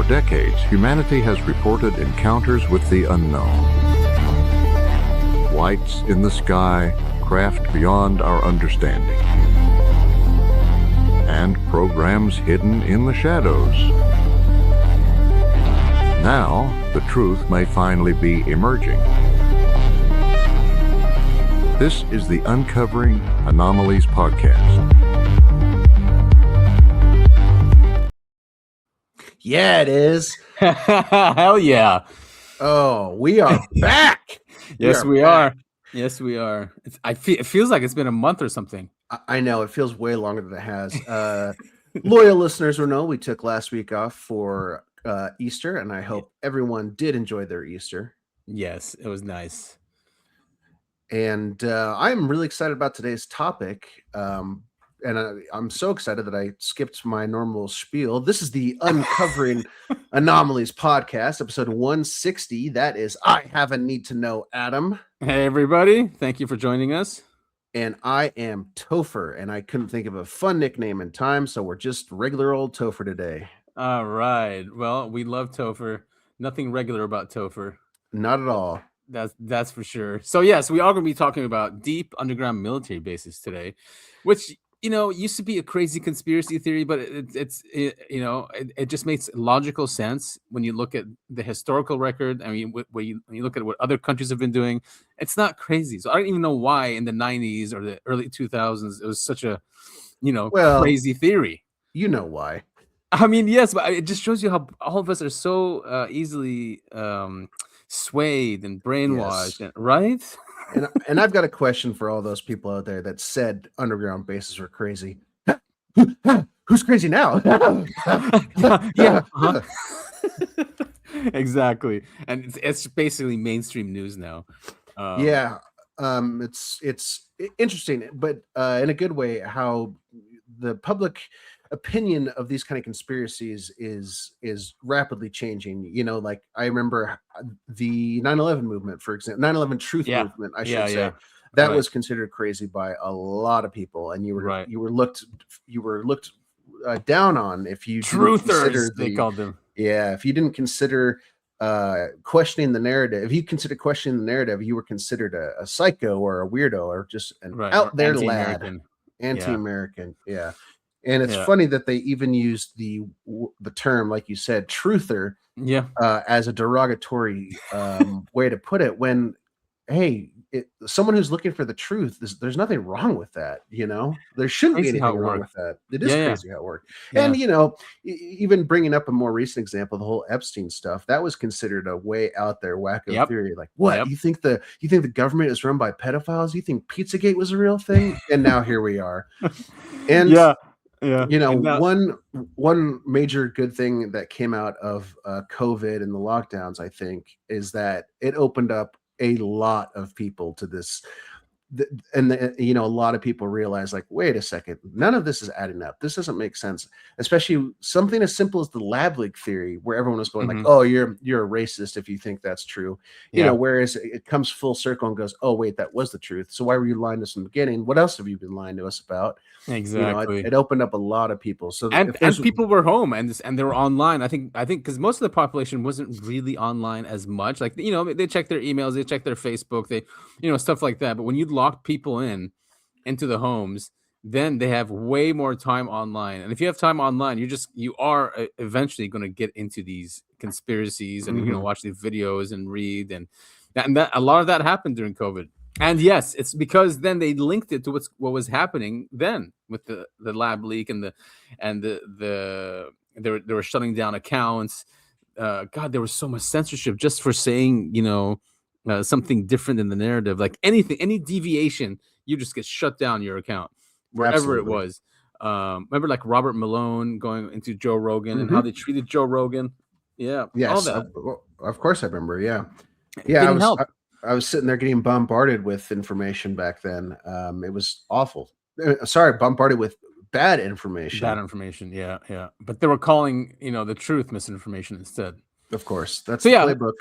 decades, humanity has reported encounters with the unknown. Lights in the sky, craft beyond our understanding, and programs hidden in the shadows. Now, the truth may finally be emerging. This is the Uncovering Anomalies Podcast. Yeah, it is. Hell yeah. Oh, we are back. Yes, we are. Yes, we are. It feels like it's been a month or something. I know. It feels way longer than it has. Loyal listeners will know we took last week off for Easter, and I hope everyone did enjoy their Easter. Yes, it was nice. And I'm really excited about today's topic. And I'm so excited that I skipped my normal spiel. This is the Uncovering Anomalies Podcast, episode 160. That is I Have a Need to Know, Adam. Hey, everybody. Thank you for joining us. And I am Topher, and I couldn't think of a fun nickname in time, so we're just regular old Topher today. All right. Well, we love Topher. Nothing regular about Topher. Not at all. That's for sure. So, yes, we are going to be talking about deep underground military bases today, which used to be a crazy conspiracy theory, but it just makes logical sense when you look at the historical record. I mean, when you look at what other countries have been doing, it's not crazy. So I don't even know why in the 90s or the early 2000s it was such a, crazy theory. You know why. I mean, yes, but it just shows you how all of us are so easily swayed and brainwashed, yes. Right? And I've got a question for all those people out there that said underground bases were crazy. Who's crazy now? Yeah. Uh-huh. Exactly. And it's basically mainstream news now. It's interesting, but in a good way, how the public opinion of these kind of conspiracies is rapidly changing. Like I remember the 9/11 movement, for example, 9/11 truth movement, I should say. That was considered crazy by a lot of people, and you were looked down on if you truthers, they called them. Yeah, if you didn't consider questioning the narrative. If you consider questioning the narrative, you were considered a psycho or a weirdo or just an out there lad, anti-American. Yeah. And it's funny that they even used the term, like you said, truther, as a derogatory way to put it. When, hey, someone who's looking for the truth, there's nothing wrong with that. There shouldn't be anything wrong with that. It is crazy how it worked. Yeah. And even bringing up a more recent example, the whole Epstein stuff, that was considered a way out there wacko theory. Like, what you think the government is run by pedophiles? You think Pizzagate was a real thing? And now here we are. And one major good thing that came out of COVID and the lockdowns, I think, is that it opened up a lot of people to this. A lot of people realize, like, wait a second, none of this is adding up. This doesn't make sense, especially something as simple as the lab leak theory, where everyone was going like, oh, you're a racist if you think that's true. Whereas it comes full circle and goes, oh, wait, that was the truth. So why were you lying to us in the beginning? What else have you been lying to us about? Exactly. It opened up a lot of people. So and people were home and they were online. I think because most of the population wasn't really online as much. Like, they check their emails, they check their Facebook, they stuff like that. But when you lock people into the homes, then they have way more time online. And if you have time online, you are eventually going to get into these conspiracies and you're going to watch these videos and read and that a lot of that happened during COVID. And yes, it's because then they linked it to what was happening then with the lab leak and they were shutting down accounts. God, there was so much censorship just for saying something different in the narrative. Like any deviation, you just get shut down your account wherever it was. Remember, like Robert Malone going into Joe Rogan and how they treated Joe Rogan. Yeah, yes, all that. Of course I remember. Yeah. I was sitting there getting bombarded with information back then. It was awful. Bombarded with bad information. Bad information, yeah. But they were calling, the truth misinformation instead. Of course. That's the playbook.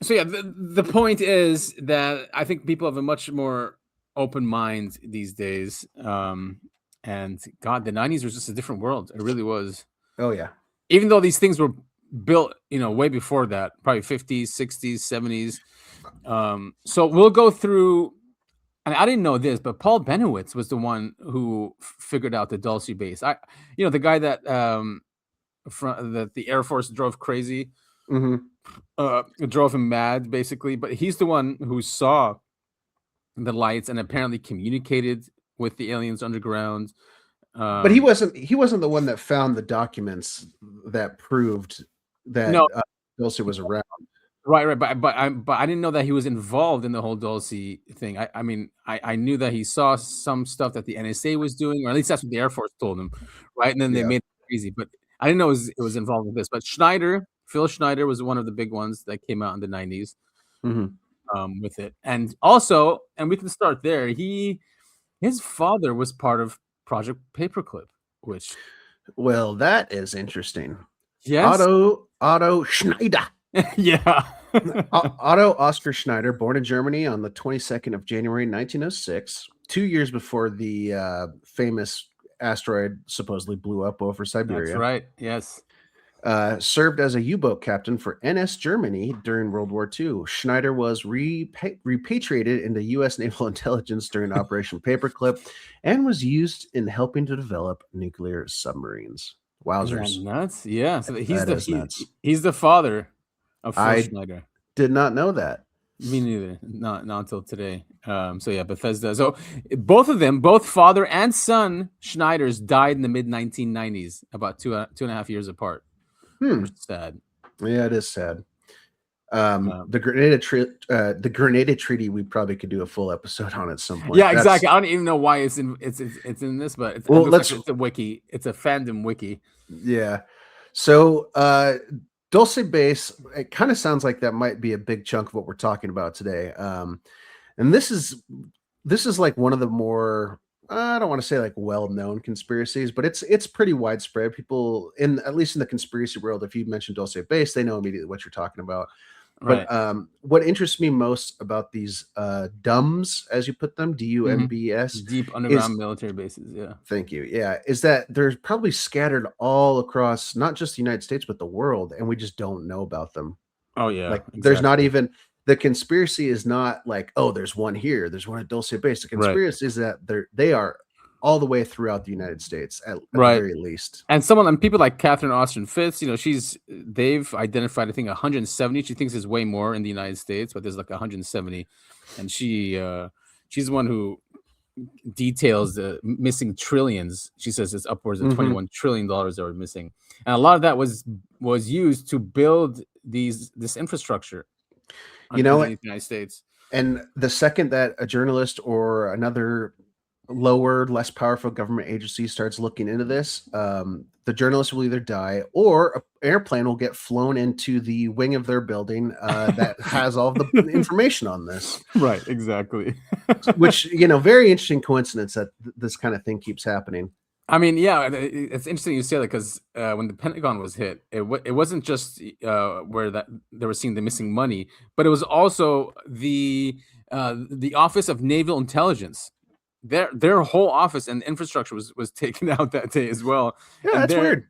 So the point is that I think people have a much more open mind these days. And God, the 90s was just a different world. It really was. Oh, yeah. Even though these things were built, way before that, probably 50s, 60s, 70s. So we'll go through, and I didn't know this, but Paul Benowitz was the one who figured out the Dulce Base. The guy that that the Air Force drove crazy, drove him mad, basically. But he's the one who saw the lights and apparently communicated with the aliens underground. But he wasn't the one that found the documents that proved that Dulce was around. Right. But I didn't know that he was involved in the whole Dulce thing. I knew that he saw some stuff that the NSA was doing, or at least that's what the Air Force told him, right? And then they made it crazy. But I didn't know it was involved with this. But Phil Schneider was one of the big ones that came out in the 90s with it. And also, and we can start there, his father was part of Project Paperclip, which... Well, that is interesting. Yes. Otto Schneider. Yeah. Otto Oskar Schneider, born in Germany on the 22nd of January, 1906, 2 years before the famous asteroid supposedly blew up over Siberia. That's right. Yes. Served as a U-boat captain for NS Germany during World War II. Schneider was repatriated into U.S. naval intelligence during Operation Paperclip and was used in helping to develop nuclear submarines. Wowzers. Nuts. Yeah. So nuts. He's the father of Phil Schneider. Did not know that. Me neither. Not until today. So yeah, Bethesda. So both of them, both father and son Schneiders, died in the mid 1990s, about 2.5 years apart. Sad. Yeah, it is sad. The Grenada Treaty, we probably could do a full episode on at some point. Yeah, exactly. I don't even know why it's in this, but it's a wiki. It's a fandom wiki. Yeah. So Dulce Base, it kind of sounds like that might be a big chunk of what we're talking about today. And this is like one of the more, I don't want to say like well-known conspiracies, but it's pretty widespread. People at least in the conspiracy world, if you mention Dulce Base, they know immediately what you're talking about. Right. But what interests me most about these D.U.M.Bs, as you put them, D.U.M.Bs, deep underground military bases. Yeah. Thank you. Yeah, is that they're probably scattered all across not just the United States but the world, and we just don't know about them. Oh yeah. Like there's not even, the conspiracy is not like, oh, there's one here, there's one at Dulce Base. The conspiracy is that they are all the way throughout the United States at the very least. And people like Catherine Austin Fitz, they've identified, I think, 170. She thinks there's way more in the United States, but there's like 170. And she's the one who details the missing trillions. She says it's upwards of $21 trillion that were missing. And a lot of that was used to build this infrastructure in the United States. And the second that a journalist or another lower, less powerful government agency starts looking into this, the journalist will either die or an airplane will get flown into the wing of their building that has all the information on this. Right, exactly. Which, very interesting coincidence that this kind of thing keeps happening. I mean, yeah, it's interesting you say that because when the Pentagon was hit, it wasn't just where that they were seeing the missing money, but it was also the Office of Naval Intelligence. Their whole office and infrastructure was taken out that day as well. Yeah, that's weird.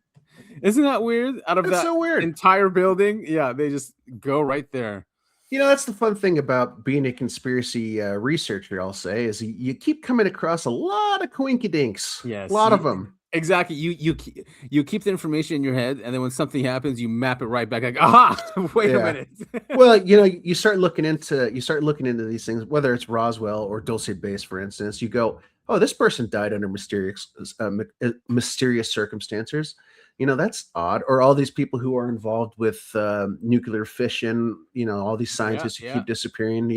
Isn't that weird? Out of that so weird entire building, yeah, they just go right there. That's the fun thing about being a conspiracy researcher, I'll say, is you keep coming across a lot of coinkydinks. Yes, a lot of them. Exactly. You keep the information in your head, and then when something happens, you map it right back. Like, aha! Wait a minute. Well, you start looking into these things, whether it's Roswell or Dulce Base, for instance. You go, oh, this person died under mysterious circumstances. That's odd. Or all these people who are involved with nuclear fission. All these scientists who keep disappearing.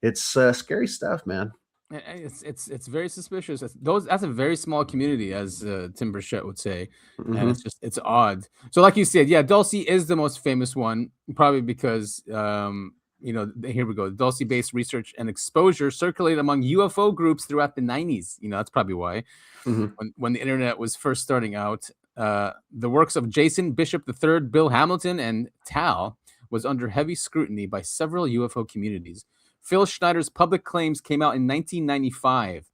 It's scary stuff, man. It's very suspicious. That's a very small community, as Tim Burchett would say, and it's odd. So, like you said, yeah, Dulce is the most famous one, probably because here we go. Dulce Base research and exposure circulated among UFO groups throughout the 90s. That's probably why when the internet was first starting out, the works of Jason Bishop III, Bill Hamilton, and Tal was under heavy scrutiny by several UFO communities. Phil Schneider's public claims came out in 1995.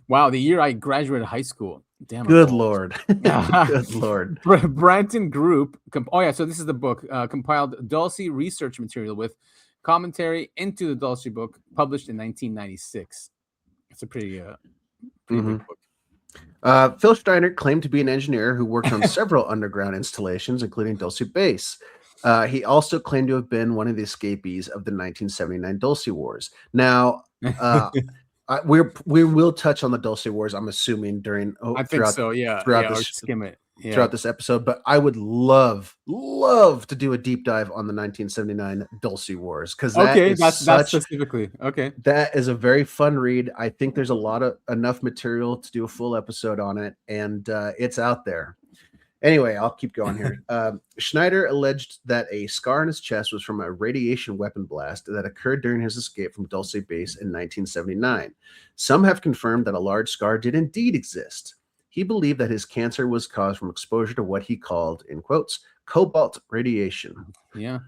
Wow, the year I graduated high school. Damn. Good Lord. Good Lord. Branton Group. So this is the book compiled Dulce research material with commentary into the Dulce book, published in 1996. It's a pretty big book. Phil Schneider claimed to be an engineer who worked on several underground installations, including Dulce Base. He also claimed to have been one of the escapees of the 1979 Dulce Wars. Now, we will touch on the Dulce Wars, I'm assuming, Skim it. Throughout this episode, but I would love to do a deep dive on the 1979 Dulce Wars, because that's specifically okay. That is a very fun read. I think there's enough material to do a full episode on it, and it's out there. Anyway, I'll keep going here. Schneider alleged that a scar on his chest was from a radiation weapon blast that occurred during his escape from Dulce Base in 1979. Some have confirmed that a large scar did indeed exist. He believed that his cancer was caused from exposure to what he called, in quotes, cobalt radiation. Yeah.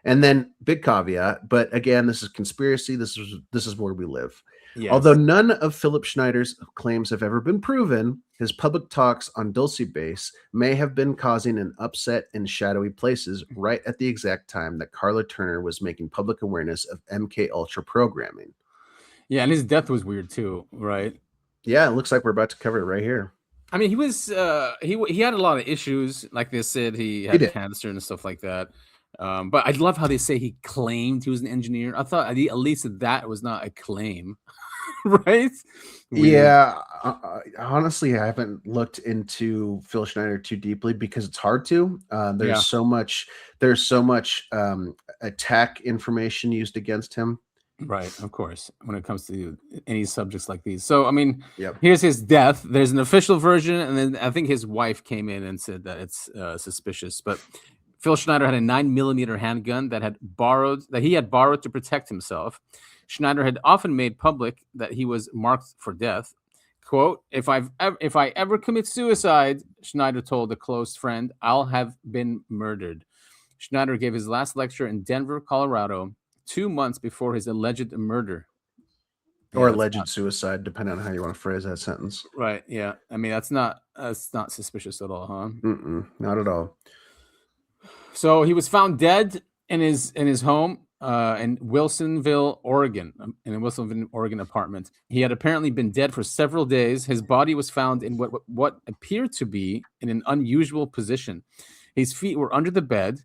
And then, big caveat, but again, this is conspiracy. This is where we live. Yes. Although none of Philip Schneider's claims have ever been proven, his public talks on Dulce Base may have been causing an upset in shadowy places right at the exact time that Carla Turner was making public awareness of MK Ultra programming. Yeah, and his death was weird too, right? Yeah, it looks like we're about to cover it right here. I mean, he was he had a lot of issues. Like they said, he had cancer and stuff like that. But I love how they say he claimed he was an engineer. I thought at least that was not a claim, right? Weird. Yeah. Honestly, I haven't looked into Phil Schneider too deeply because it's hard to. There's so much attack information used against him. Right, of course, when it comes to any subjects like these. So, I mean, here's his death. There's an official version, and then I think his wife came in and said that it's suspicious. But Phil Schneider had a 9mm handgun that he had borrowed to protect himself. Schneider had often made public that he was marked for death. Quote, if I ever commit suicide, Schneider told a close friend, I'll have been murdered. Schneider gave his last lecture in Denver, Colorado, 2 months before his alleged murder. Or alleged suicide, depending on how you want to phrase that sentence. Right, yeah. I mean, that's not suspicious at all, huh? Not at all. So he was found dead in his home in Wilsonville, Oregon, in a Wilsonville, Oregon apartment. He had apparently been dead for several days. His body was found in what appeared to be in an unusual position. His feet were under the bed.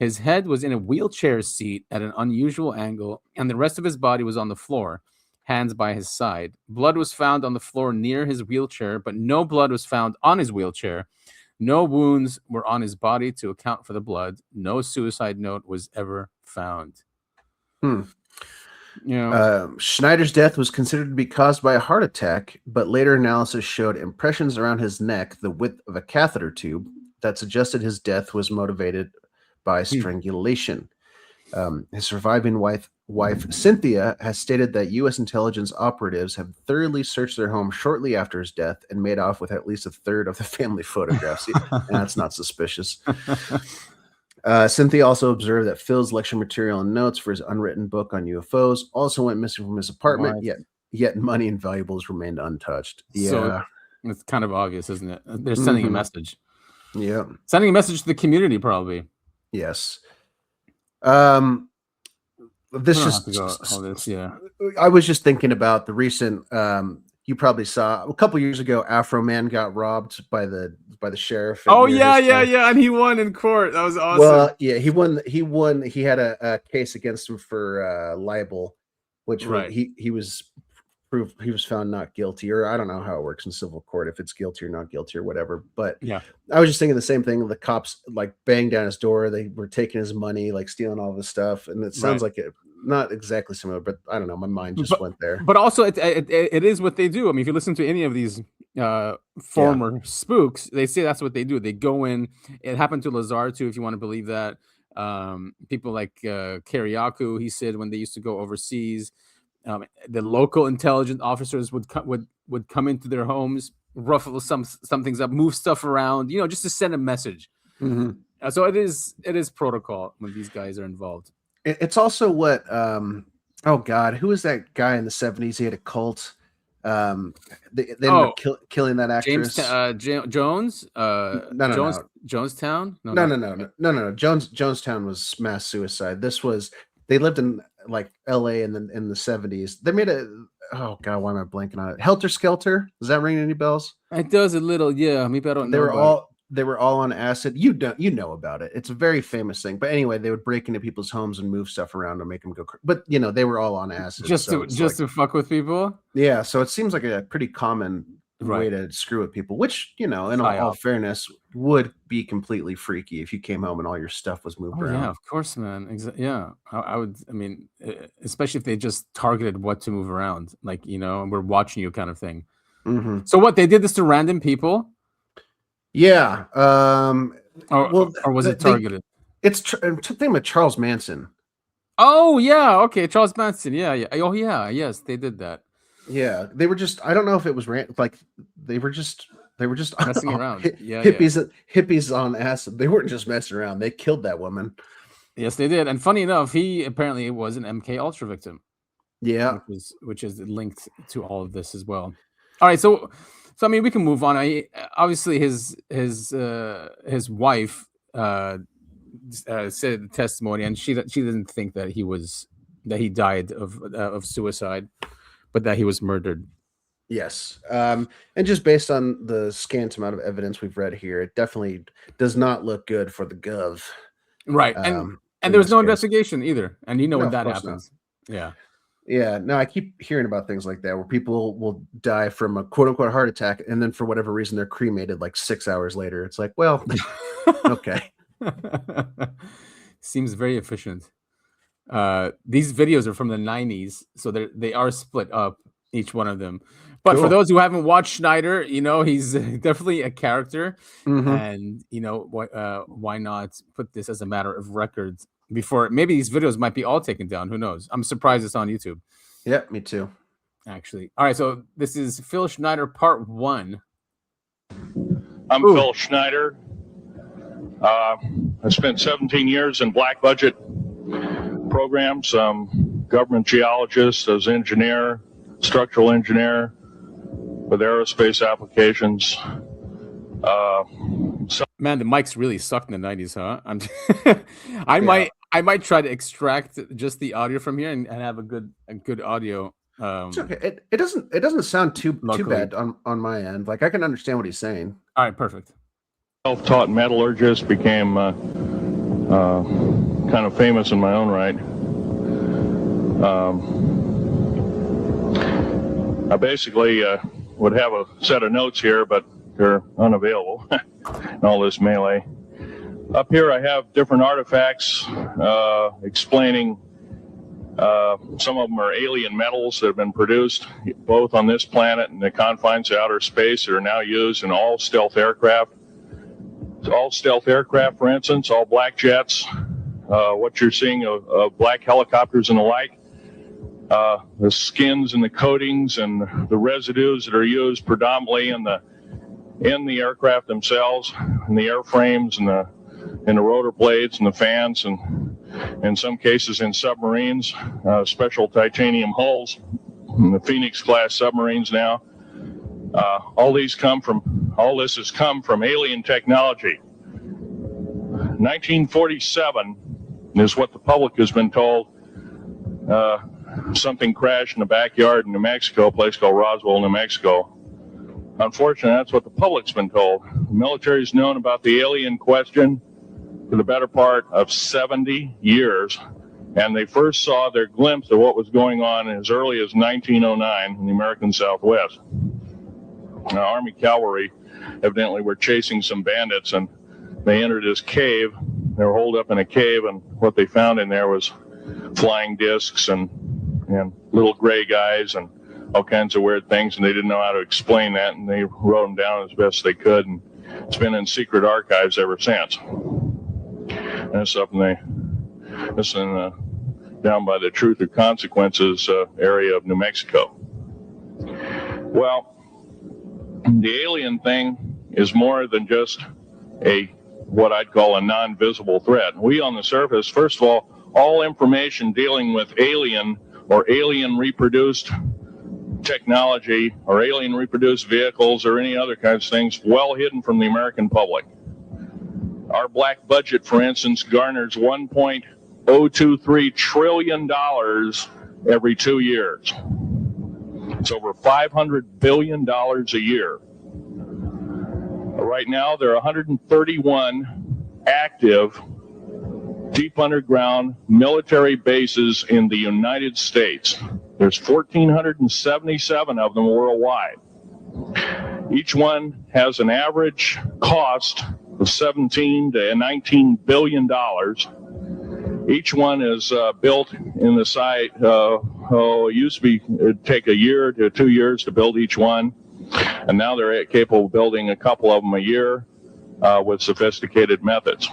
His head was in a wheelchair seat at an unusual angle, and the rest of his body was on the floor, hands by his side. Blood was found on the floor near his wheelchair, but no blood was found on his wheelchair. No wounds were on his body to account for the blood. No suicide note was ever found. Schneider's death was considered to be caused by a heart attack, but later analysis showed impressions around his neck the width of a catheter tube that suggested his death was motivated by strangulation. His surviving wife Cynthia has stated that U.S. intelligence operatives have thoroughly searched their home shortly after his death and made off with at least a third of the family photographs. And that's not suspicious. Cynthia also observed that Phil's lecture material and notes for his unwritten book on UFOs also went missing from his apartment, yet money and valuables remained untouched. Yeah. So it's kind of obvious, isn't it? They're sending a message. Yeah. Sending a message to the community, probably. Yes. I was just thinking about the recent you probably saw a couple years ago, Afro Man got robbed by the sheriff. Oh yeah, and he won in court. That was awesome. Well, yeah, he won. He had a case against him for libel, which he was proved, he was found not guilty, or I don't know how it works in civil court, if it's guilty or not guilty or whatever. But yeah, I was just thinking the same thing. The cops like banged down his door. They were taking his money, like stealing all this stuff. And it sounds like it, not exactly similar, but I don't know. My mind just went there. But also it is what they do. I mean, if you listen to any of these former spooks, they say that's what they do. They go in. It happened to Lazar too, if you want to believe that. People like Kiriakou, he said when they used to go overseas, the local intelligence officers would come into their homes, ruffle some things up, move stuff around, just to send a message. Mm-hmm. So it is protocol when these guys are involved. It's also what oh God, who was that guy in the 70s? He had a cult. They ended up killing that actress. Jones. No. Jonestown. No. Jonestown was mass suicide. They lived in like L.A. in the 70s. They made oh god, why am I blanking on it? Helter Skelter. Does that ring any bells? It does a little, yeah. Maybe I don't know. They were all on acid. You know about it. It's a very famous thing. But anyway, they would break into people's homes and move stuff around to make them go. But they were all on acid just to fuck with people. Yeah, so it seems like a pretty common way to screw with people. Which in all fairness would be completely freaky if you came home and all your stuff was moved around. Yeah, of course, man. Yeah, I would. I mean, especially if they just targeted what to move around, like we're watching you kind of thing. Mm-hmm. So what, they did this to random people? Yeah. Or was it targeted? It's thing with Charles Manson. Oh yeah, okay, Charles Manson. Yeah. Oh yeah, yes, they did that. Yeah, they were just. I don't know if it was they were just messing around. Hippies on acid. They weren't just messing around. They killed that woman. Yes, they did. And funny enough, he apparently was an MK Ultra victim. Yeah, which is linked to all of this as well. All right, so I mean, we can move on. Obviously his wife said testimony, and she didn't think that he died of suicide, but that he was murdered. Yes, and just based on the scant amount of evidence we've read here, it definitely does not look good for the gov. Right, and there was no investigation either, and when that happens. Not. Yeah, no, I keep hearing about things like that where people will die from a quote unquote heart attack, and then for whatever reason they're cremated like 6 hours later. It's like, well, okay. Seems very efficient. These videos are from the 90s, so they are split up, each one of them. But for those who haven't watched Schneider, he's definitely a character, and why not put this as a matter of record before maybe these videos might be all taken down? Who knows? I'm surprised it's on YouTube. Yeah, me too. Actually, all right. So this is Phil Schneider Part 1. I'm Phil Schneider. I spent 17 years in black budget programs. Government geologist, as engineer, structural engineer with aerospace applications. Man, the mics really sucked in the 90s, huh? I might try to extract just the audio from here and have a good audio. It's okay. It doesn't sound too bad on my end. Like, I can understand what he's saying. All right, perfect. Self-taught metallurgist, became kind of famous in my own right. I basically would have a set of notes here, but they're unavailable in all this melee. Up here I have different artifacts explaining some of them are alien metals that have been produced both on this planet and the confines of outer space that are now used in all stealth aircraft. All stealth aircraft, for instance, all black jets, what you're seeing of black helicopters and the like. The skins and the coatings and the residues that are used predominantly in the aircraft themselves, in the airframes and the rotor blades and the fans, and in some cases in submarines, special titanium hulls in the Phoenix class submarines now. All this has come from alien technology. 1947 is what the public has been told. Something crashed in the backyard in New Mexico, a place called Roswell, New Mexico. Unfortunately, that's what the public's been told. The military's known about the alien question for the better part of 70 years, and they first saw their glimpse of what was going on as early as 1909 in the American Southwest. Now, Army cavalry evidently were chasing some bandits, and they entered this cave. They were holed up in a cave, and what they found in there was flying discs and little gray guys and all kinds of weird things, and they didn't know how to explain that, and they wrote them down as best they could, and it's been in secret archives ever since. And it's up down by the Truth or Consequences area of New Mexico. Well, the alien thing is more than just what I'd call a non-visible threat. We on the surface, first of all information dealing with alien or alien reproduced technology or alien reproduced vehicles or any other kinds of things well hidden from the American public. Our black budget, for instance, garners $1.023 trillion every 2 years. It's over $500 billion a year. Right now, there are 131 active deep underground military bases in the United States. There's 1,477 of them worldwide. Each one has an average cost of $17 to $19 billion. Each one is built in the site. It used to be it'd take a year to 2 years to build each one, and now they're capable of building a couple of them a year with sophisticated methods.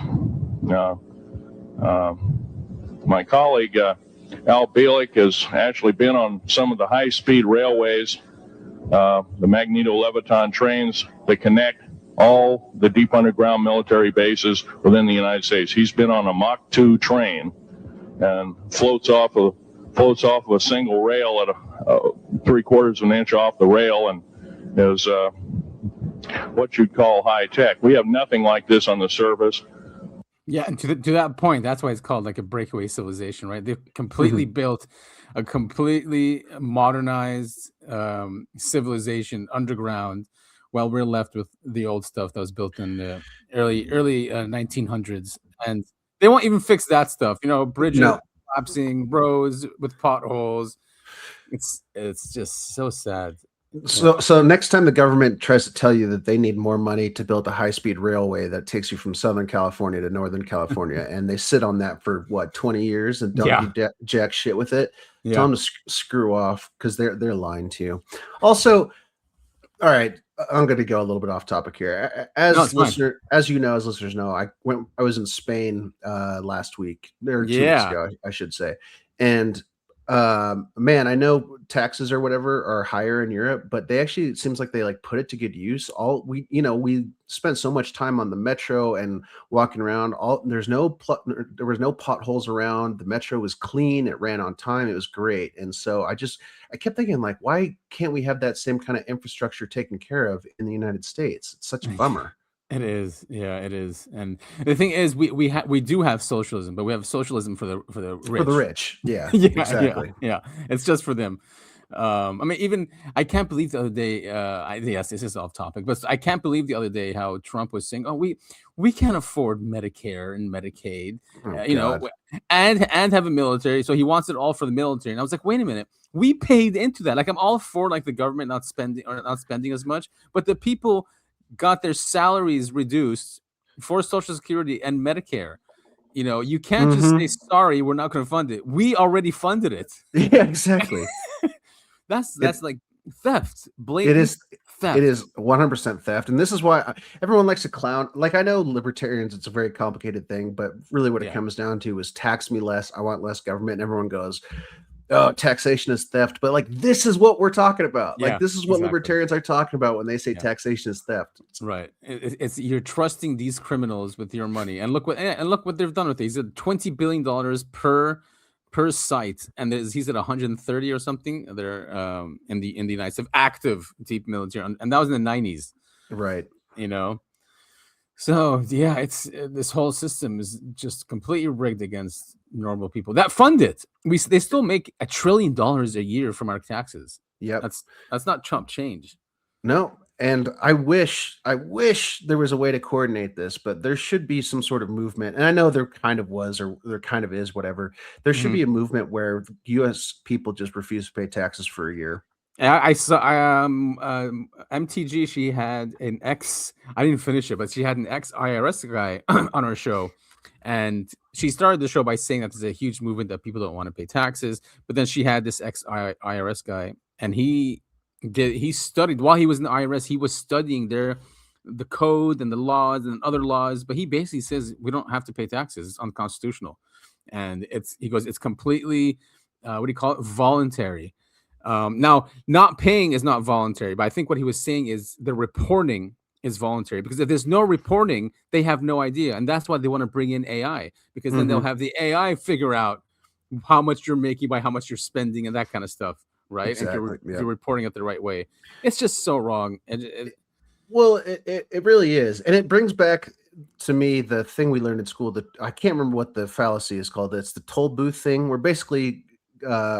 My colleague Al Bielik has actually been on some of the high-speed railways, the magneto-leviton trains that connect all the deep underground military bases within the United States. He's been on a Mach 2 train and floats off of a single rail at a 3/4 of an inch off the rail, and is what you'd call high tech. We have nothing like this on the surface. Yeah, and to that point, that's why it's called like a breakaway civilization, right? They've completely built a completely modernized civilization underground, while we're left with the old stuff that was built in the early 1900s, and they won't even fix that stuff. Bridges collapsing, roads with potholes. It's just so sad. So next time the government tries to tell you that they need more money to build a high-speed railway that takes you from Southern California to Northern California, and they sit on that for 20 years and don't do jack shit with it, tell them to screw off, because they're lying to you. Also, all right, I'm going to go a little bit off topic here. As listeners know, I was in Spain last week, or 2 weeks ago, I should say, and man, I know taxes or whatever are higher in Europe, but they actually, it seems like they put it to good use. We spent so much time on the metro and walking around. There was no potholes around. The metro was clean. It ran on time. It was great. And so I kept thinking, why can't we have that same kind of infrastructure taken care of in the United States? It's such a bummer. It is, yeah, it is. And the thing is, we do have socialism, but we have socialism for the rich. For the rich, yeah, exactly. Yeah, it's just for them. I can't believe the other day. Yes, this is off topic, but I can't believe the other day how Trump was saying, "Oh, we can't afford Medicare and Medicaid, and have a military, so he wants it all for the military." And I was like, "Wait a minute, we paid into that. I'm all for the government not spending as much, but the people got their salaries reduced for Social Security and Medicare. You can't just say, sorry, we're not going to fund it. We already funded it." Yeah, exactly. That's like theft. Blatant. It is theft. It is 100% theft. And this is why everyone likes to clown. I know libertarians, it's a very complicated thing, but really what it comes down to is tax me less. I want less government. And everyone goes, oh, taxation is theft. But this is what we're talking about. This is what libertarians are talking about when they say taxation is theft. Right. It's you're trusting these criminals with your money. And look what they've done with it. He's at $20 billion per site, and he's at 130 or something. They're in the United States, active deep military, and that was in the 90s. Right. So yeah, it's this whole system is just completely rigged against normal people that fund it. They still make $1 trillion a year from our taxes. Yeah, that's not chump change. No, and I wish there was a way to coordinate this, but there should be some sort of movement. And I know there kind of was, or there kind of is, whatever. There should be a movement where U.S. people just refuse to pay taxes for a year. I saw MTG. She had an ex. I didn't finish it, but she had an ex IRS guy on her show, and she started the show by saying that there's a huge movement that people don't want to pay taxes. But then she had this ex IRS guy, and he studied while he was in the IRS. He was studying the code and the laws and other laws. But he basically says we don't have to pay taxes. It's unconstitutional, and he goes it's completely what do you call it, voluntary. Now, not paying is not voluntary, but I think what he was saying is the reporting is voluntary, because if there's no reporting, they have no idea. And that's why they want to bring in AI, because then they'll have the AI figure out how much you're making by how much you're spending and that kind of stuff. right? Exactly. And if you're reporting it the right way. It's just so wrong. Well, it really is. And it brings back to me the thing we learned in school that I can't remember what the fallacy is called. It's the toll booth thing, where basically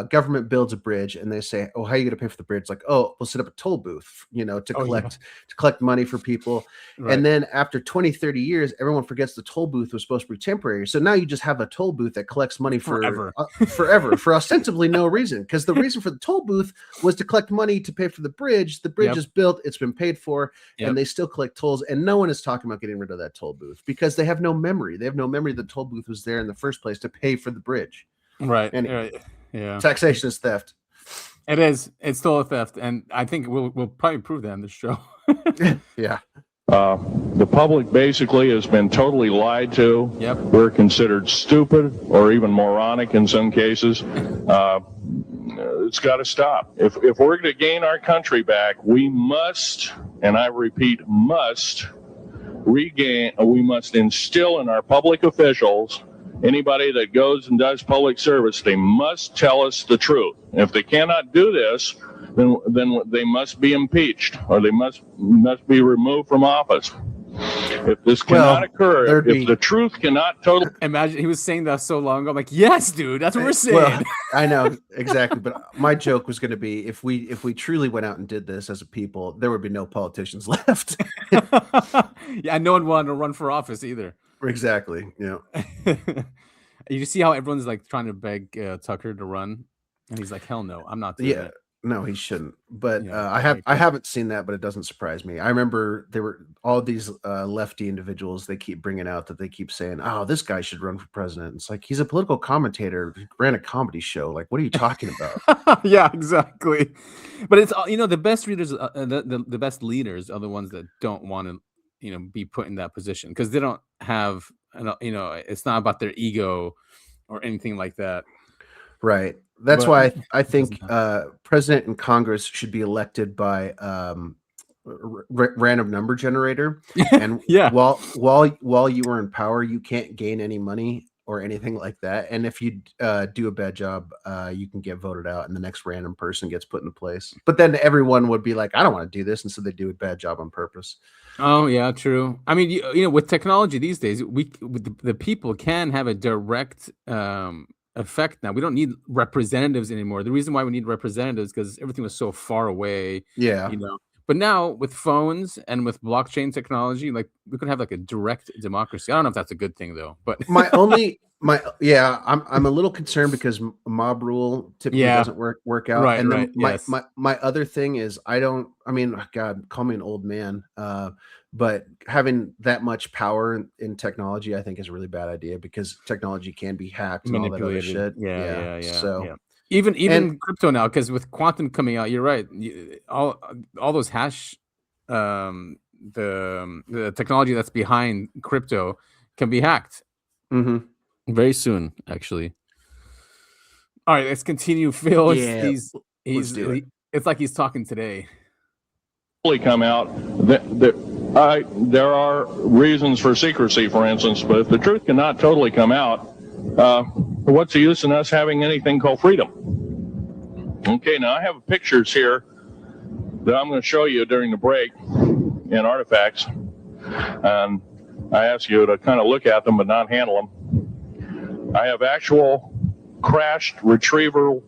government builds a bridge and they say, oh, how are you going to pay for the bridge? Like, oh, we'll set up a toll booth, to collect money for people. Right. And then after 20, 30 years, everyone forgets the toll booth was supposed to be temporary. So now you just have a toll booth that collects money forever for ostensibly no reason. Because the reason for the toll booth was to collect money to pay for the bridge. The bridge is built, it's been paid for, and they still collect tolls. And no one is talking about getting rid of that toll booth because they have no memory. They have no memory the toll booth was there in the first place to pay for the bridge. Right. Anyway. Right. Yeah, taxation is theft. It is. It's still a theft, and I think we'll probably prove that in this show. Yeah. The public basically has been totally lied to. Yep. We're considered stupid or even moronic in some cases. It's got to stop. If we're going to gain our country back, we must, and I repeat, must instill in our public officials, anybody that goes and does public service, they must tell us the truth. If they cannot do this, then they must be impeached or they must be removed from office. If this cannot occur, if the truth cannot totally... Imagine, he was saying that so long ago. I'm like, yes, dude, that's what we're saying. Well, I know, exactly. But my joke was going to be, if we truly went out and did this as a people, there would be no politicians left. Yeah, no one wanted to run for office either. Exactly. Yeah. You see how everyone's like trying to beg Tucker to run, and he's like, "Hell no, I'm not doing it." No, he shouldn't. But I haven't seen that, but it doesn't surprise me. I remember there were all these lefty individuals. They keep bringing out that they keep saying, "Oh, this guy should run for president." It's like, he's a political commentator who ran a comedy show. Like, what are you talking about? Yeah, exactly. But it's the best readers, the best leaders are the ones that don't want to be put in that position because they don't have, it's not about their ego or anything like that. Right. That's why I think president and Congress should be elected by random number generator. And while you are in power, you can't gain any money or anything like that. And if you do a bad job, you can get voted out and the next random person gets put into place. But then everyone would be like, I don't want to do this. And so they do a bad job on purpose. Oh, yeah, true. I mean, with technology these days, the people can have a direct effect now. We don't need representatives anymore. The reason why we need representatives because everything was so far away. Yeah. But now with phones and with blockchain technology, like we could have like a direct democracy. I don't know if that's a good thing though. But I'm a little concerned because mob rule typically doesn't work out. Right, and then my other thing is God, call me an old man. But having that much power in technology, I think is a really bad idea because technology can be hacked and all that other shit. Yeah. So. Yeah. Even crypto now, because with quantum coming out, you're right. All those hash, the technology that's behind crypto can be hacked very soon. Actually. All right, let's continue, Phil. Yeah, It's like he's talking today. Come out. There are reasons for secrecy, for instance, but if the truth cannot totally come out, what's the use in us having anything called freedom? Okay, now I have pictures here that I'm going to show you during the break in artifacts, and I ask you to kind of look at them but not handle them. I have actual crashed retrieval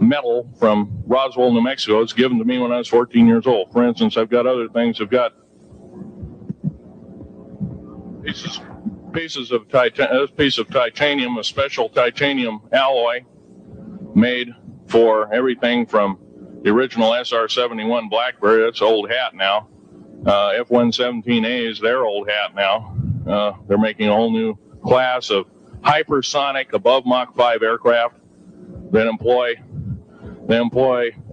metal from Roswell, New Mexico. It's given to me when I was 14 years old. For instance, I've got other things. I've got pieces of titanium, a special titanium alloy made for everything from the original SR-71 Blackberry. That's old hat now. F-117As, they're old hat now. They're making a whole new class of hypersonic above Mach 5 aircraft that employ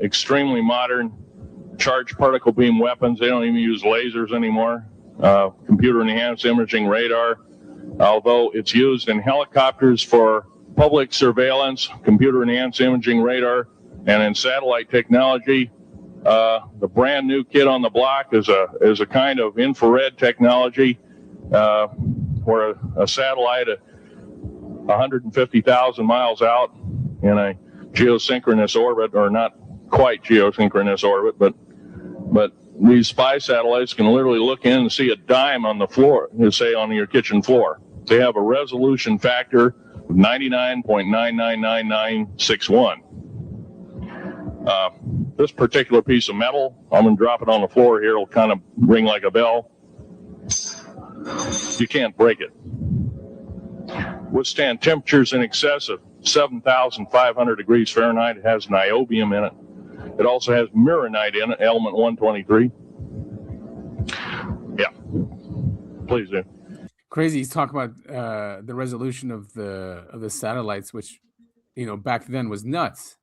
extremely modern charged particle beam weapons. They don't even use lasers anymore. Computer enhanced imaging radar, although it's used in helicopters for public surveillance, computer enhanced imaging radar, and in satellite technology. The brand new kid on the block is a kind of infrared technology where a satellite 150,000 miles out in a geosynchronous orbit, or not quite geosynchronous orbit, but these spy satellites can literally look in and see a dime on the floor, say on your kitchen floor. They have a resolution factor of 99.999961. This particular piece of metal, I'm going to drop it on the floor here. It'll kind of ring like a bell. You can't break it. Withstand temperatures in excess of 7,500 degrees Fahrenheit. It has niobium in it. It also has mironite in it, element 123. Yeah, please do. Crazy. He's talking about the resolution of the satellites, which back then was nuts.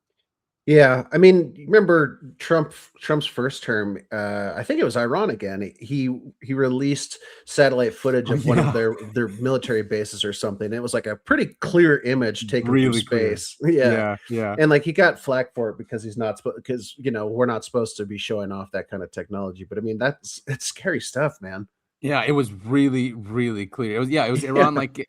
Yeah, I mean, remember Trump's first term? I think it was Iran again. He released satellite footage of one of their military bases or something. It was like a pretty clear image taken from space. Yeah. And like he got flack for it because he's not because we're not supposed to be showing off that kind of technology. But I mean, it's scary stuff, man. Yeah, it was really, really clear. It was Iran like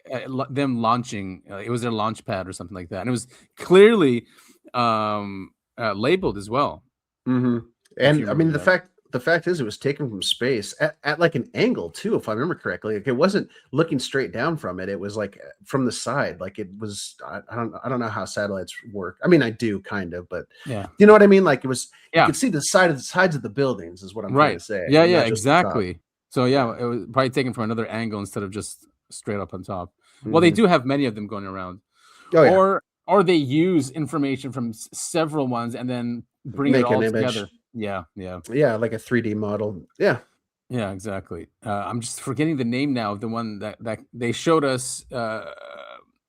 them launching. It was their launch pad or something like that, and it was clearly labeled as well. Mm-hmm. And I mean, the fact is, it was taken from space at like an angle too, if I remember correctly. Like it wasn't looking straight down from it; it was like from the side. Like it was. I don't know how satellites work. I mean, I do kind of, but yeah, you know what I mean. Like it was. Yeah. You could see the sides of the buildings, is what I'm trying to say. Yeah, exactly. So yeah, it was probably taken from another angle instead of just straight up on top. Mm-hmm. Well, they do have many of them going around. Oh, yeah. Or they use information from several ones and then bring it all together. Yeah, like a 3D model. Yeah, exactly. I'm just forgetting the name now of the one that they showed us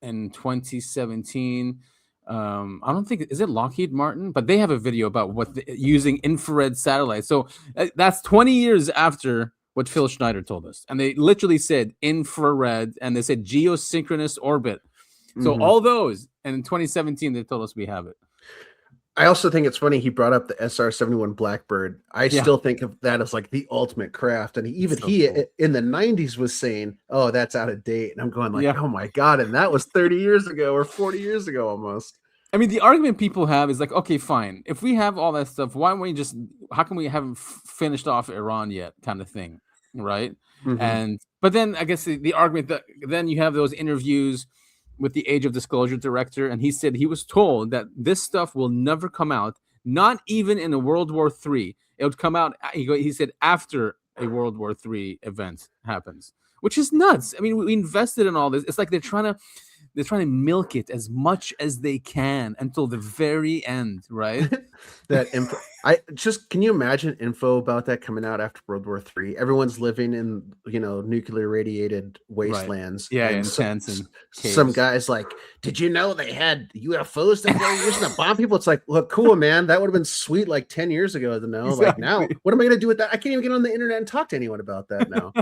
in 2017. I don't think is it Lockheed Martin, but they have a video about using infrared satellites. So that's 20 years after what Phil Schneider told us, and they literally said infrared, and they said geosynchronous orbit. So all those, and in 2017 they told us we have it. I also think it's funny he brought up the SR-71 Blackbird. I still think of that as like the ultimate craft, and he cool. In the 90s was saying, "Oh, that's out of date," and I'm going like, "Oh my god!" And that was 30 years ago or 40 years ago almost. I mean, the argument people have is like, okay, fine. If we have all that stuff, why don't we how come we haven't finished off Iran yet, kind of thing, right? Mm-hmm. But then I guess the argument that then you have those interviews with the Age of Disclosure director, and he said he was told that this stuff will never come out, not even in a World War III. It would come out, he said, after a World War III event happens, which is nuts. I mean, we invested in all this. It's like they're trying to milk it as much as they can until the very end, right? That info. Can you imagine info about that coming out after World War III? Everyone's living in nuclear radiated wastelands. Right. Yeah, and tents and some guys like, did you know they had UFOs that they were using to bomb people? It's like, look, cool, man. That would have been sweet like 10 years ago to know. Exactly. Like now, what am I gonna do with that? I can't even get on the internet and talk to anyone about that now.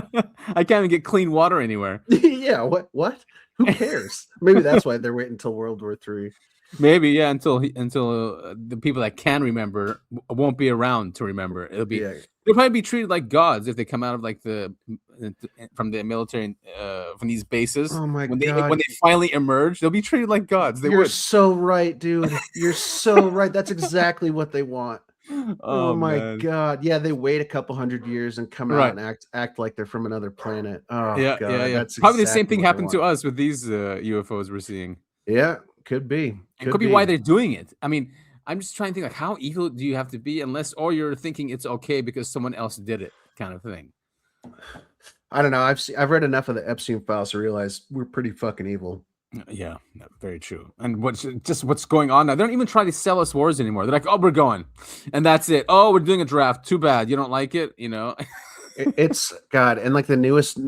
I can't even get clean water anywhere. Yeah, what? Who cares? Maybe that's why they're waiting until World War III. Maybe, yeah, until the people that can remember won't be around to remember. They'll probably be treated like gods if they come out of like from the military from these bases. Oh my god! When they finally emerge, they'll be treated like gods. You're so right, dude. You're so right. That's exactly what they want. Oh my god! Yeah, they wait a couple hundred years and come out and act like they're from another planet. Oh god, that's probably the same thing happened to us with these UFOs we're seeing. Yeah, could be. Could be why they're doing it. I mean, I'm just trying to think like how evil do you have to be or you're thinking it's okay because someone else did it, kind of thing. I don't know. I've read enough of the Epstein files to realize we're pretty fucking evil. Yeah, very true. And what's going on now? They don't even try to sell us wars anymore. They're like, oh, we're going, and that's it. Oh, we're doing a draft. Too bad you don't like it. It's God, and like the newest,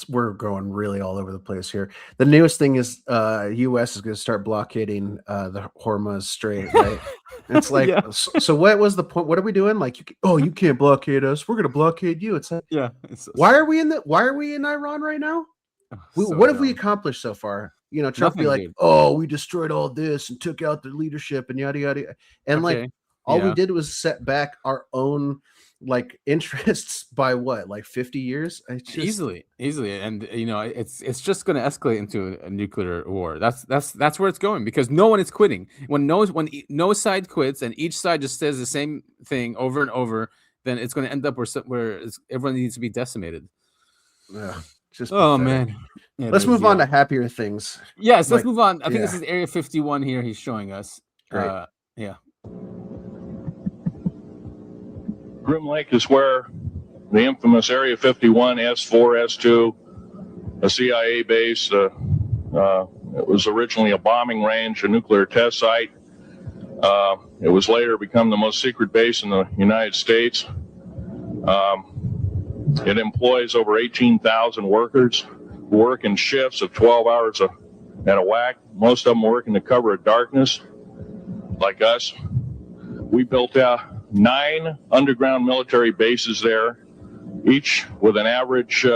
we're going really all over the place here. The newest thing is U.S. is going to start blockading the Hormuz Strait, right? It's like, so what was the point? What are we doing? Like, you can't blockade us. We're going to blockade you. It's like, why are we in Iran right now? What have we accomplished so far? Trump be like, oh, we destroyed all this and took out the leadership and yada yada, and all we did was set back our own like interests by what, like 50 years? Easily, and it's just going to escalate into a nuclear war. That's where it's going, because no one is quitting. When no side quits and each side just says the same thing over and over, then it's going to end up where everyone needs to be decimated. Just pathetic. Man. Let's move on to happier things. Yes, let's move on. I think this is Area 51 here. He's showing us. Great. Yeah. Grim Lake is where the infamous Area 51, S4, S2, a CIA base. It was originally a bombing range, a nuclear test site. It was later become the most secret base in the United States. It employs over 18,000 workers who work in shifts of 12 hours at a whack. Most of them work in the cover of darkness, like us. We built 9 underground military bases there, each with an average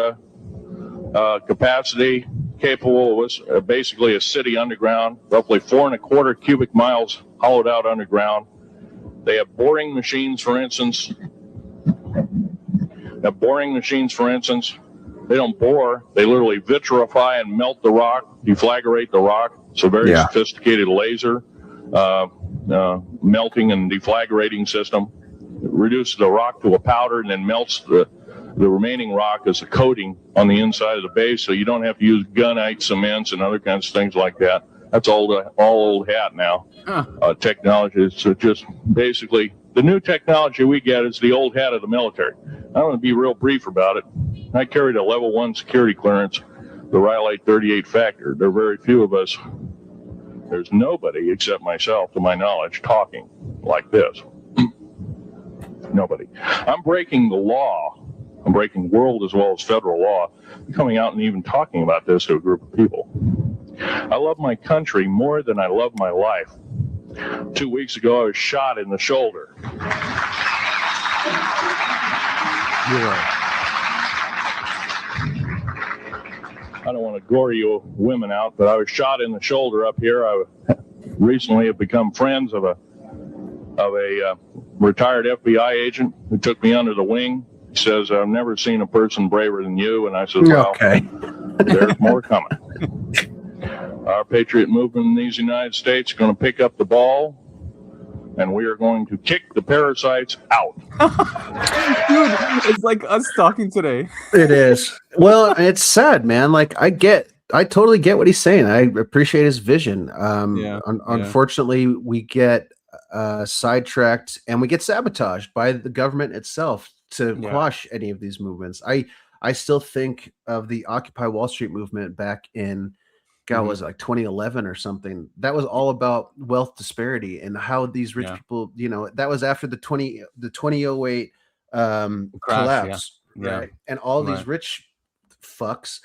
capacity capable of basically a city underground, roughly 4.25 cubic miles hollowed out underground. They have boring machines, for instance. They don't bore. They literally vitrify and melt the rock, deflagrate the rock. It's a very sophisticated laser melting and deflagrating system. It reduces the rock to a powder and then melts the remaining rock as a coating on the inside of the base, so you don't have to use gunite cements and other kinds of things like that. That's all old hat now. Technology is just basically the new technology we get is the old hat of the military. I'm going to be real brief about it. I carried a level 1 security clearance, the Rhyolite 38 Factor. There are very few of us. There's nobody except myself, to my knowledge, talking like this. Nobody. I'm breaking the law. I'm breaking world as well as federal law. I'm coming out and even talking about this to a group of people. I love my country more than I love my life. 2 weeks ago, I was shot in the shoulder. I don't want to gore you women out, but I was shot in the shoulder up here. I recently have become friends of a retired FBI agent who took me under the wing. He says, I've never seen a person braver than you. And I said, well, there's more coming. Our patriot movement in these United States is going to pick up the ball, and we are going to kick the parasites out. Dude, it's like us talking today. It is. Well, it's sad, man. Like, I totally get what he's saying. I appreciate his vision. Unfortunately, we get sidetracked and we get sabotaged by the government itself to quash any of these movements. I still think of the Occupy Wall Street movement back in was it like 2011 or something? That was all about wealth disparity and how these rich people, that was after the 2008 collapse, right? And all these rich fucks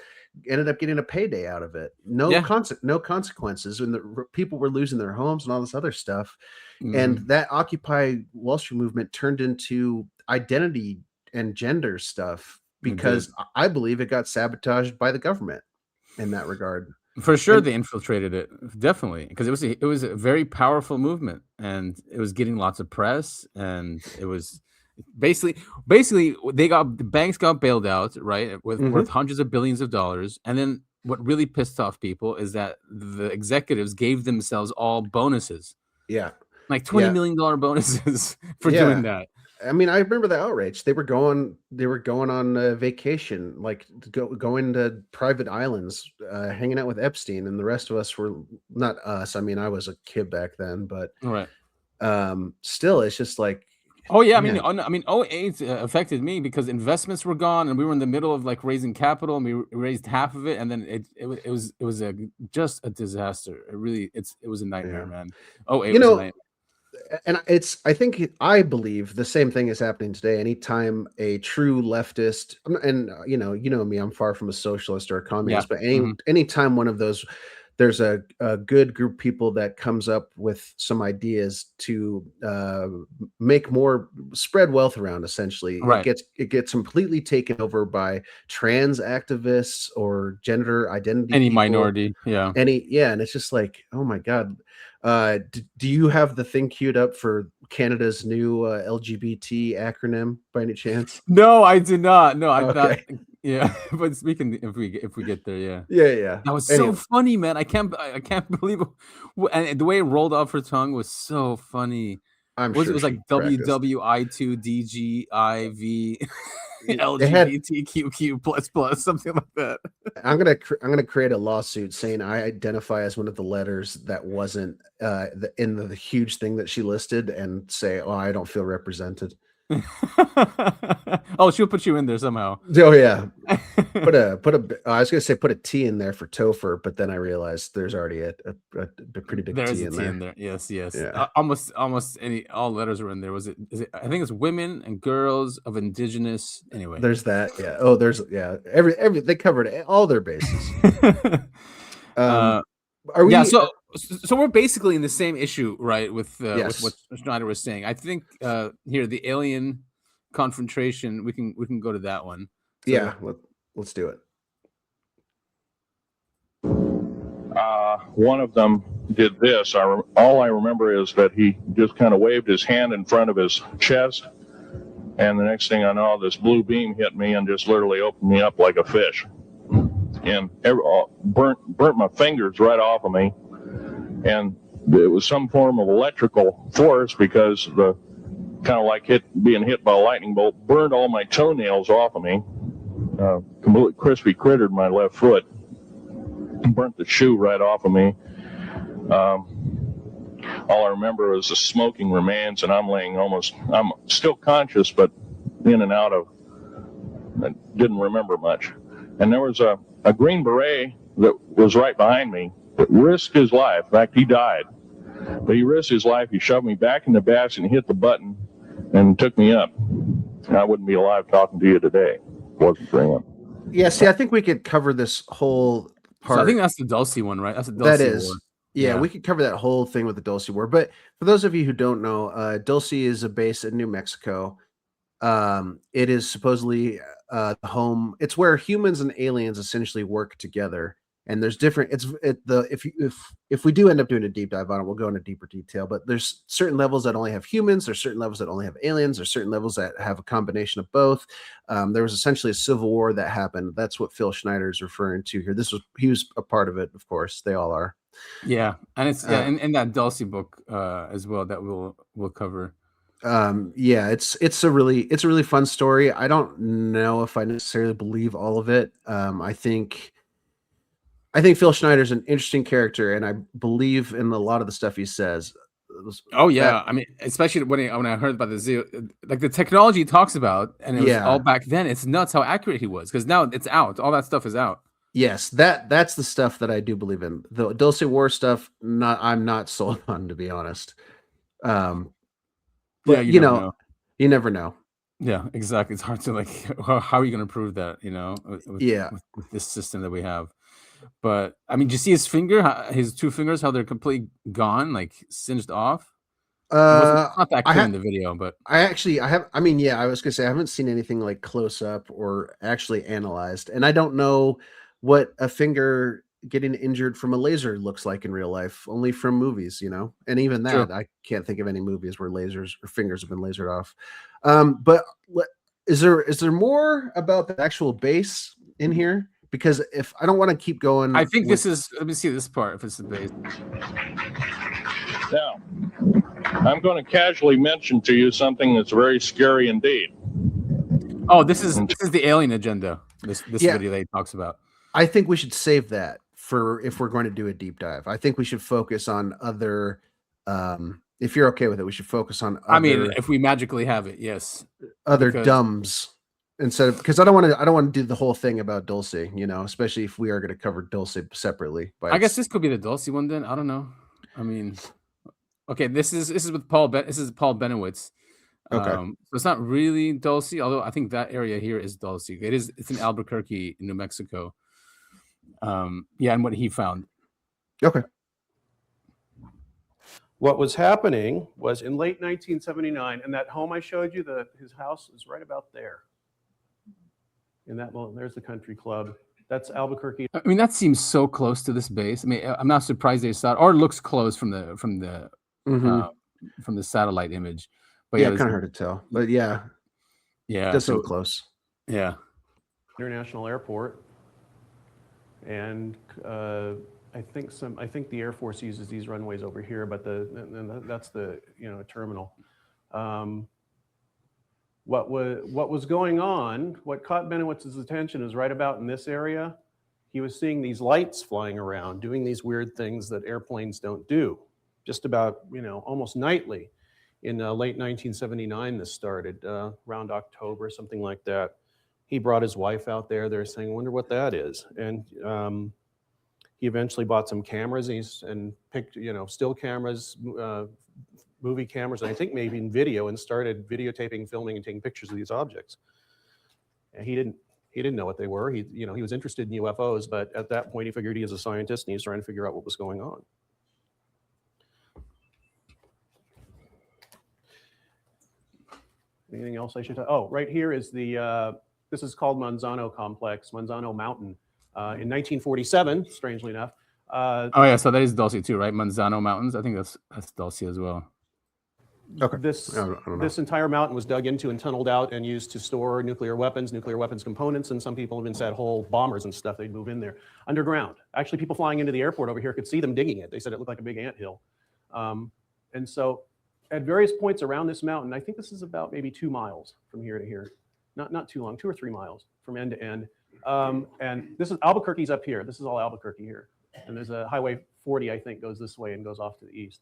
ended up getting a payday out of it. No consequences, and the people were losing their homes and all this other stuff. And that Occupy Wall Street movement turned into identity and gender stuff because I believe it got sabotaged by the government in that regard. For sure, they infiltrated it, definitely, because it was a very powerful movement, and it was getting lots of press, and it was basically the banks got bailed out, right, worth hundreds of billions of dollars, and then what really pissed off people is that the executives gave themselves all bonuses, like $20 million bonuses for doing that. I mean, I remember the outrage. They were going on vacation, like going to private islands, hanging out with Epstein, and the rest of us were not us. I mean, I was a kid back then, but still, it's just like, I mean, 08 affected me because investments were gone, and we were in the middle of like raising capital, and we raised half of it, and then it was just a disaster. It was a nightmare, man. 08 was a nightmare. And I believe the same thing is happening today. Anytime a true leftist, and you know me, I'm far from a socialist or a communist, but anytime one of those, there's a good group of people that comes up with some ideas to spread wealth around, essentially, it gets completely taken over by trans activists or gender identity, any minority, and it's just like, oh my God. Do you have the thing queued up for Canada's new LGBT acronym by any chance? No, I do not. No, I thought. Okay. Yeah, but speaking, if we get there, yeah. Yeah. That was Anyway. so funny, man. I can't believe it. And the way it rolled off her tongue was so funny. I'm sure it was like practiced. WWI2DGIV LGBTQQ++, something like that. I'm gonna create a lawsuit saying I identify as one of the letters that wasn't in the huge thing that she listed, and say, "Oh, I don't feel represented." Oh, she'll put you in there somehow. Oh yeah. Put a I was gonna say put a T in there for Topher, but then I realized there's already a pretty big T in there. Yes. Yeah. Almost all letters were in there. Is it? I think it's women and girls of indigenous. Anyway, there's that. Yeah. Oh, there's every they covered all their bases. Are we? Yeah. So we're basically in the same issue, right? With what Schneider was saying. I think here the alien confrontation. We can go to that one. So, yeah. Let's do it. One of them did this. All I remember is that he just kind of waved his hand in front of his chest, and the next thing I know, this blue beam hit me and just literally opened me up like a fish, and burnt my fingers right off of me. And it was some form of electrical force, because the kind of like being hit by a lightning bolt burned all my toenails off of me. Completely crispy crittered my left foot, burnt the shoe right off of me. All I remember is the smoking remains, and I'm still conscious, but in and out of, I didn't remember much. And there was a Green Beret that was right behind me that risked his life. In fact, he died, but he risked his life. He shoved me back in the basket and hit the button and took me up. And I wouldn't be alive talking to you today. Wasn't for him. Yeah, see, I think we could cover this whole part. So I think that's the Dulce one, right? That's the Dulce War. Yeah, we could cover that whole thing with the Dulce War. But for those of you who don't know, Dulce is a base in New Mexico. It is supposedly the home. It's where humans and aliens essentially work together. And there's different. If we do end up doing a deep dive on it, we'll go into deeper detail. But there's certain levels that only have humans. There's certain levels that only have aliens. There's certain levels that have a combination of both. There was essentially a civil war that happened. That's what Phil Schneider is referring to here. He was a part of it, of course. They all are. Yeah, and it's in that Dulce book as well that we'll cover. Yeah, it's a really fun story. I don't know if I necessarily believe all of it. I think Phil Schneider's an interesting character, and I believe in a lot of the stuff he says. I mean, especially when I heard about like the technology he talks about, and it was all back then. It's nuts how accurate he was, because now it's out. All that stuff is out. Yes, that's the stuff that I do believe in. The Dulce War stuff, I'm not sold on, to be honest. But you never know. Yeah, exactly. It's hard to how are you going to prove that? With this system that we have. But I mean, do you see his his two fingers, how they're completely gone, like singed off? It's not that clear in the video, but I was gonna say I haven't seen anything like close up or actually analyzed, and I don't know what a finger getting injured from a laser looks like in real life, only from movies, and even that, sure. I can't think of any movies where lasers or fingers have been lasered off. But is there more about the actual base in here? Because if I don't want to keep going, I think this is. Let me see this part. If it's the base. Now, I'm going to casually mention to you something that's very scary indeed. Oh, this is the alien agenda. This video that he talks about. I think we should save that for if we're going to do a deep dive. I think we should focus on other. If you're okay with it, we should focus on. If we magically have it, yes. Other D.U.M.Bs. Instead of, because I don't want to do the whole thing about Dulce, especially if we are going to cover Dulce separately. I guess this could be the Dulce one then. I don't know. I mean, okay, this is with Paul. This is Paul Benowitz. Okay, so it's not really Dulce, although I think that area here is Dulce. It's in Albuquerque, New Mexico. And what he found. Okay. What was happening was in late 1979, and that home I showed you, his house is right about there. In that moment, there's the country club. That's Albuquerque. I mean, that seems so close to this base. I mean, I'm not surprised they saw it, or it looks close from the the satellite image. But yeah, kind of hard to tell. But yeah, does seem close. Yeah, International Airport, and I think the Air Force uses these runways over here, but that's the terminal. What was going on? What caught Benowitz's attention is right about in this area. He was seeing these lights flying around, doing these weird things that airplanes don't do. Just about almost nightly. In late 1979, this started around October, something like that. He brought his wife out there. They're saying, "I wonder what that is." And he eventually bought some cameras and picked still cameras, movie cameras, and I think maybe in video, and started videotaping, filming, and taking pictures of these objects. And he didn't know what they were. He was interested in UFOs, but at that point he figured he was a scientist and he was trying to figure out what was going on. Anything else I should tell? Oh, right here is this is called Manzano Complex, Manzano Mountain. In 1947, strangely enough. So that is Dulce too, right? Manzano Mountains. I think that's Dulce as well. Okay. This entire mountain was dug into and tunneled out and used to store nuclear weapons components, and some people have even said whole bombers and stuff, they'd move in there underground. Actually, people flying into the airport over here could see them digging it. They said it looked like a big anthill. And so at various points around this mountain, I think this is about maybe 2 miles from here to here. Not too long, 2 or 3 miles from end to end. And this is Albuquerque's up here. This is all Albuquerque here. And there's a Highway 40, I think, goes this way and goes off to the east.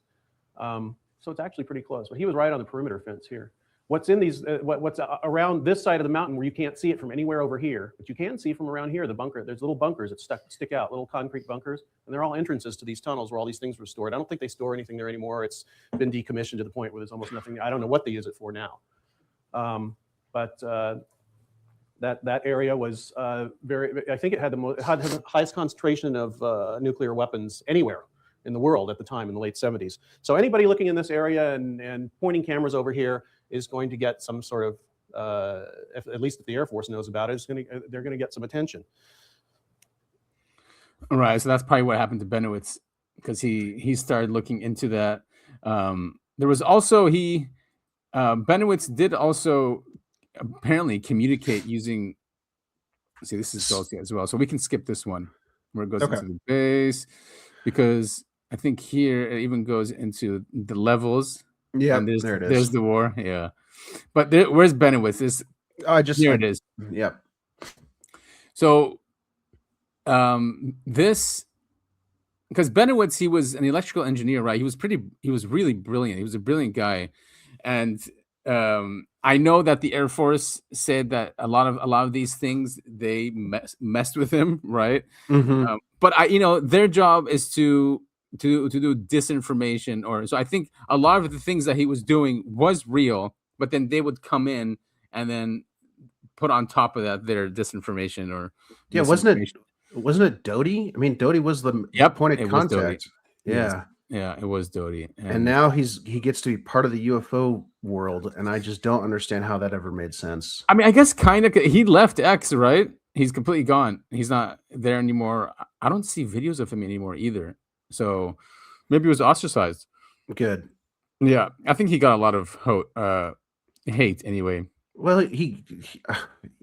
So it's actually pretty close. But he was right on the perimeter fence here. What's in these? What's around this side of the mountain where you can't see it from anywhere over here, but you can see from around here the bunker. There's little bunkers that stick out, little concrete bunkers, and they're all entrances to these tunnels where all these things were stored. I don't think they store anything there anymore. It's been decommissioned to the point where there's almost nothing. I don't know what they use it for now. But that area was very. I think it had the highest concentration of nuclear weapons anywhere in the world at the time in the late 70s. So anybody looking in this area and pointing cameras over here is going to get some sort of, at least if the Air Force knows about it, they're going to get some attention. All right, so that's probably what happened to Benowitz, because he started looking into that. There was also Benowitz did also apparently communicate using. See, this is Dulce as well, so we can skip this one where it goes into the base, because I think here it even goes into the levels. Yeah, there it is. There's the war. Yeah, but where's Benowitz? Here it is. Yeah. So, this, because Benowitz, he was an electrical engineer, right? He was really brilliant. He was a brilliant guy, and I know that the Air Force said that a lot of these things they messed with him, right? Mm-hmm. But their job is to do disinformation, so I think a lot of the things that he was doing was real, but then they would come in and then put on top of that their disinformation or wasn't it Doty? I mean, Doty was the point of contact. Yeah. Yeah, it was Doty. And now he gets to be part of the UFO world, and I just don't understand how that ever made sense. I mean, I guess kind of he left X, right? He's completely gone. He's not there anymore. I don't see videos of him anymore either. So maybe he was ostracized. Good. Yeah, I think he got a lot of hate anyway. Well, he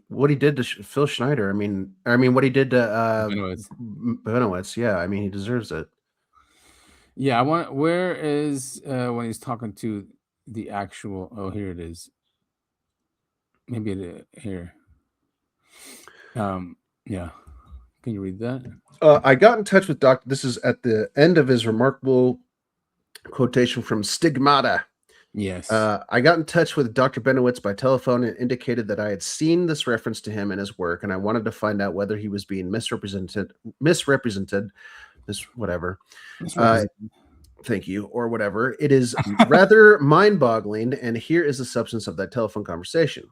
what he did to Phil Schneider. I mean, what he did to Benowitz. Yeah, I mean, he deserves it. Yeah, where is when he's talking to the actual? Oh, here it is. Maybe here. Yeah. Can you read that? I got in touch with Dr. This is at the end of his remarkable quotation from Stigmata. Yes. I got in touch with Dr. Benowitz by telephone and indicated that I had seen this reference to him and his work, and I wanted to find out whether he was being misrepresented, whatever. Thank you, or whatever. It is rather mind-boggling, and here is the substance of that telephone conversation.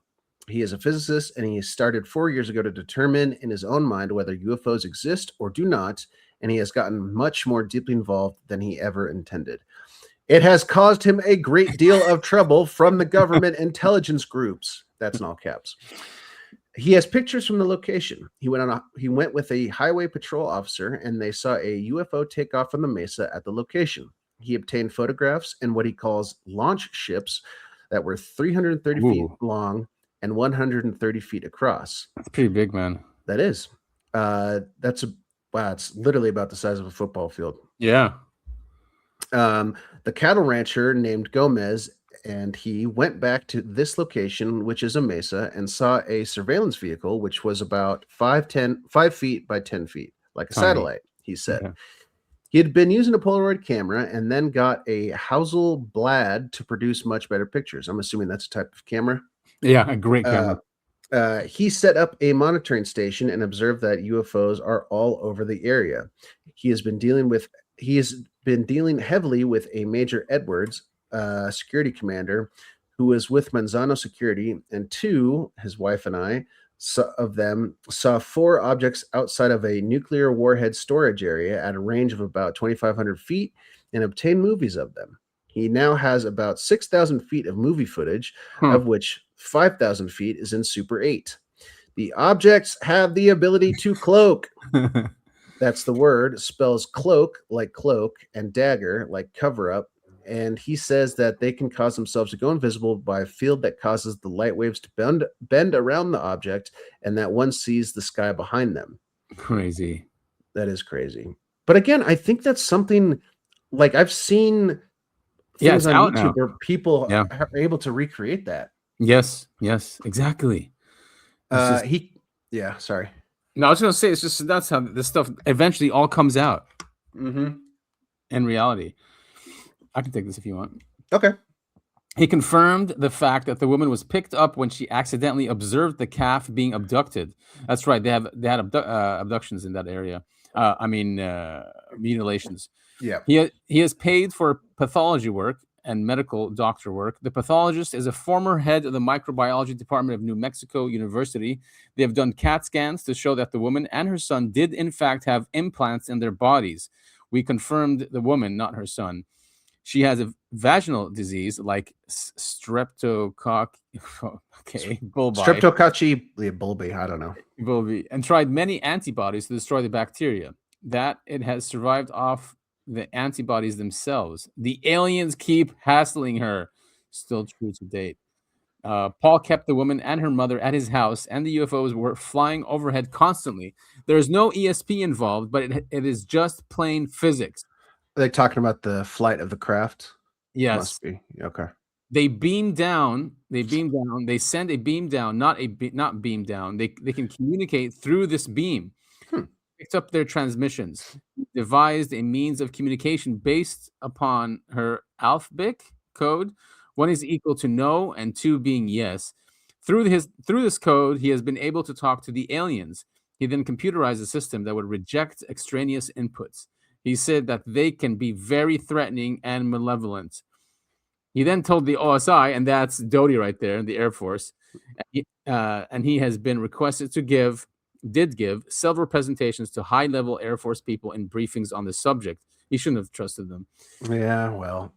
He is a physicist, and he started 4 years ago to determine in his own mind whether UFOs exist or do not, and he has gotten much more deeply involved than he ever intended. It has caused him a great deal of trouble from the government intelligence groups. That's in all caps. He has pictures from the location. He went with a highway patrol officer, and they saw a UFO take off from the mesa at the location. He obtained photographs and what he calls launch ships that were 330 feet long and 130 feet across. That's pretty big, man. That is. It's literally about the size of a football field. Yeah. The cattle rancher named Gomez, and he went back to this location, which is a mesa, and saw a surveillance vehicle, which was about 5 feet by 10 feet, like a satellite, he said. Okay. He had been using a Polaroid camera and then got a Hasselblad to produce much better pictures. I'm assuming that's a type of camera. Yeah, a great camera. He set up a monitoring station and observed that UFOs are all over the area. He has been dealing heavily with a Major Edwards, security commander, who was with Manzano Security, and his wife and I, of them saw 4 objects outside of a nuclear warhead storage area at a range of about 2,500 feet and obtained movies of them. He now has about 6,000 feet of movie footage, of which 5,000 feet is in Super 8. The objects have the ability to cloak. That's the word. Spells cloak like cloak and dagger like cover up. And he says that they can cause themselves to go invisible by a field that causes the light waves to bend around the object, and that one sees the sky behind them. Crazy. That is crazy. But again, I think that's something like I've seen things on YouTube where people are able to recreate that. Yes, exactly. Sorry. No, I was going to say, it's just that's how this stuff eventually all comes out. Mm-hmm. In reality. I can take this if you want. Okay. He confirmed the fact that the woman was picked up when she accidentally observed the calf being abducted. That's right. They had abductions in that area. Mutilations. Yeah. He has paid for pathology work and medical doctor work. The pathologist is a former head of the microbiology department of New Mexico University. They have done CAT scans to show that the woman and her son did in fact have implants in their bodies. We confirmed the woman, not her son. She has a vaginal disease like streptococci bulbi, I don't know. Bulbi, and tried many antibodies to destroy the bacteria. That it has survived off the antibodies themselves. The aliens keep hassling her. Still true to date. Paul kept the woman and her mother at his house, and the UFOs were flying overhead constantly. There's no ESP involved, but it is just plain physics. Are they talking about the flight of the craft? Yes. Must be. Okay. They beam down. They send a beam down, not beam down. They can communicate through this beam. Picked up their transmissions. Devised a means of communication based upon her alphabetic code. 1 is equal to no, and 2 being yes. Through this code, he has been able to talk to the aliens. He then computerized a system that would reject extraneous inputs. He said that they can be very threatening and malevolent. He then told the OSI, and that's Doty right there in the Air Force, and he has been requested to give several presentations to high-level Air Force people in briefings on the subject. He shouldn't have trusted them. Yeah, well,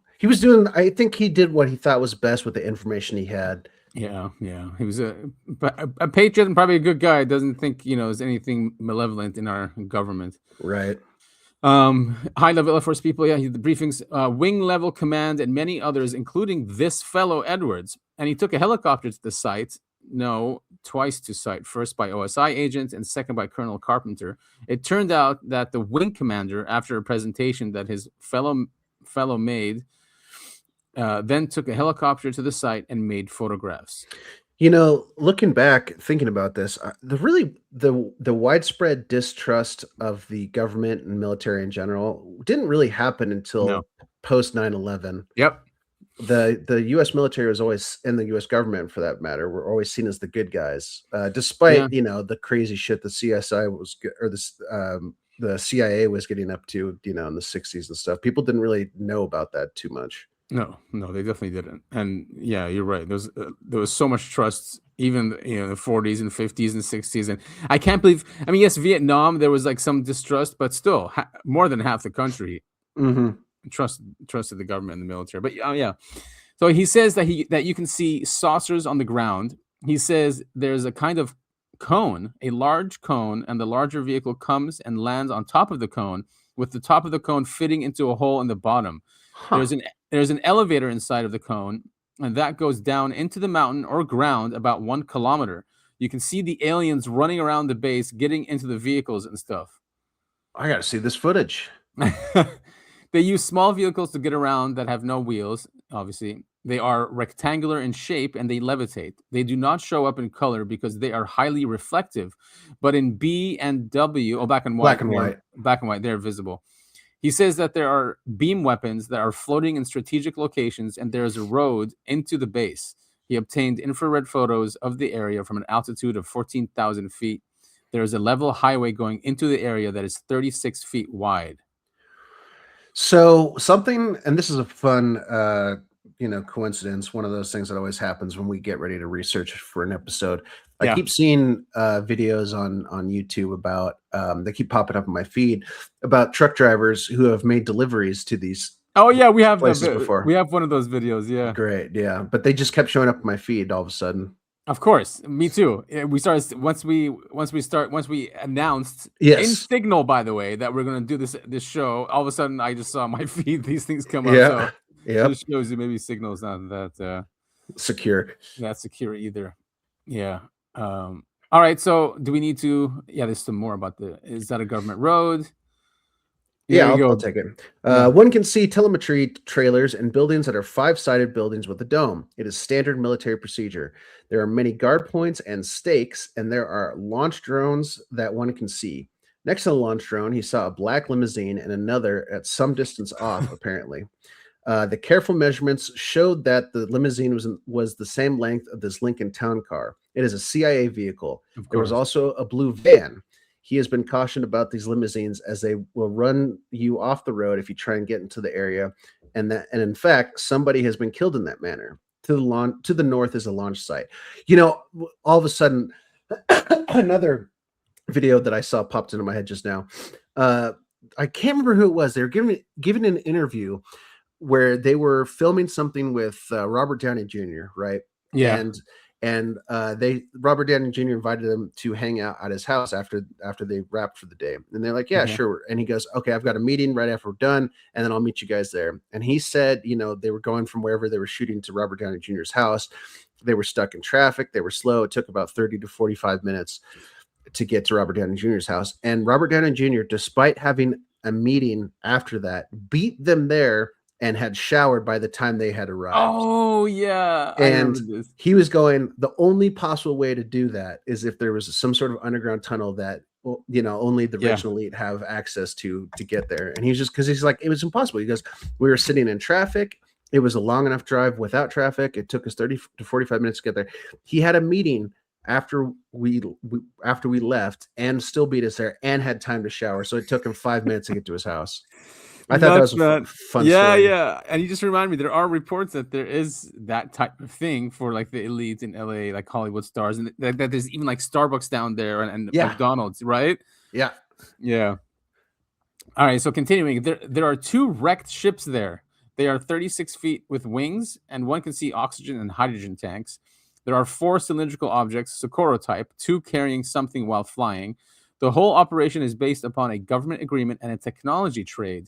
I think he did what he thought was best with the information he had. Yeah. He was a patriot and probably a good guy. Doesn't think, there's anything malevolent in our government. Right. High level Air Force people, the briefings, wing level command, and many others, including this fellow Edwards. And he took a helicopter to the site. No, twice to site. First by OSI agents and second by Colonel Carpenter. It turned out that the wing commander, after a presentation that his fellow made, then took a helicopter to the site and made photographs. Looking back, thinking about this, the widespread distrust of the government and military in general didn't really happen until post 9/11. Yep. The U.S. military was always, and the U.S. government for that matter, were always seen as the good guys, despite the crazy shit the CSI was, or the CIA was getting up to, in the 60s and stuff. People didn't really know about that too much. No, they definitely didn't. And yeah, you're right. There was so much trust, even in the 40s and 50s and 60s. And I can't believe. I mean, yes, Vietnam, there was like some distrust, but still, more than half the country trusted the government and the military. But yeah. So he says that you can see saucers on the ground. He says there's a kind of cone, a large cone, and the larger vehicle comes and lands on top of the cone, with the top of the cone fitting into a hole in the bottom. There's an elevator inside of the cone, and that goes down into the mountain or ground about 1 kilometer. You can see the aliens running around the base, getting into the vehicles and stuff. I gotta see this footage. They use small vehicles to get around that have no wheels, obviously. They are rectangular in shape and they levitate. They do not show up in color because they are highly reflective. But in B and W, black and white, they're visible. He says that there are beam weapons that are floating in strategic locations, and there is a road into the base. He obtained infrared photos of the area from an altitude of 14,000 feet. There is a level highway going into the area that is 36 feet wide. So something, and this is a fun, coincidence. One of those things that always happens when we get ready to research for an episode. I keep seeing videos on YouTube about, they keep popping up in my feed about truck drivers who have made deliveries to these. Oh yeah, we have places before. We have one of those videos. Yeah, great. Yeah, but they just kept showing up in my feed all of a sudden. Of course, me too. We started once we announced in Signal, by the way, that we're gonna do this show. All of a sudden, I just saw my feed. These things come up. So it shows you maybe Signal's not that secure. Not secure either. Yeah. All right. So do we need to? Yeah. There's some more about is that a government road? I'll take it. One can see telemetry trailers and buildings that are 5-sided buildings with a dome. It is standard military procedure. There are many guard points and stakes, and there are launch drones that one can see. Next to the launch drone, he saw a black limousine and another at some distance off, apparently. The careful measurements showed that the limousine was the same length of this Lincoln Town Car. It is a CIA vehicle. There was also a blue van. He has been cautioned about these limousines as they will run you off the road if you try and get into the area. And in fact, somebody has been killed in that manner. To the north is a launch site. All of a sudden, another video that I saw popped into my head just now. I can't remember who it was. They were giving an interview where they were filming something with Robert Downey Jr., right? Yeah. And Robert Downey Jr. invited them to hang out at his house after they wrapped for the day. And they're like, yeah, sure. And he goes, okay, I've got a meeting right after we're done, and then I'll meet you guys there. And he said, they were going from wherever they were shooting to Robert Downey Jr.'s house. They were stuck in traffic. They were slow. It took about 30 to 45 minutes to get to Robert Downey Jr.'s house. And Robert Downey Jr., despite having a meeting after that, beat them there and had showered by the time they had arrived. Oh, yeah. And he was going, the only possible way to do that is if there was some sort of underground tunnel that, only the rich and elite have access to get there. And he's like, it was impossible. He goes, we were sitting in traffic. It was a long enough drive without traffic. It took us 30 to 45 minutes to get there. He had a meeting after we left and still beat us there and had time to shower. So it took him 5 minutes to get to his house. I thought that was a fun story. Yeah. And you just reminded me, there are reports that there is that type of thing for like the elites in LA, like Hollywood stars, and that there's even like Starbucks down there and McDonald's, right? Yeah. Yeah. All right. So continuing, there are 2 wrecked ships there. They are 36 feet with wings, and one can see oxygen and hydrogen tanks. There are 4 cylindrical objects, Socorro type, 2 carrying something while flying. The whole operation is based upon a government agreement and a technology trade.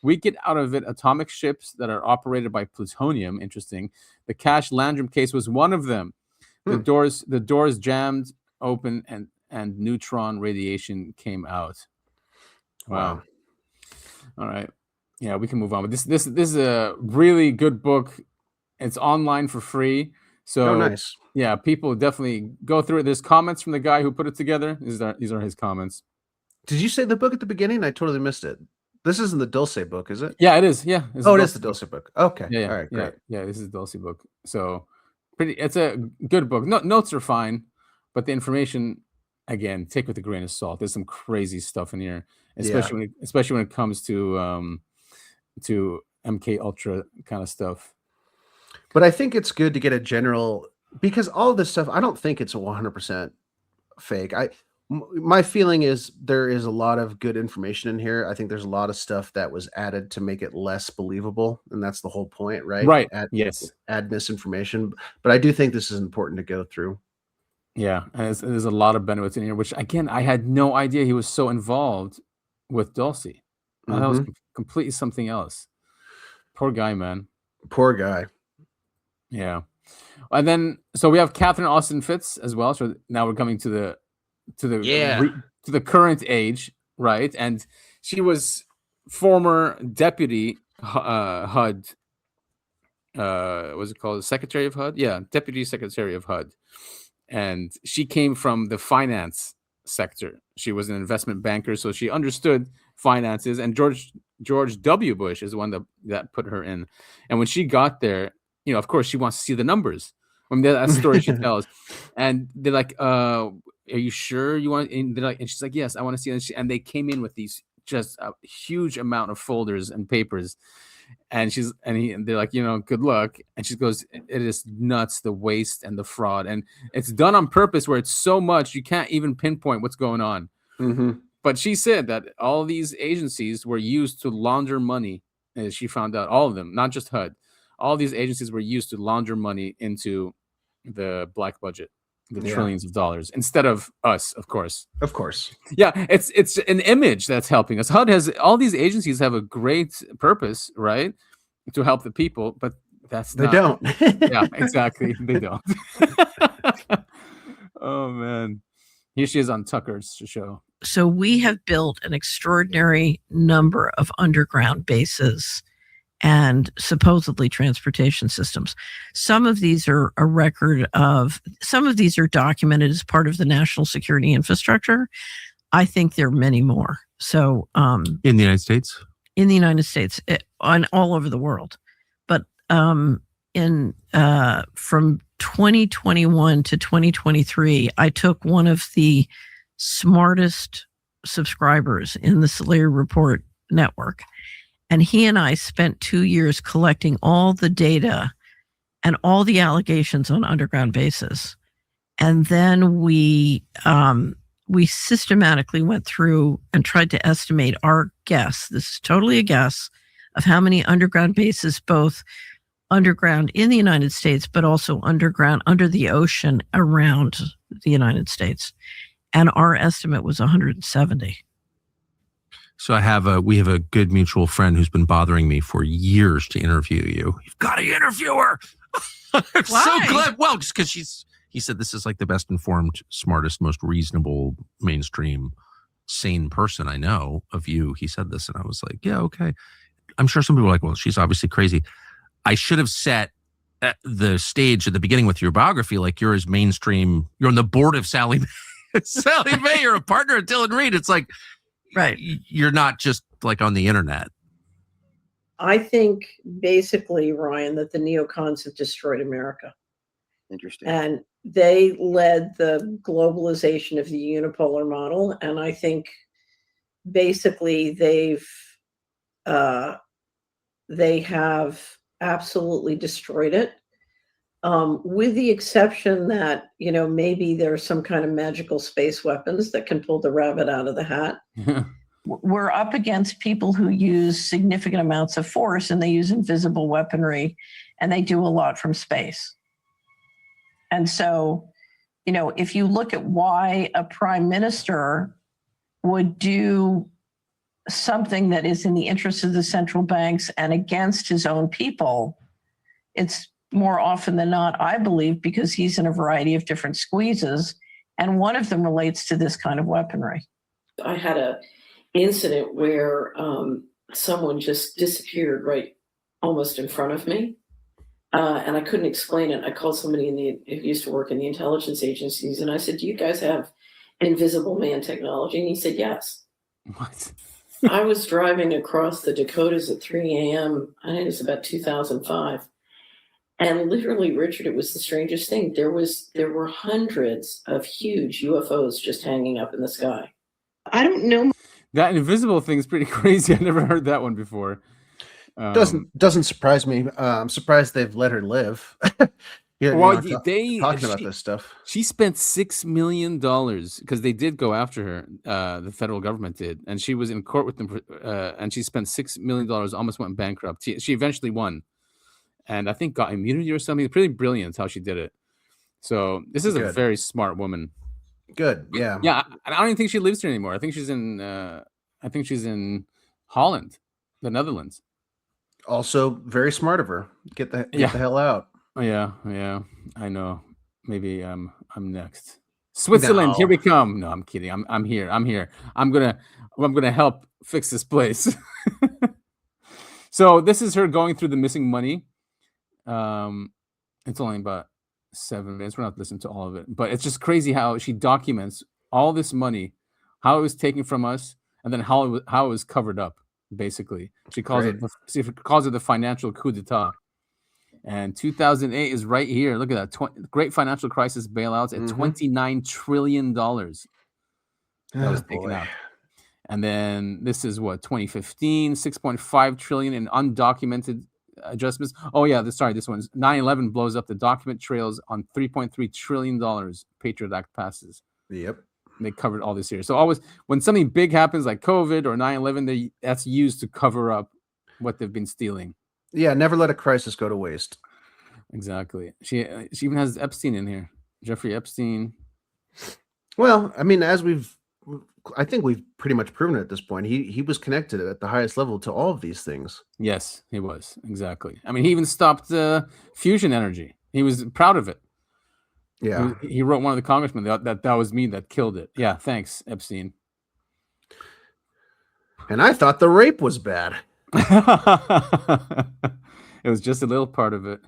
We get out of it atomic ships that are operated by plutonium. Interesting. The Cash Landrum case was one of them. The doors jammed open and neutron radiation came out. Wow. All right. Yeah, we can move on. But this is a really good book. It's online for free. So nice. Yeah, people definitely go through it. There's comments from the guy who put it together. These are his comments. Did you say the book at the beginning? I totally missed it. This isn't the Dulce book, is it? Yeah, it is. Yeah. It is the Dulce book. Okay. Yeah. All right. Great. Yeah. This is the Dulce book. So it's a good book. Notes are fine, but the information, again, take with a grain of salt. There's some crazy stuff in here, especially when it comes to MK Ultra kind of stuff. But I think it's good to get a general, because all of this stuff, I don't think it's 100% fake. My feeling is there is a lot of good information in here. I think there's a lot of stuff that was added to make it less believable, and that's the whole point, right? Right. Add misinformation, but I do think this is important to go through. Yeah, and there's a lot of benefits in here, which again, I had no idea he was so involved with Dulce. That was completely something else. Poor guy, man. Poor guy. Yeah. And then so we have Catherine Austin Fitts as well. So now we're coming to the to the current age, right? And she was former deputy HUD. What's it called? Secretary of HUD? Yeah, deputy secretary of HUD. And she came from the finance sector. She was an investment banker, so she understood finances. And George W. Bush is the one that put her in. And when she got there, of course, she wants to see the numbers. I mean, that story she tells. And they're like, are you sure you want? And they're like, and she's like, yes, I want to see it. And they came in with these just a huge amount of folders and papers. And they're like, good luck. And she goes, it is nuts, the waste and the fraud. And it's done on purpose where it's so much you can't even pinpoint what's going on. Mm-hmm. But she said that all these agencies were used to launder money. As she found out, all of them, not just HUD. All these agencies were used to launder money into the black budget, the trillions of dollars, instead of us, of course. Of course. Yeah, it's an image that's helping us. HUD has all these agencies have a great purpose, right, to help the people, but they don't. Yeah, exactly. They don't. Oh man, here she is on Tucker's show. So we have built an extraordinary number of underground bases and supposedly transportation systems. Some of these are some of these are documented as part of the national security infrastructure. I think there are many more. So in the United States? In the United States, on all over the world. But from 2021 to 2023, I took one of the smartest subscribers in the Solaire Report network. And he and I spent 2 years collecting all the data and all the allegations on underground bases. And then we systematically went through and tried to estimate our guess. This is totally a guess of how many underground bases, both underground in the United States, but also underground under the ocean around the United States. And our estimate was 170. So we have a good mutual friend who's been bothering me for years to interview you. You've got to interview her. I'm so glad. Well, just because he said this is like the best informed, smartest, most reasonable, mainstream, sane person I know of you. He said this, and I was like, yeah, okay. I'm sure some people are like, well, she's obviously crazy. I should have set the stage at the beginning with your biography, like you're as mainstream. You're on the board of Sally Mae. You're a partner at Dylan Reed. It's like, right. You're not just like on the internet. I think basically, Ryan, that the neocons have destroyed America. Interesting. And they led the globalization of the unipolar model. And I think basically they have absolutely destroyed it. With the exception that, maybe there's some kind of magical space weapons that can pull the rabbit out of the hat. We're up against people who use significant amounts of force, and they use invisible weaponry, and they do a lot from space. And so, if you look at why a prime minister would do something that is in the interest of the central banks and against his own people, it's more often than not, I believe, because he's in a variety of different squeezes, and one of them relates to this kind of weaponry. I had an incident where someone just disappeared right almost in front of me, and I couldn't explain it. I called somebody who used to work in the intelligence agencies, and I said, do you guys have invisible man technology? And he said, yes. What? I was driving across the Dakotas at 3 a.m. I think it was about 2005. And literally, Richard, it was the strangest thing. There were hundreds of huge UFOs just hanging up in the sky. I don't know. That invisible thing is pretty crazy. I never heard that one before. Doesn't surprise me. I'm surprised they've let her live. Talking about this stuff. She spent $6 million because they did go after her. The federal government did, and she was in court with them. And she spent $6 million. Almost went bankrupt. She eventually won, and I think got immunity or something. Pretty brilliant how she did it. So this is a very smart woman. Good, yeah, yeah. I don't even think she lives here anymore. I think she's in. Holland, the Netherlands. Also, very smart of her. Get the hell out. Yeah, I know. Maybe I'm next. Switzerland, here we come. No, I'm kidding. I'm here. I'm gonna help fix this place. So this is her going through the missing money. It's only about 7 minutes. We're not listening to all of it, but it's just crazy how she documents all this money, how it was taken from us, and then how it was covered up. Basically, she calls it the financial coup d'etat. And 2008 is right here. Look at that. Great financial crisis bailouts at $29 trillion. That was taken out. And then this is what, 2015, 6.5 trillion in undocumented adjustments. Oh yeah, this one's 9/11 blows up the document trails on $3.3 trillion Patriot Act passes. Yep. And they covered all this here. So always when something big happens like COVID or 9/11, that's used to cover up what they've been stealing. Yeah, never let a crisis go to waste. Exactly. She even has Epstein in here. Jeffrey Epstein. Well, I mean, I think we've pretty much proven it at this point. He was connected at the highest level to all of these things. Yes, he was. Exactly. I mean, he even stopped fusion energy. He was proud of it. Yeah. He wrote one of the congressmen that was me that killed it. Yeah, thanks, Epstein. And I thought the rape was bad. It was just a little part of it.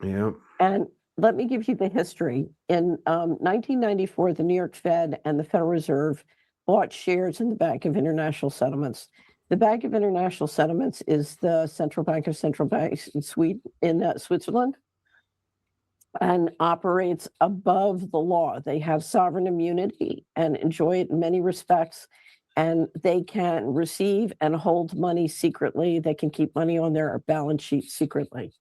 Yeah. And let me give you the history. In 1994, the New York Fed and the Federal Reserve bought shares in the Bank of International Settlements. The Bank of International Settlements is the central bank of central banks in Switzerland, and operates above the law. They have sovereign immunity and enjoy it in many respects. And they can receive and hold money secretly. They can keep money on their balance sheet secretly.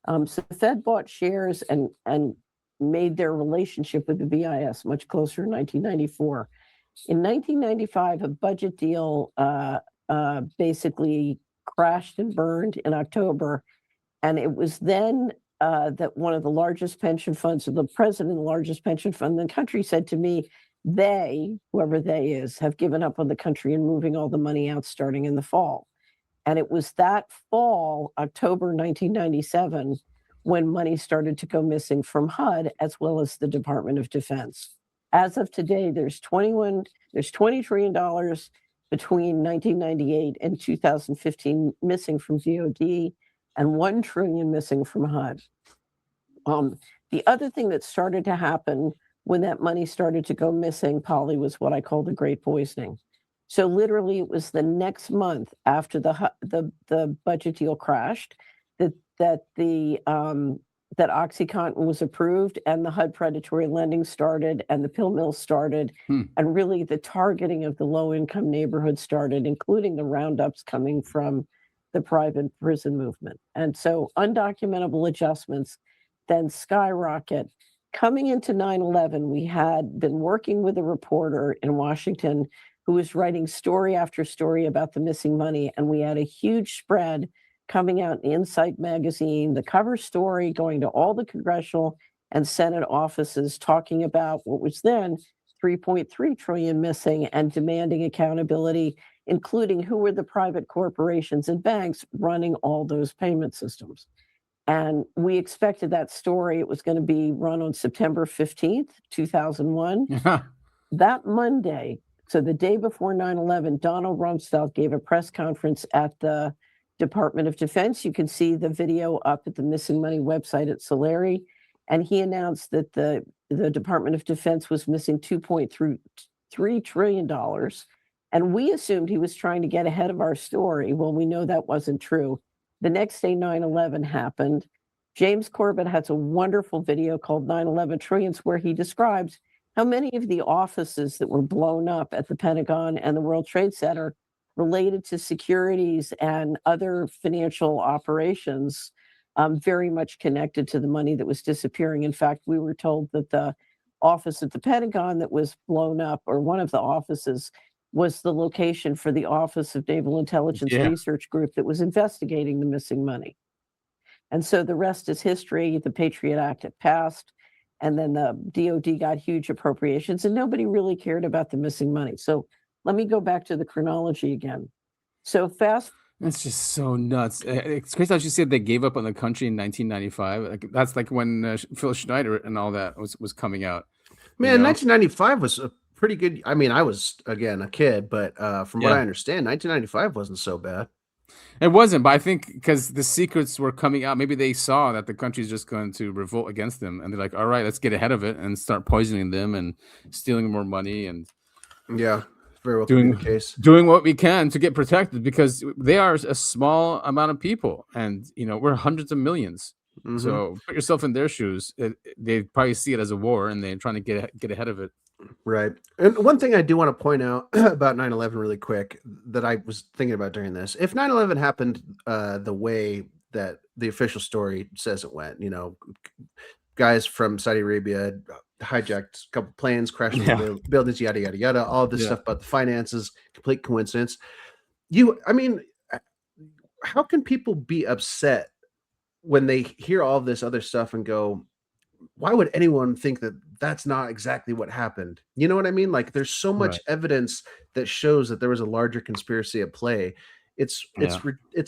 So the Fed bought shares and made their relationship with the BIS much closer in 1994. In 1995, a budget deal basically crashed and burned in October. And it was then that one of the largest pension funds, or the president of the largest pension fund in the country, said to me, whoever they is, have given up on the country and moving all the money out starting in the fall. And it was that fall, October 1997, when money started to go missing from HUD as well as the Department of Defense. As of today, there's $20 trillion between 1998 and 2015 missing from DOD, and $1 trillion missing from HUD. The other thing that started to happen when that money started to go missing, Polly, was what I call the Great Poisoning. So literally, it was the next month after the budget deal crashed that OxyContin was approved, and the HUD predatory lending started, and the pill mills started, and really the targeting of the low-income neighborhoods started, including the roundups coming from the private prison movement. And so undocumentable adjustments then skyrocket. Coming into 9/11, we had been working with a reporter in Washington who was writing story after story about the missing money, and we had a huge spread coming out in Insight magazine, the cover story going to all the congressional and Senate offices talking about what was then $3.3 trillion missing and demanding accountability, including who were the private corporations and banks running all those payment systems. And we expected that story. It was going to be run on September 15th, 2001. That Monday, so the day before 9/11, Donald Rumsfeld gave a press conference at the Department of Defense. You can see the video up at the Missing Money website at Solari. And he announced that the Department of Defense was missing $2.3 trillion. And we assumed he was trying to get ahead of our story. Well, we know that wasn't true. The next day, 9/11 happened. James Corbett has a wonderful video called 9/11 Trillions, where he describes how many of the offices that were blown up at the Pentagon and the World Trade Center related to securities and other financial operations, very much connected to the money that was disappearing. In fact, we were told that the office at the Pentagon that was blown up, or one of the offices, was the location for the Office of Naval Intelligence Research Group that was investigating the missing money. And so the rest is history. The Patriot Act had passed, and then the DOD got huge appropriations, and nobody really cared about the missing money. So let me go back to the chronology again. So fast That's just so nuts. It's crazy how she said they gave up on the country in 1995. Like, that's like when Phil Schneider and all that was coming out. Man, 1995 was a pretty good. I mean, I was again a kid, but from what I understand, 1995 wasn't so bad. It wasn't, but I think because the secrets were coming out, maybe they saw that the country's just going to revolt against them, and they're like, "All right, let's get ahead of it and start poisoning them and stealing more money and very well doing the case, doing what we can to get protected because they are a small amount of people, and we're hundreds of millions. Mm-hmm. So put yourself in their shoes. They probably see it as a war, and they're trying to get ahead of it. Right. And one thing I do want to point out about 9/11 really quick that I was thinking about during this, if 9/11 happened the way that the official story says it went, guys from Saudi Arabia hijacked a couple planes, crashed into buildings, yada, yada, yada, all this stuff about the finances, complete coincidence. How can people be upset when they hear all this other stuff and go, why would anyone think that that's not exactly what happened? You know what I mean? Like, there's so much evidence that shows that there was a larger conspiracy at play. It's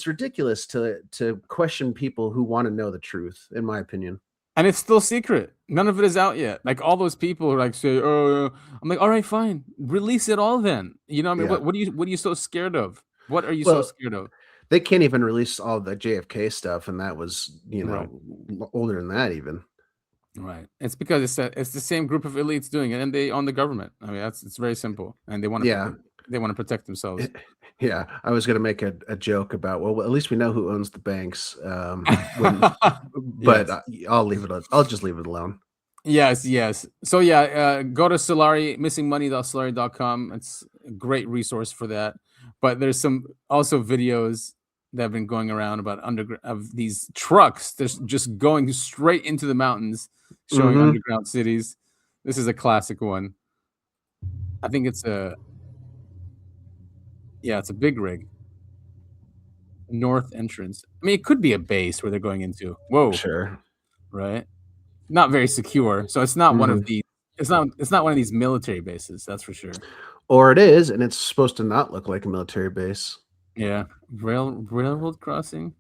ridiculous to question people who want to know the truth, in my opinion. And it's still secret. None of it is out yet. Like, all those people are like, say, "Oh," I'm like, all right, fine, release it all then. What are you so scared of? What are you so scared of? They can't even release all the JFK stuff, and that was older than that even. Right. It's because it's the same group of elites doing it, and they own the government. I mean, it's very simple, and they want to protect themselves. Yeah, I was going to make a joke about, well, at least we know who owns the banks, but I'll just leave it alone. Yes. So go to Solari, missingmoney.solari.com. It's a great resource for that. But there's some also videos that have been going around about of these trucks just going straight into the mountains, showing underground cities. This is a classic one. I think it's a big rig. North entrance. I mean, it could be a base where they're going into. Whoa. Sure. Right. Not very secure. So it's not one of the. It's not one of these military bases. That's for sure. Or it is, and it's supposed to not look like a military base. Yeah. Railroad crossing.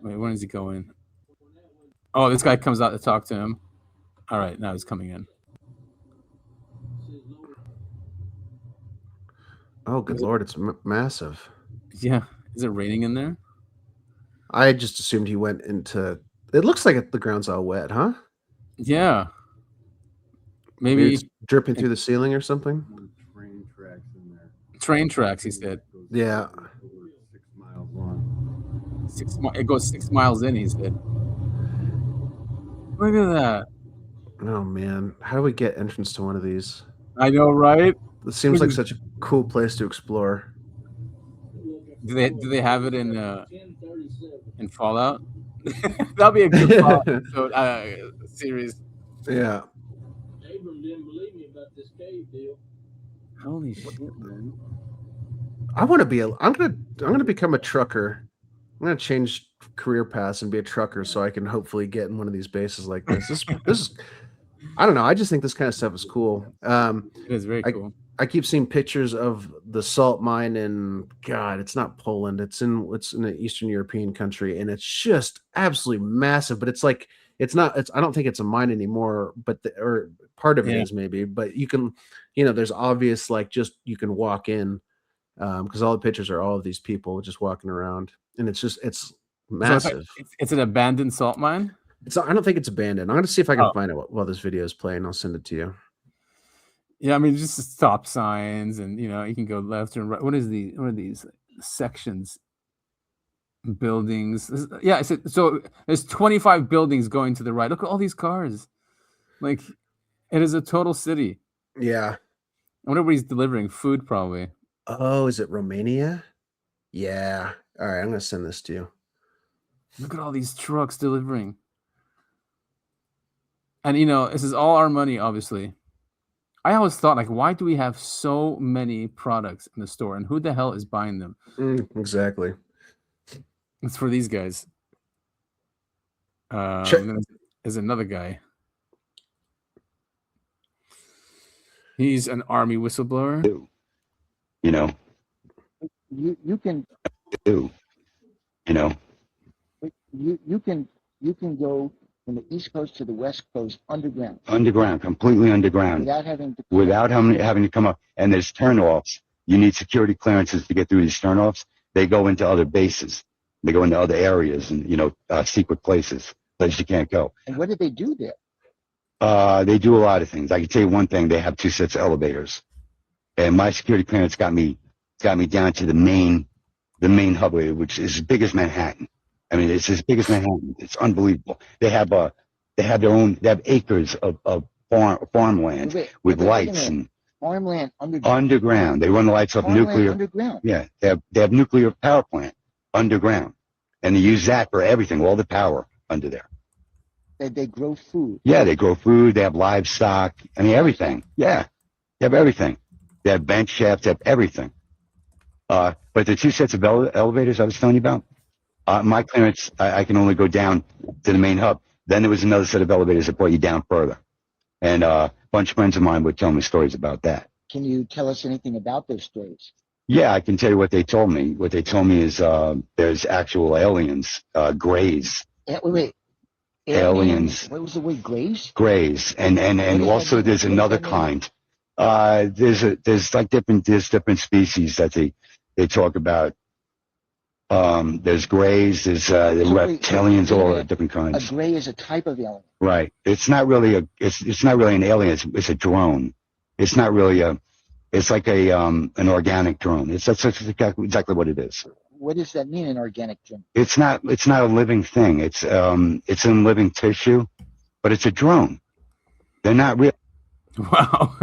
Wait, when is he going? Oh, this guy comes out to talk to him. All right, now he's coming in. Oh, good Lord, it's massive. Yeah. Is it raining in there? I just assumed he went into... It looks like the ground's all wet, huh? Yeah. Maybe it's dripping through the ceiling or something? Train tracks in there. Train tracks, he said. Yeah. 6 miles long. It goes 6 miles in, he said. Look at that. Oh, man. How do we get entrance to one of these? I know, right? It seems like such a cool place to explore. Do they have it in Fallout? That'll be a good Fallout series. Yeah. Abram didn't believe me about this cave deal. Holy shit, man! I'm gonna become a trucker. I'm gonna change career paths and be a trucker so I can hopefully get in one of these bases like this. This is, I don't know. I just think this kind of stuff is cool. It is very cool. I keep seeing pictures of the salt mine in, God, it's not Poland. It's in an Eastern European country, and it's just absolutely massive. But I don't think it's a mine anymore, or part of it is maybe. But you can, there's obvious, like, just you can walk in, because all the pictures are all of these people just walking around, and it's massive. So it's an abandoned salt mine. I don't think it's abandoned. I'm going to see if I can find it while this video is playing. I'll send it to you. Yeah, I mean, just stop signs, and you can go left and right. What are these sections? Buildings. Yeah, so there's 25 buildings going to the right. Look at all these cars. Like, it is a total city. Yeah. I wonder what he's delivering. Food, probably. Oh, is it Romania? Yeah. All right, I'm going to send this to you. Look at all these trucks delivering. And, this is all our money, obviously. I always thought, like, why do we have so many products in the store, and who the hell is buying them? Exactly. It's for these guys. There's another guy. He's an army whistleblower. You can do. You know, you can go from the East Coast to the West Coast underground. Underground, completely underground. Without having to come up. And there's turnoffs. You need security clearances to get through these turnoffs. They go into other bases. They go into other areas and, secret places you can't go. And what do they do there? They do a lot of things. I can tell you one thing. They have 2 sets of elevators. And my security clearance got me down to the main hub, which is as big as Manhattan. I mean, it's as big as Manhattan. It's unbelievable. They have acres of farmland with lights and farmland underground. They run the lights off nuclear. Underground. Yeah, they have nuclear power plant underground, and they use that for everything. All the power under there. They grow food. Yeah, they grow food. They have livestock. I mean, everything. Yeah, they have everything. They have bench shafts. They have everything. But the 2 sets of elevators I was telling you about. My clearance, I can only go down to the main hub. Then there was another set of elevators that brought you down further. And a bunch of friends of mine would tell me stories about that. Can you tell us anything about those stories? Yeah, I can tell you what they told me. What they told me is there's actual aliens, grays. Wait. Aliens. What was the word, grays? Grays. And also there's another kind. There's different species that they talk about. There's grays, there's reptilians, all different kinds. A gray is a type of alien. Right. It's not really an alien. It's a drone. It's not really it's like an organic drone. That's exactly what it is. What does that mean, an organic drone? It's not a living thing. It's in living tissue, but it's a drone. They're not real. Wow.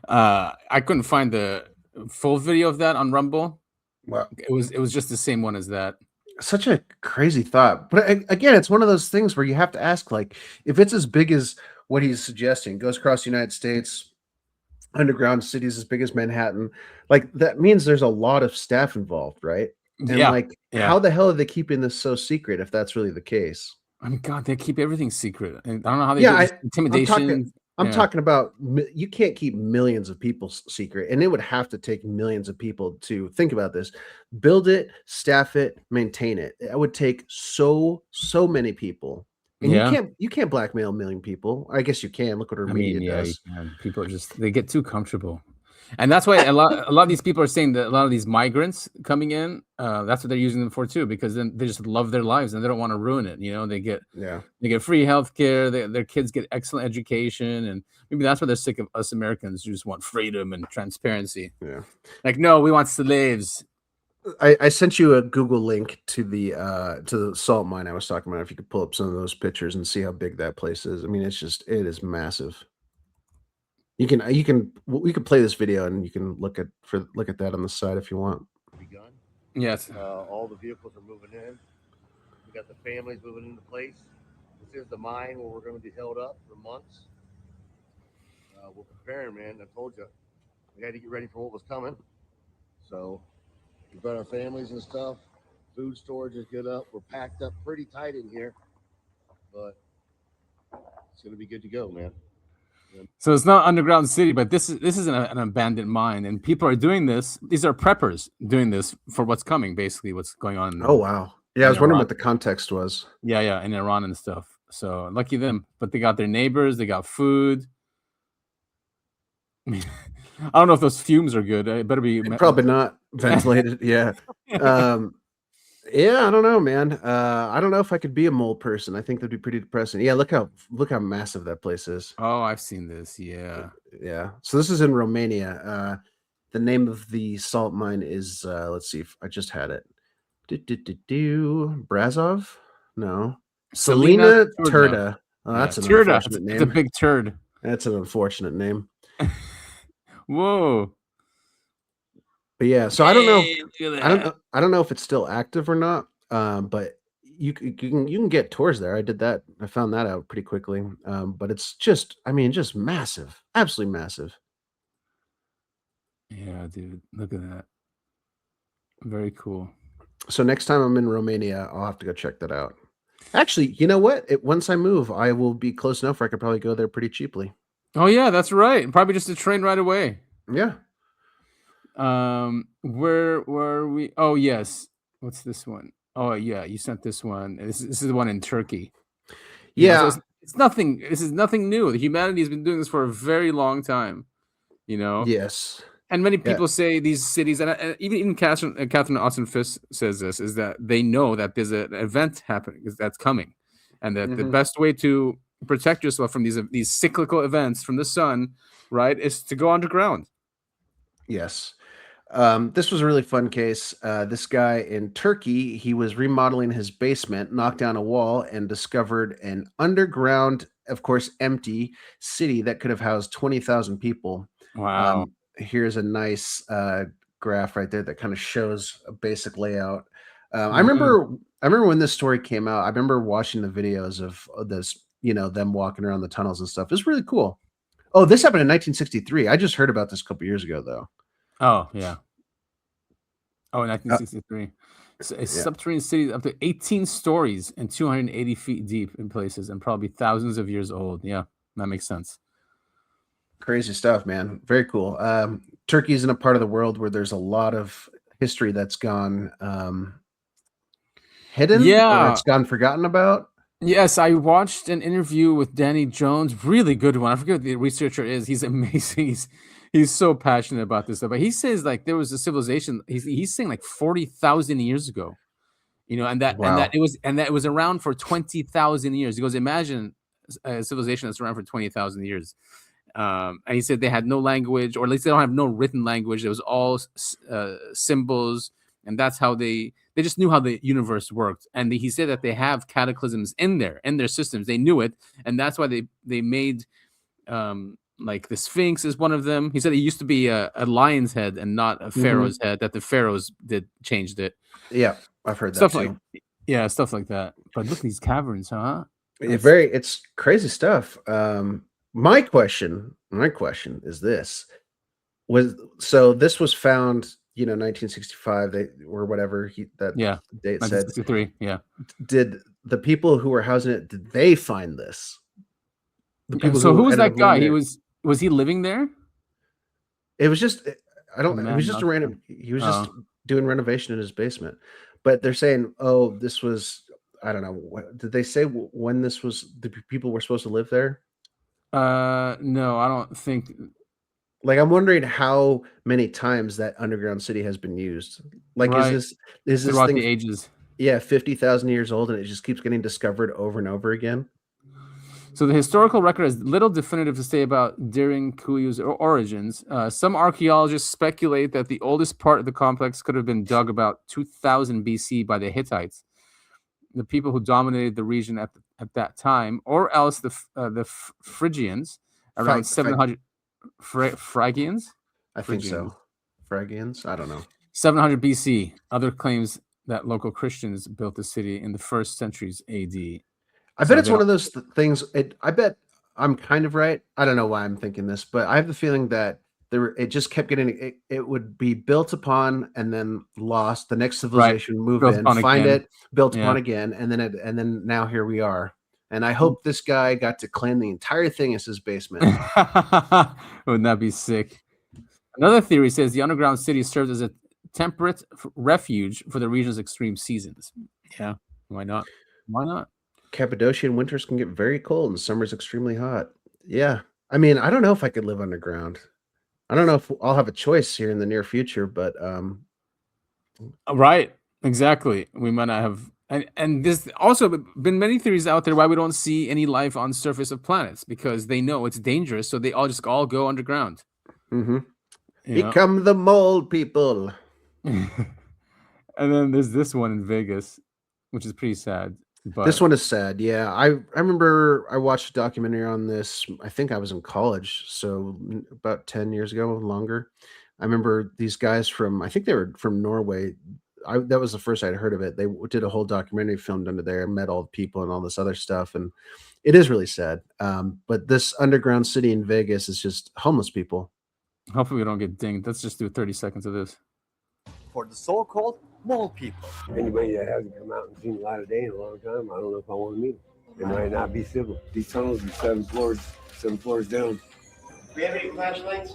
I couldn't find the full video of that on Rumble. Well, it was just the same one as that. Such a crazy thought. But again, it's one of those things where you have to ask, like, if it's as big as what he's suggesting, goes across the United States, underground cities as big as Manhattan, like that means there's a lot of staff involved, right? And how the hell are they keeping this so secret if that's really the case? I mean, God, they keep everything secret. And I don't know how they do this intimidation. I'm talking about, you can't keep millions of people secret, and it would have to take millions of people to think about this, build it, staff it, maintain it. It would take so many people, and you can't blackmail a million people. I guess you can. Look what our media does. People they get too comfortable, and that's why a lot of these people are saying that a lot of these migrants coming in, that's what they're using them for too, because then they just love their lives and they don't want to ruin it. They get free healthcare, their kids get excellent education, and maybe that's why they're sick of us Americans who just want freedom and transparency. Yeah, like, no, we want slaves. I sent you a Google link to the salt mine I was talking about. If you could pull up some of those pictures and see how big that place is. I mean, it is massive. We can play this video and you can look at that on the side if you want. Begun. Yes. All the vehicles are moving in. We got the families moving into place. This is the mine where we're going to be held up for months. We're preparing, man. I told you we had to get ready for what was coming. So we've got our families and stuff. Food storage is good up. We're packed up pretty tight in here, but it's going to be good to go, man. So it's not underground city, but this is an abandoned mine, and people are doing this. These are preppers doing this for what's coming, basically what's going on. Oh wow, yeah, I was wondering what the context was. Yeah, in Iran and stuff. So lucky them, but they got their neighbors, they got food. I mean, I don't know if those fumes are good. It better be probably not ventilated. Yeah. Yeah, I don't know, man. I don't know if I could be a mole person. I think that'd be pretty depressing. Yeah, look how massive that place is. Oh, I've seen this. Yeah. So this is in Romania. The name of the salt mine is let's see if I just had it. Brazov? No. Selina Turda. Oh, that's an unfortunate name. It's a big turd. That's an unfortunate name. Whoa. But yeah, so I don't know. I don't know if it's still active or not. But you can get tours there. I did that. I found that out pretty quickly. But it's just massive, absolutely massive. Yeah, dude, look at that. Very cool. So next time I'm in Romania, I'll have to go check that out. Actually, you know what? Once I move, I will be close enough where I could probably go there pretty cheaply. Oh yeah, that's right. Probably just a train right away. Yeah. Where were we? Oh yes, What's this one? Oh yeah, you sent this one. This is the one in Turkey. Yeah, so it's nothing. This is nothing new. Humanity has been doing this for a very long time. Yes. And many people say these cities, and even Catherine Austin Fisk says this, is that they know that there's an event happening that's coming, and that the best way to protect yourself from these cyclical events from the sun, right, is to go underground. Yes. This was a really fun case. This guy in Turkey, he was remodeling his basement, knocked down a wall, and discovered an underground, of course, empty city that could have housed 20,000 people. Wow. Here's a nice graph right there that kind of shows a basic layout. I remember when this story came out. I remember watching the videos of this, them walking around the tunnels and stuff. It was really cool. Oh, this happened in 1963. I just heard about this a couple years ago, though. Oh, yeah. Oh, in 1963. So a subterranean city up to 18 stories and 280 feet deep in places and probably thousands of years old. Yeah, that makes sense. Crazy stuff, man. Very cool. Turkey's in a part of the world where there's a lot of history that's gone hidden, or it's gone forgotten about. Yes, I watched an interview with Danny Jones. Really good one. I forget what the researcher is. He's amazing. He's so passionate about this stuff. But he says like there was a civilization. He's saying like 40,000 years ago, and that it was around for 20,000 years. He goes, imagine a civilization that's around for 20,000 years. And he said they had no language, or at least they don't have no written language. It was all symbols, and that's how they just knew how the universe worked. And he said that they have cataclysms in their systems. They knew it, and that's why they made like the Sphinx is one of them. He said it used to be a lion's head and not a pharaoh's head. That the pharaohs changed it. Yeah, I've heard stuff that too. Stuff like that. But look at these caverns, huh? It's crazy stuff. My question is this: this was found, 1965, or whatever date said. 1963. Yeah. Did the people who were housing it, did they find this? The people. So who was that guy? Was he living there? It was just it was just a random. He was just doing renovation in his basement, but they're saying, oh, this was, I don't know. Did they say when this was? The people were supposed to live there? No, I don't think. Like, I'm wondering how many times that underground city has been used. Like, is this throughout thing, the ages? Yeah, 50,000 years old, and it just keeps getting discovered over and over again. So the historical record has little definitive to say about Derinkuyi's origins. Some archaeologists speculate that the oldest part of the complex could have been dug about 2000 BC by the Hittites, the people who dominated the region at that time, or else the Phrygians around 700. Phrygians? I think so. Phrygians? I don't know. 700 BC. Other claims that local Christians built the city in the first centuries AD. I bet it's one of those things. I bet I'm kind of right. I don't know why I'm thinking this, but I have the feeling that it just kept getting. It would be built upon and then lost. The next civilization move in, find it, built upon again, and then now here we are. And I hope this guy got to clean the entire thing as his basement. Wouldn't that be sick? Another theory says the underground city served as a temperate refuge for the region's extreme seasons. Yeah, why not? Why not? Cappadocian winters can get very cold and summer's extremely hot. Yeah. I mean, I don't know if I could live underground. I don't know if I'll have a choice here in the near future, but right. Exactly. We might not have, and there's also been many theories out there why we don't see any life on the surface of planets, because they know it's dangerous, so they all go underground. Become the mole people. And then there's this one in Vegas, which is pretty sad. But this one is sad. Yeah. I remember I watched a documentary on this. I think I was in college, so about 10 years ago, longer. I remember these guys I think they were from Norway. That was the first I'd heard of it. They did a whole documentary filmed under there, met all the people and all this other stuff. And it is really sad. But this underground city in Vegas is just homeless people. Hopefully we don't get dinged. Let's just do 30 seconds of this. For the so-called mole people. Anybody that hasn't come out and seen the light of day in a long time, I don't know if I want to meet them. It might not be civil. These tunnels are 7 floors down. Do we have any flashlights?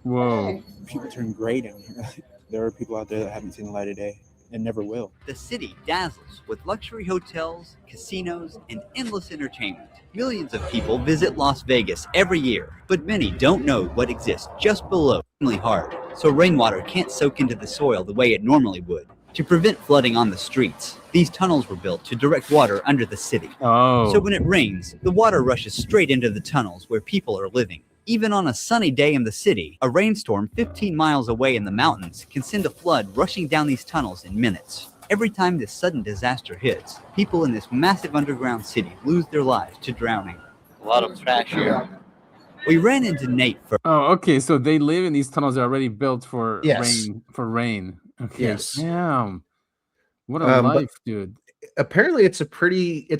Whoa. People turn gray down here. there are people out there that haven't seen the light of day and never will. The city dazzles with luxury hotels, casinos, and endless entertainment. Millions of people visit Las Vegas every year, but many don't know what exists just below. Extremely hard, so rainwater can't soak into the soil the way it normally would. To prevent flooding on the streets, these tunnels were built to direct water under the city. So when it rains, the water rushes straight into the tunnels where people are living. Even on a sunny day in the city, a rainstorm 15 miles away in the mountains can send a flood rushing down these tunnels in minutes. Every time this sudden disaster hits, people in this massive underground city lose their lives to drowning. A lot of trash here. We ran into Nate for... Oh, okay. So they live in these tunnels that are already built for Yes. rain. Okay. Yes. Damn. What a life, dude. Apparently it's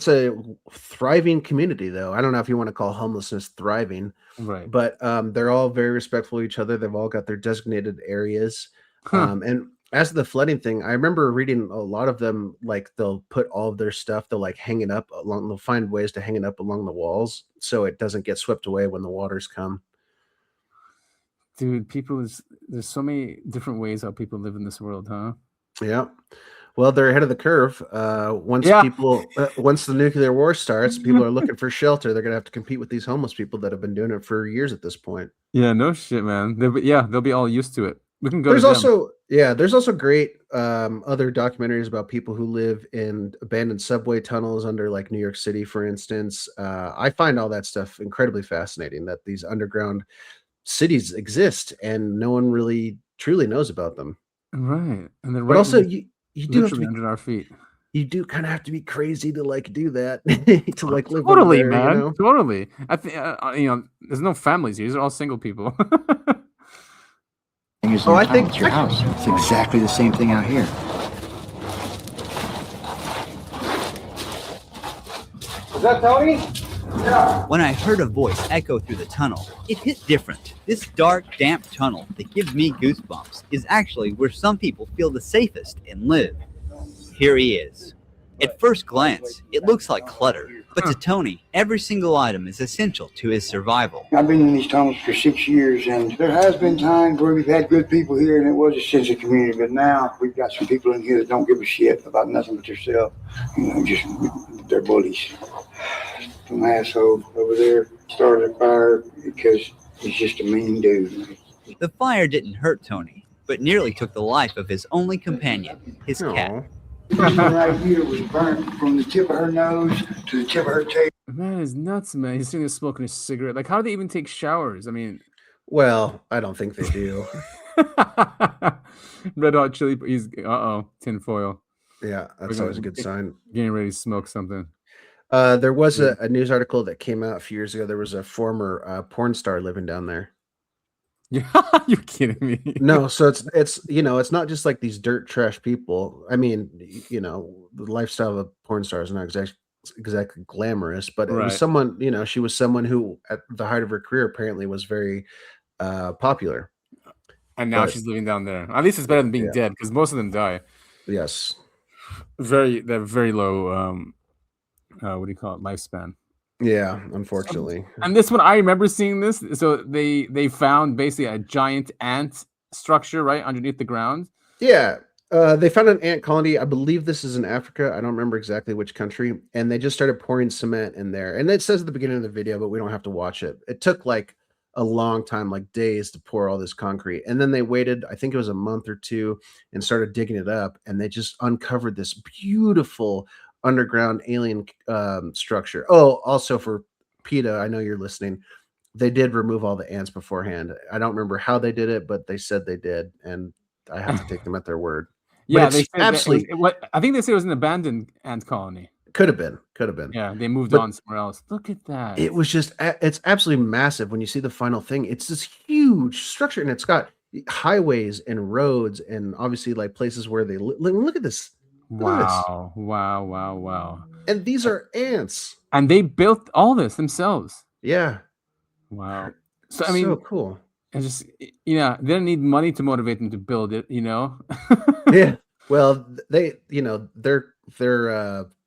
a thriving community though. I don't know if you want to call homelessness thriving. Right. But they're all very respectful of each other. They've all got their designated areas. And as the flooding thing, I remember reading a lot of them, like they'll put all of their stuff, they'll like hang it up along, they'll find ways to hang it up along the walls so it doesn't get swept away when the waters come. Dude, there's so many different ways how people live in this world, huh? Yeah. Well, they're ahead of the curve. Once the nuclear war starts, people are looking for shelter. They're gonna have to compete with these homeless people that have been doing it for years at this point. Yeah, no shit, man. They'll be all used to it. We can go. There's also great other documentaries about people who live in abandoned subway tunnels under like New York City, for instance. I find all that stuff incredibly fascinating. That these underground cities exist and no one really truly knows about them. Right, and then but also you do have to be under our feet. You do kind of have to be crazy to like do that to like live totally, there, man. You know? Totally. I think there's no families here. These are all single people. I think it's your house. It's exactly the same thing out here. Is that Tony? Yeah. When I heard a voice echo through the tunnel, it hit different. This dark, damp tunnel that gives me goosebumps is actually where some people feel the safest and live. Here he is. At first glance, it looks like clutter, but to Tony, every single item is essential to his survival. I've been in these tunnels for 6 years, and there has been times where we've had good people here, and it was a sense of community. But now we've got some people in here that don't give a shit about nothing but themselves. They're bullies. Some asshole over there started a fire because he's just a mean dude. The fire didn't hurt Tony, but nearly took the life of his only companion, his cat. This one right here was burnt from the tip of her nose to the tip of her tail. Man, is nuts, man. He's sitting there smoking a cigarette. Like, how do they even take showers? I mean, well, I don't think they do. Red Hot Chili. He's tinfoil. Yeah, that's always a good sign. Getting ready to smoke something. There was a news article that came out a few years ago. There was a former porn star living down there. Yeah, you're kidding me. No, so it's not just like these dirt trash people. I mean, the lifestyle of a porn star is not exactly glamorous, but it was someone, she was someone who at the height of her career apparently was very popular. And now she's living down there. At least it's better than being dead, because most of them die. Yes. They're very low what do you call it, lifespan. Yeah, unfortunately. And this one, I remember seeing this. So they found basically a giant ant structure right underneath the ground. Yeah, they found an ant colony. I believe this is in Africa. I don't remember exactly which country. And they just started pouring cement in there. And it says at the beginning of the video, but we don't have to watch it. It took like a long time, like days, to pour all this concrete. And then they waited, I think it was a month or two, and started digging it up. And they just uncovered this beautiful underground alien structure. Oh, also for PETA, I know you're listening, they did remove all the ants beforehand. I don't remember how they did it, but they said they did, and I have to take them at their word. Yeah, they said absolutely. I think they said it was an abandoned ant colony. Could have been. Yeah, they moved on somewhere else. Look at that. It was it's absolutely massive. When you see the final thing, it's this huge structure, and it's got highways and roads, and obviously like places where they look at this. Wow. And these are ants. And they built all this themselves. Yeah. Wow. So I mean, so cool. And just they don't need money to motivate them to build it, Yeah. Well, they, their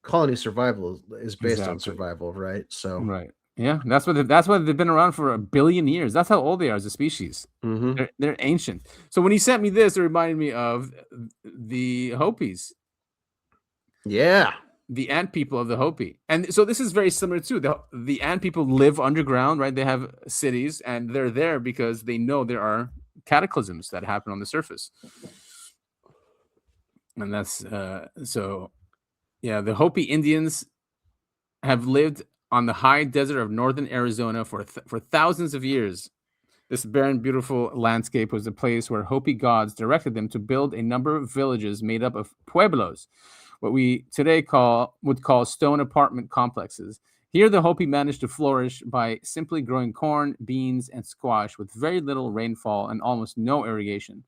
colony survival is based on survival, right? So right. Yeah, that's what they've been around for 1 billion years. That's how old they are as a species. Mm-hmm. They're ancient. So when he sent me this, it reminded me of the Hopis. Yeah. The ant people of the Hopi. And so this is very similar too. The ant people live underground, right? They have cities and they're there because they know there are cataclysms that happen on the surface. And that's so yeah, the Hopi Indians have lived on the high desert of northern Arizona for thousands of years. This barren, beautiful landscape was the place where Hopi gods directed them to build a number of villages made up of pueblos, what we today would call stone apartment complexes. Here, the Hopi managed to flourish by simply growing corn, beans, and squash with very little rainfall and almost no irrigation.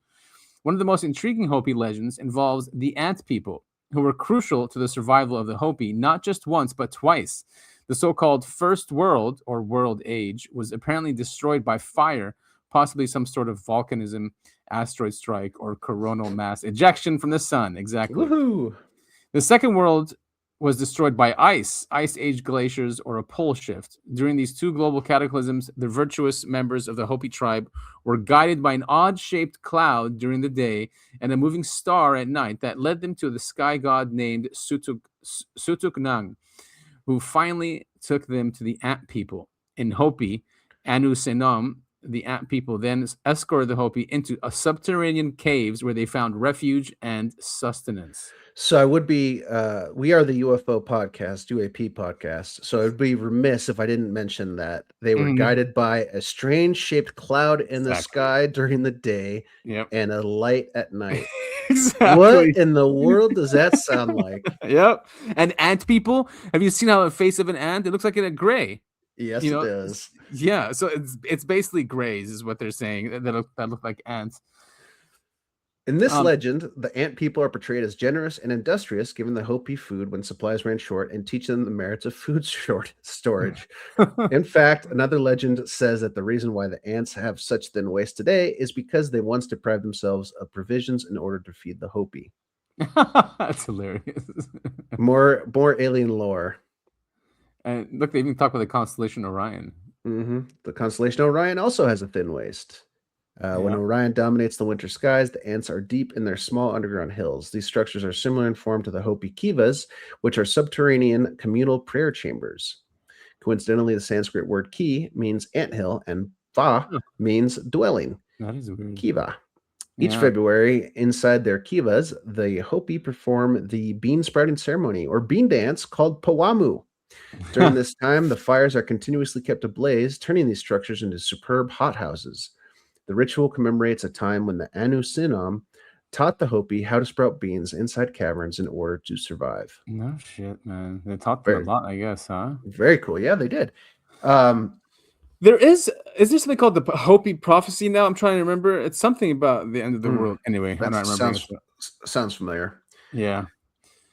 One of the most intriguing Hopi legends involves the ant people, who were crucial to the survival of the Hopi, not just once, but twice. The so-called First World, or World Age, was apparently destroyed by fire, possibly some sort of volcanism, asteroid strike, or coronal mass ejection from the sun. Exactly. Woohoo! The Second World was destroyed by ice age glaciers, or a pole shift. During these two global cataclysms, the virtuous members of the Hopi tribe were guided by an odd-shaped cloud during the day and a moving star at night that led them to the sky god named Sutuknang, who finally took them to the ant people. In Hopi, Anu Senam, the ant people then escorted the Hopi into subterranean caves where they found refuge and sustenance. So I would be, we are the UFO podcast, UAP podcast. So I'd be remiss if I didn't mention that they were guided by a strange shaped cloud in the sky during the day and a light at night. Exactly. What in the world does that sound like? Yep. And ant people, have you seen how the face of an ant? It looks like it's gray. Yes, it does. Yeah. So it's basically grays is what they're saying that look like ants. In this legend, the ant people are portrayed as generous and industrious, giving the Hopi food when supplies ran short and teaching them the merits of food storage. In fact, another legend says that the reason why the ants have such thin waist today is because they once deprived themselves of provisions in order to feed the Hopi. That's hilarious. More alien lore. And look, they even talk about the constellation Orion. Mm-hmm. The constellation Orion also has a thin waist. When Orion dominates the winter skies, the ants are deep in their small underground hills. These structures are similar in form to the Hopi kivas, which are subterranean communal prayer chambers. Coincidentally, the Sanskrit word ki means anthill, and va means dwelling. That is weird. Kiva. Each February, inside their kivas, the Hopi perform the bean sprouting ceremony or bean dance called Pawamu. During this time, the fires are continuously kept ablaze, turning these structures into superb hothouses. The ritual commemorates a time when the Anu Sinam taught the Hopi how to sprout beans inside caverns in order to survive. No shit, man. They taught them a lot, I guess, huh? Very cool. Yeah, they did. Is there something called the Hopi prophecy now? I'm trying to remember. It's something about the end of the world. Anyway, I don't remember. Sounds familiar. Yeah.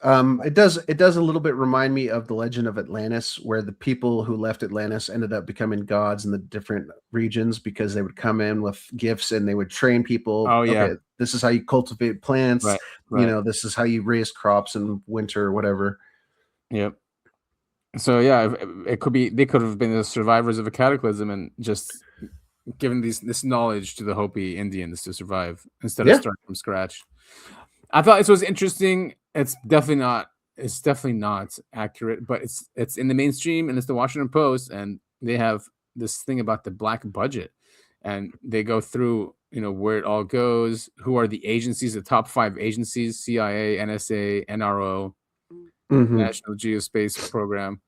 It does a little bit remind me of the legend of Atlantis, where the people who left Atlantis ended up becoming gods in the different regions because they would come in with gifts and they would train people. Oh yeah, okay, this is how you cultivate plants. Right. You know, this is how you raise crops in winter or whatever. Yep. So yeah, it could be they could have been the survivors of a cataclysm and just given this knowledge to the Hopi Indians to survive instead of starting from scratch. I thought this was interesting. It's definitely not accurate, but it's in the mainstream and it's the Washington Post, and they have this thing about the black budget, and they go through where it all goes, who are the agencies, the top 5 agencies: CIA, NSA, NRO, National Geospace Program.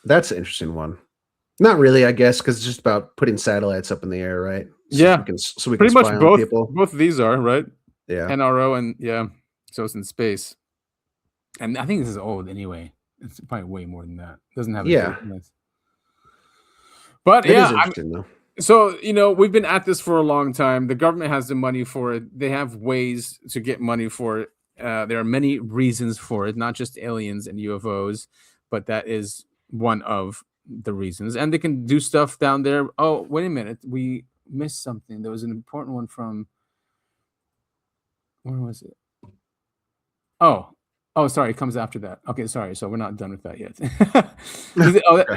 That's an interesting one. Not really, I guess, because it's just about putting satellites up in the air, right? So we can pretty much spy on both people. Both of these are right. Yeah, NRO and so it's in space. And I think this is old anyway. It's probably way more than that. It doesn't have but it is interesting though. So we've been at this for a long time. The government has the money for it. They have ways to get money for it. There are many reasons for it, not just aliens and UFOs, but that is one of the reasons. And they can do stuff down there. Oh, wait a minute. We missed something. There was an important one from where was it? Oh, Oh, sorry, it comes after that. Okay, sorry. So we're not done with that yet.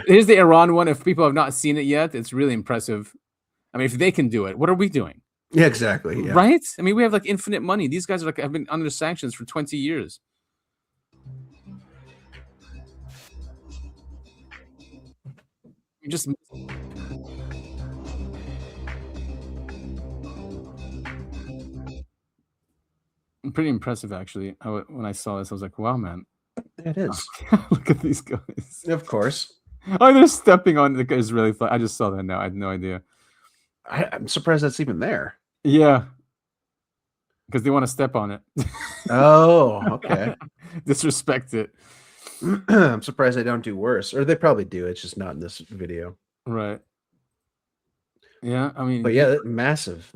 Here's the Iran one. If people have not seen it yet, it's really impressive. I mean, if they can do it, what are we doing? Yeah, exactly. Yeah. Right? I mean, we have like infinite money. These guys have been under sanctions for 20 years. You just pretty impressive, actually. When I saw this, I was like, "Wow, man, it is." Look at these guys. Of course. Oh, they're stepping on the Israeli flag. I just saw that now. I had no idea. I'm surprised that's even there. Yeah, because they want to step on it. Oh, okay. Disrespect it. I'm surprised they don't do worse, or they probably do. It's just not in this video. Right. Yeah, I mean, but yeah, massive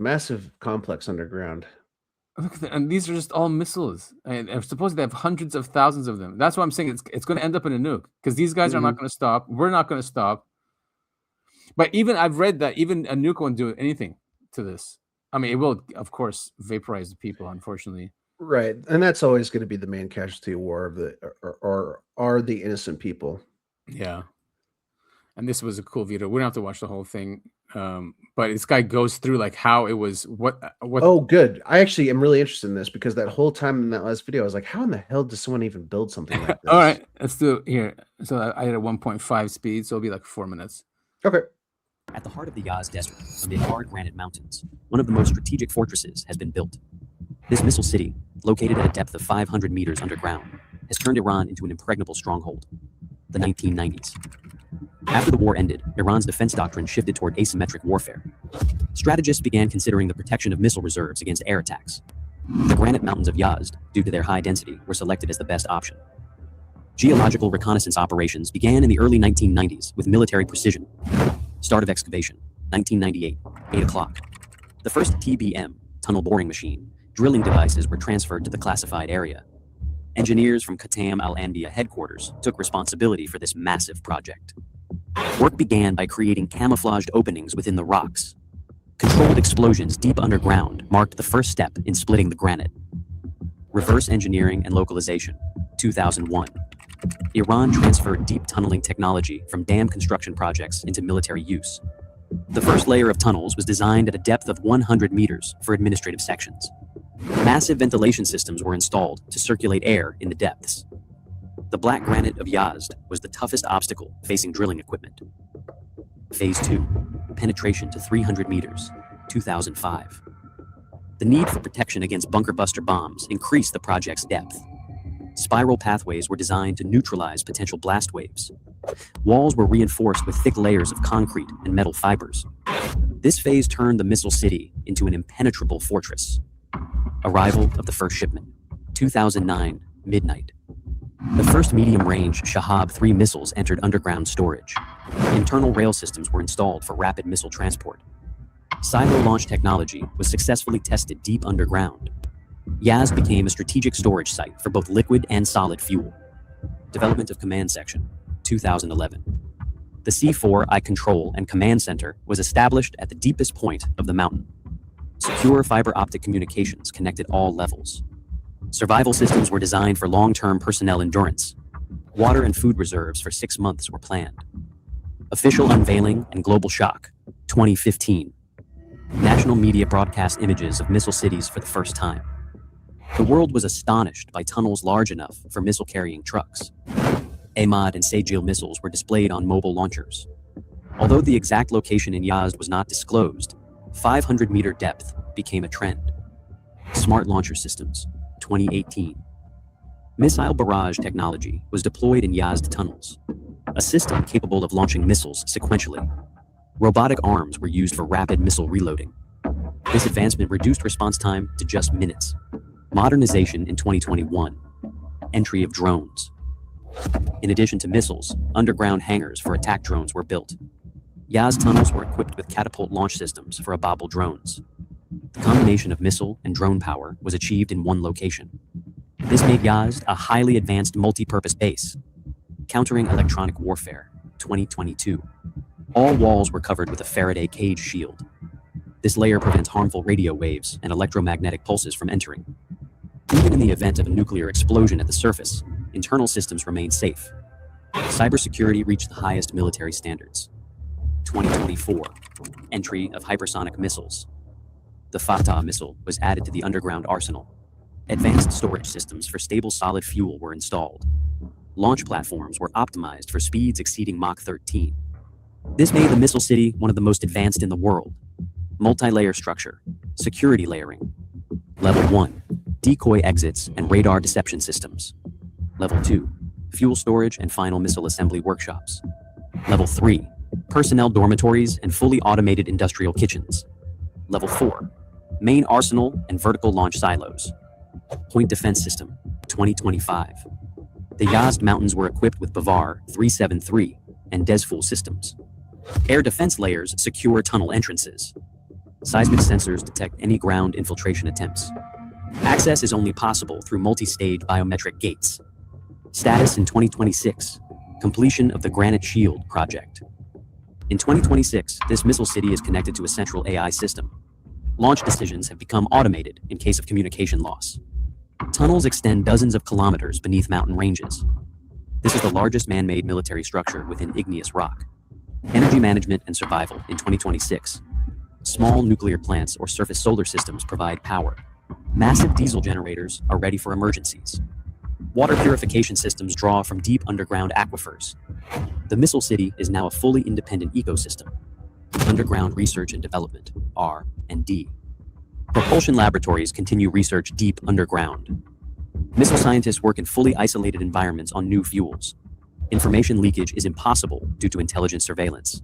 complex underground. Look at that. And these are just all missiles. And supposedly they have hundreds of thousands of them. That's why I'm saying it's going to end up in a nuke because these guys are not going to stop. We're not going to stop. But even I've read that even a nuke won't do anything to this. I mean, it will, of course, vaporize the people, unfortunately. Right. And that's always going to be the main casualty of war of are the innocent people. Yeah. And this was a cool video. We don't have to watch the whole thing. But this guy goes through like how it was what Oh, good. I actually am really interested in this because that whole time in that last video I was like, how in the hell does someone even build something like this? All right, let's do it here. So I had a 1.5 speed, so it'll be like 4 minutes. Okay. At the heart of the Yaz Desert, amid hard granite mountains, one of the most strategic fortresses has been built. This missile city, located at a depth of 500 meters underground, has turned Iran into an impregnable stronghold. The 1990s. After the war ended, Iran's defense doctrine shifted toward asymmetric warfare. Strategists began considering the protection of missile reserves against air attacks. The granite mountains of Yazd, due to their high density, were selected as the best option. Geological reconnaissance operations began in the early 1990s with military precision. Start of excavation, 1998, 8 o'clock. The first TBM, tunnel boring machine, drilling devices were transferred to the classified area. Engineers from Qatam al-Anbiya headquarters took responsibility for this massive project. Work began by creating camouflaged openings within the rocks. Controlled explosions deep underground marked the first step in splitting the granite. Reverse engineering and localization, 2001. Iran transferred deep tunneling technology from dam construction projects into military use. The first layer of tunnels was designed at a depth of 100 meters for administrative sections. Massive ventilation systems were installed to circulate air in the depths. The black granite of Yazd was the toughest obstacle facing drilling equipment. Phase 2, penetration to 300 meters, 2005. The need for protection against bunker buster bombs increased the project's depth. Spiral pathways were designed to neutralize potential blast waves. Walls were reinforced with thick layers of concrete and metal fibers. This phase turned the missile city into an impenetrable fortress. Arrival of the first shipment, 2009, midnight. The first medium-range Shahab-3 missiles entered underground storage. Internal rail systems were installed for rapid missile transport. Silo launch technology was successfully tested deep underground. Yazd became a strategic storage site for both liquid and solid fuel. Development of Command Section, 2011. The C4 I Control and Command Center was established at the deepest point of the mountain. Secure fiber optic communications connected all levels. Survival systems were designed for long-term personnel endurance. Water and food reserves for 6 months were planned. Official unveiling and global shock, 2015. National media broadcast images of missile cities for the first time. The world was astonished by tunnels large enough for missile-carrying trucks. Ahmad and Sejil missiles were displayed on mobile launchers. Although the exact location in Yazd was not disclosed, 500-meter depth became a trend. Smart launcher systems, 2018. Missile barrage technology was deployed in Yazd tunnels, a system capable of launching missiles sequentially. Robotic arms were used for rapid missile reloading. This advancement reduced response time to just minutes. Modernization in 2021. Entry of drones. In addition to missiles, underground hangars for attack drones were built. Yazd tunnels were equipped with catapult launch systems for Ababel drones. The combination of missile and drone power was achieved in one location. This made Yazd a highly advanced multi-purpose base. Countering electronic warfare, 2022. All walls were covered with a Faraday cage shield. This layer prevents harmful radio waves and electromagnetic pulses from entering. Even in the event of a nuclear explosion at the surface, internal systems remain safe. Cybersecurity reached the highest military standards. 2024, entry of hypersonic missiles. The Fatah missile was added to the underground arsenal. Advanced storage systems for stable solid fuel were installed. Launch platforms were optimized for speeds exceeding Mach 13. This made the Missile City one of the most advanced in the world. Multi-layer structure, security layering. Level 1, decoy exits and radar deception systems. Level 2, fuel storage and final missile assembly workshops. Level 3, personnel dormitories and fully automated industrial kitchens. Level 4, main arsenal and vertical launch silos. Point Defense System, 2025. The Yazd Mountains were equipped with Bavar 373 and Desful systems. Air defense layers secure tunnel entrances. Seismic sensors detect any ground infiltration attempts. Access is only possible through multi-stage biometric gates. Status in 2026, completion of the Granite Shield project. In 2026, this missile city is connected to a central AI system. Launch decisions have become automated in case of communication loss. Tunnels extend dozens of kilometers beneath mountain ranges. This is the largest man-made military structure within igneous rock. Energy management and survival in 2026. Small nuclear plants or surface solar systems provide power. Massive diesel generators are ready for emergencies. Water purification systems draw from deep underground aquifers. The Missile City is now a fully independent ecosystem. Underground research and development, R&D. Propulsion laboratories continue research deep underground. Missile scientists work in fully isolated environments on new fuels. Information leakage is impossible due to intelligent surveillance.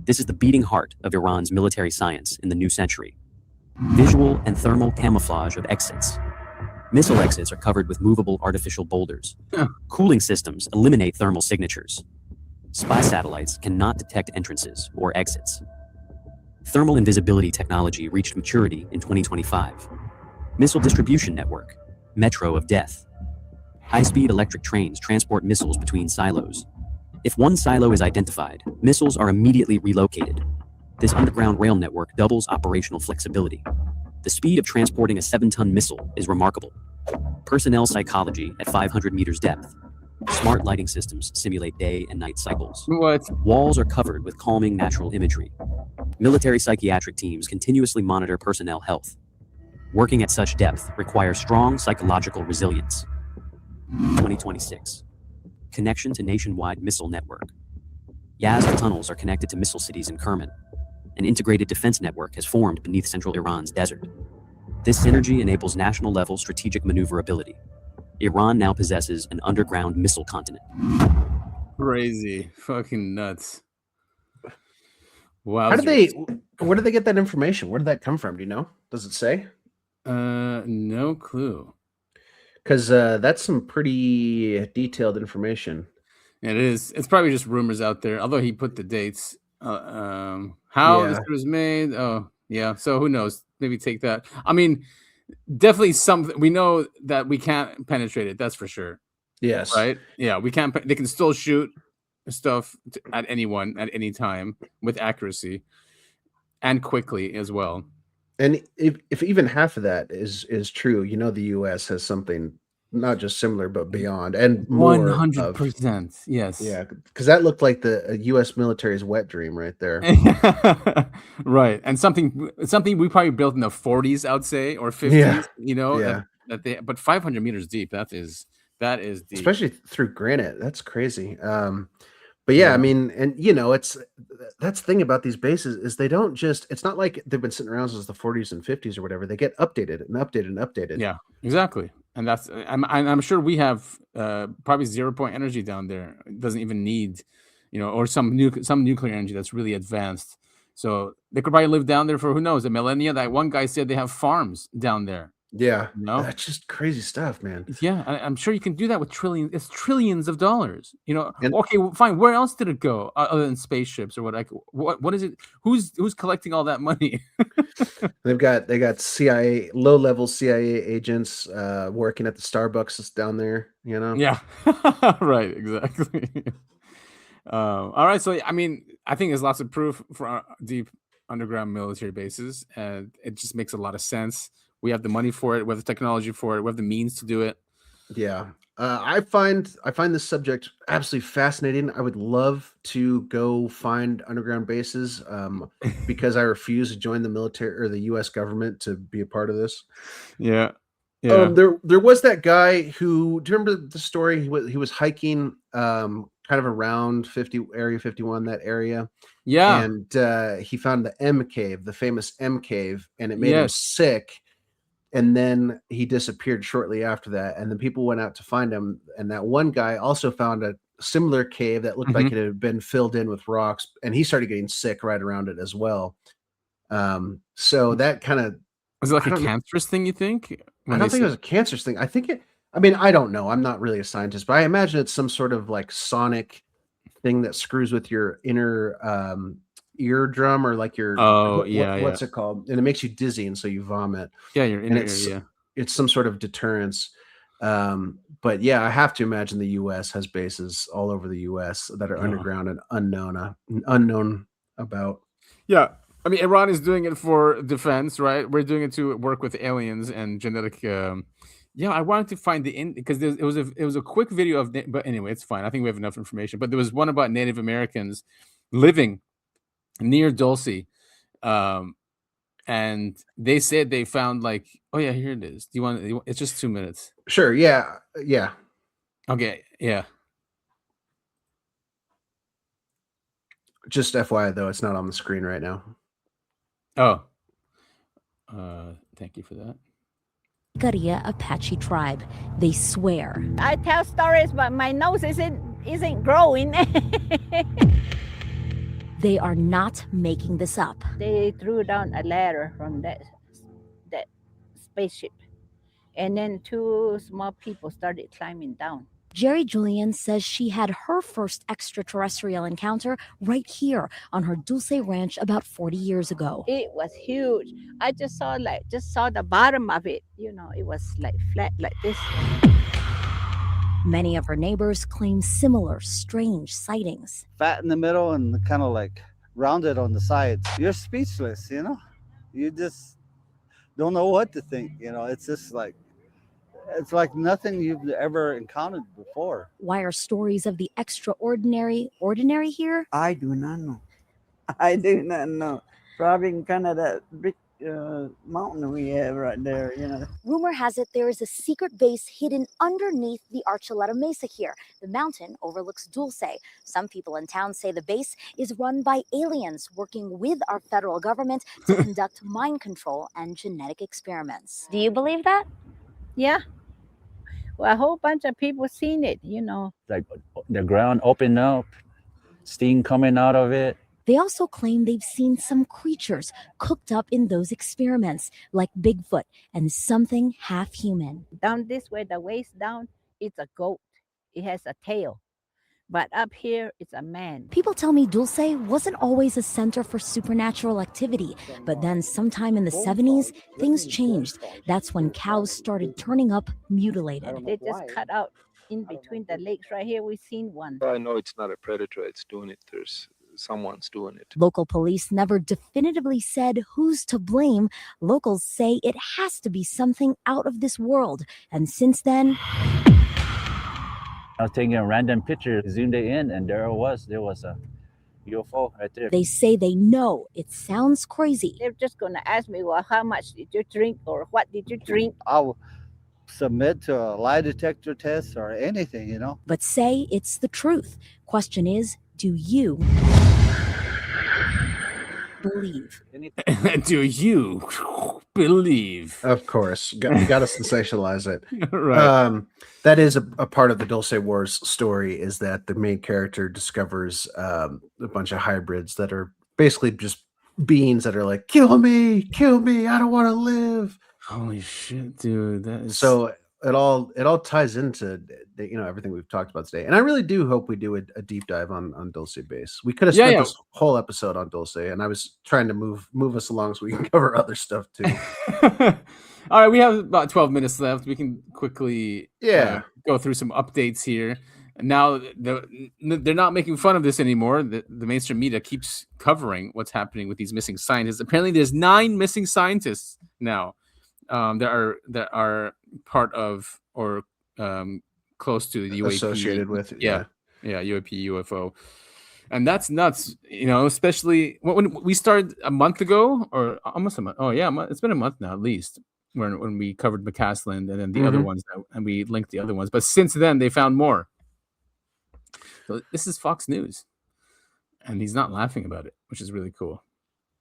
This is the beating heart of Iran's military science in the new century. Visual and thermal camouflage of exits. Missile exits are covered with movable artificial boulders. Cooling systems eliminate thermal signatures. Spy satellites cannot detect entrances or exits. Thermal invisibility technology reached maturity in 2025. Missile distribution network, Metro of Death. High-speed electric trains transport missiles between silos. If one silo is identified, missiles are immediately relocated. This underground rail network doubles operational flexibility. The speed of transporting a 7-ton missile is remarkable. Personnel psychology at 500 meters depth. Smart lighting systems simulate day and night cycles. What? Walls are covered with calming natural imagery. Military psychiatric teams continuously monitor personnel health. Working at such depth requires strong psychological resilience. 2026. Connection to nationwide missile network. Yazd tunnels are connected to missile cities in Kerman. An integrated defense network has formed beneath central Iran's desert. This synergy enables national-level strategic maneuverability. Iran now possesses an underground missile continent. Crazy. Fucking nuts. Wow. Where did they get that information? Where did that come from? Do you know? Does it say? No clue. Because that's some pretty detailed information. It is. It's probably just rumors out there. Although he put the dates. How this was made. Oh, yeah. So who knows? Maybe take that. I mean, definitely something. We know that we can't penetrate it. That's for sure. Yes. Right. Yeah. We can't. They can still shoot stuff at anyone at any time with accuracy and quickly as well. And if even half of that is true, you know, the U.S. has something not just similar but beyond, and more. 100%. Yes. Yeah, because that looked like the U.S. military's wet dream right there. Right, and something we probably built in the 40s, I'd say, or 50s. Yeah. You know, Yeah. But 500 meters deep. That is deep. Especially through granite. That's crazy. But yeah, I mean, and you know, that's the thing about these bases is they don't just. It's not like they've been sitting around since the 40s and 50s or whatever. They get updated and updated and updated. Yeah, exactly. And that's I'm sure we have probably 0-point energy down there. It doesn't even need, you know, or some nuclear energy that's really advanced. So they could probably live down there for who knows a millennia. That one guy said they have farms down there. Yeah, you know? That's just crazy stuff, man. Yeah, I'm sure you can do that with trillions. It's trillions of dollars. You know, okay, well, fine. Where else did it go other than spaceships or what? Like, what is it? Who's collecting all that money? they got CIA low-level CIA agents working at the Starbucks that's down there. You know. Yeah. Right. Exactly. All right. So I mean, I think there's lots of proof for deep underground military bases, and it just makes a lot of sense We have the money for it. We have the technology for it. We have the means to do it. Yeah. I find this subject absolutely fascinating. I would love to go find underground bases because I refuse to join the military or the U.S. government to be a part of this. Yeah. Yeah. There was that guy who, do you remember the story? He was hiking kind of around Area 51, that area. Yeah. And he found the M cave, the famous M cave, and it made him sick. And then he disappeared shortly after that. And then people went out to find him. And that one guy also found a similar cave that looked like it had been filled in with rocks. And he started getting sick right around it as well. So that kind of... Was it like a cancerous thing, you think? I don't think it was a cancerous thing. I think I don't know. I'm not really a scientist, but I imagine it's some sort of like sonic thing that screws with your inner eardrum, or like your what's it called, and it makes you dizzy, and so you vomit. Yeah, your inner ear. It's some sort of deterrence. But yeah, I have to imagine the U.S. has bases all over the U.S. that are underground and unknown about. Yeah, I mean, Iran is doing it for defense, right? We're doing it to work with aliens and genetic. I wanted to find because it was a quick video of, but anyway, it's fine. I think we have enough information. But there was one about Native Americans living near Dulce, and they said they found like, oh yeah, here it is. Do you want? It's just 2 minutes. Sure. Yeah. Okay. Yeah. Just FYI, though, it's not on the screen right now. Oh. Thank you for that. Garia Apache tribe. They swear. I tell stories, but my nose isn't growing. They are not making this up. They threw down a ladder from that spaceship, and then 2 small people started climbing down. Jerry Julian says she had her first extraterrestrial encounter right here on her Dulce ranch about 40 years ago. It was huge. I just saw the bottom of it. It was like flat like this. Many of her neighbors claim similar strange sightings. Fat in the middle and kind of like rounded on the sides. You're speechless, You just don't know what to think, It's just like, it's like nothing you've ever encountered before. Why are stories of the extraordinary ordinary here? I do not know. Probably in kind of that big mountain we have right there, Rumor has it there is a secret base hidden underneath the Archuleta Mesa here. The mountain overlooks Dulce. Some people in town say the base is run by aliens working with our federal government to conduct mind control and genetic experiments. Do you believe that? Yeah. Well, a whole bunch of people seen it, Like the ground opened up, steam coming out of it. They also claim they've seen some creatures cooked up in those experiments, like Bigfoot and something half human. Down this way, the waist down, it's a goat. It has a tail. But up here, it's a man. People tell me Dulce wasn't always a center for supernatural activity, but then sometime in the 70s, things changed. That's when cows started turning up mutilated. They just cut out in between the legs right here. We've seen one. I know it's not a predator. It's doing it. Someone's doing it. Local police never definitively said who's to blame. Locals say it has to be something out of this world. And since then, I was taking a random picture, zoomed it in, and there was a UFO right there. They say they know it sounds crazy. They're just going to ask me, well, how much did you drink or what did you drink? I'll submit to a lie detector test or anything, But say it's the truth. Question is, do you believe? Do you believe? Of course. You got to sensationalize it. Right. That is a part of the Dulce Wars story, is that the main character discovers a bunch of hybrids that are basically just beings that are like, kill me, I don't want to live. Holy shit, dude. That is... So it all ties into everything we've talked about today, and I really do hope we do a deep dive on Dulce Base. We could have spent this whole episode on Dulce, and I was trying to move us along so we can cover other stuff too. All right, we have about 12 minutes left. We can quickly go through some updates here. Now they're not making fun of this anymore. The mainstream media keeps covering what's happening with these missing scientists. Apparently, there's 9 missing scientists now. that are part of or close to the UAP, associated with UAP UFO, and that's nuts. Especially when we started a month ago or almost a month. Oh yeah, it's been a month now at least. When we covered McCaslin and then the other ones, and we linked the other ones. But since then, they found more. So this is Fox News, and he's not laughing about it, which is really cool.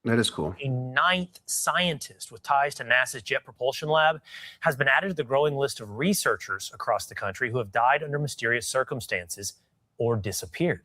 That is cool. A 9th scientist with ties to NASA's Jet Propulsion Lab has been added to the growing list of researchers across the country who have died under mysterious circumstances or disappeared.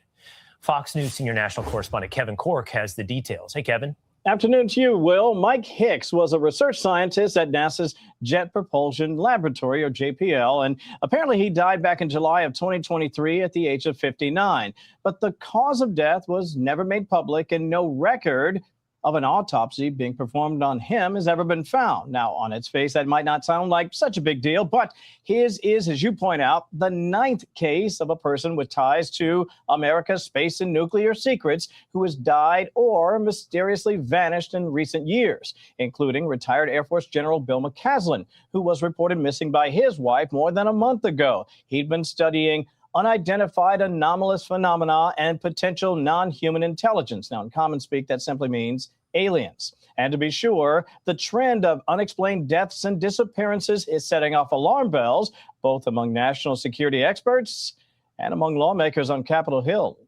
Fox News senior national correspondent Kevin Cork has the details. Hey, Kevin. Afternoon to you, Will. Mike Hicks was a research scientist at NASA's Jet Propulsion Laboratory, or JPL, and apparently he died back in July of 2023 at the age of 59. But the cause of death was never made public, and no record of an autopsy being performed on him has ever been found. Now, on its face, that might not sound like such a big deal, but his is, as you point out, the 9th case of a person with ties to America's space and nuclear secrets who has died or mysteriously vanished in recent years, including retired Air Force General Bill McCaslin, who was reported missing by his wife more than a month ago. He'd been studying unidentified anomalous phenomena and potential non-human intelligence. Now, in common speak, that simply means aliens. And to be sure, the trend of unexplained deaths and disappearances is setting off alarm bells, both among national security experts and among lawmakers on Capitol Hill.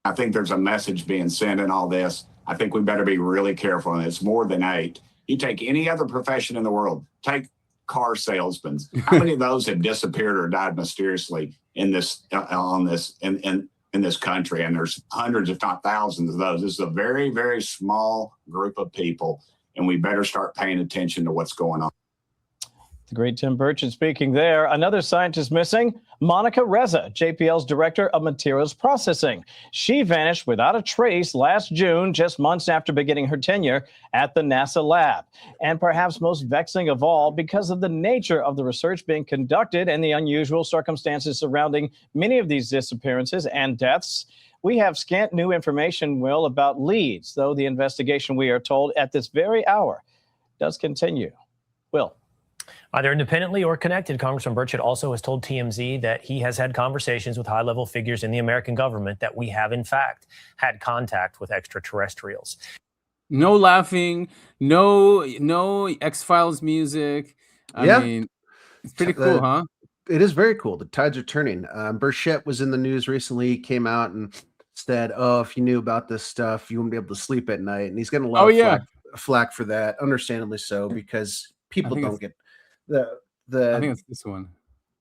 I think there's a message being sent in all this. I think we better be really careful. And it's more than 8. You take any other profession in the world, take car salesmen. How many of those have disappeared or died mysteriously in this in this country? And there's hundreds, if not thousands, of those. This is a very, very small group of people, and we better start paying attention to what's going on. The great Tim Burchett speaking there. Another scientist missing, Monica Reza, JPL's Director of Materials Processing. She vanished without a trace last June, just months after beginning her tenure at the NASA lab. And perhaps most vexing of all, because of the nature of the research being conducted and the unusual circumstances surrounding many of these disappearances and deaths, we have scant new information, Will, about leads, though the investigation, we are told, at this very hour does continue. Will. Either independently or connected, Congressman Burchett also has told TMZ that he has had conversations with high-level figures in the American government that we have, in fact, had contact with extraterrestrials. No laughing, no X-Files music. I mean, it's pretty cool, huh? It is very cool. The tides are turning. Burchett was in the news recently. He came out and said, "Oh, if you knew about this stuff, you wouldn't be able to sleep at night." And he's getting a lot of flack for that, understandably so, because people don't get the I think it's this one.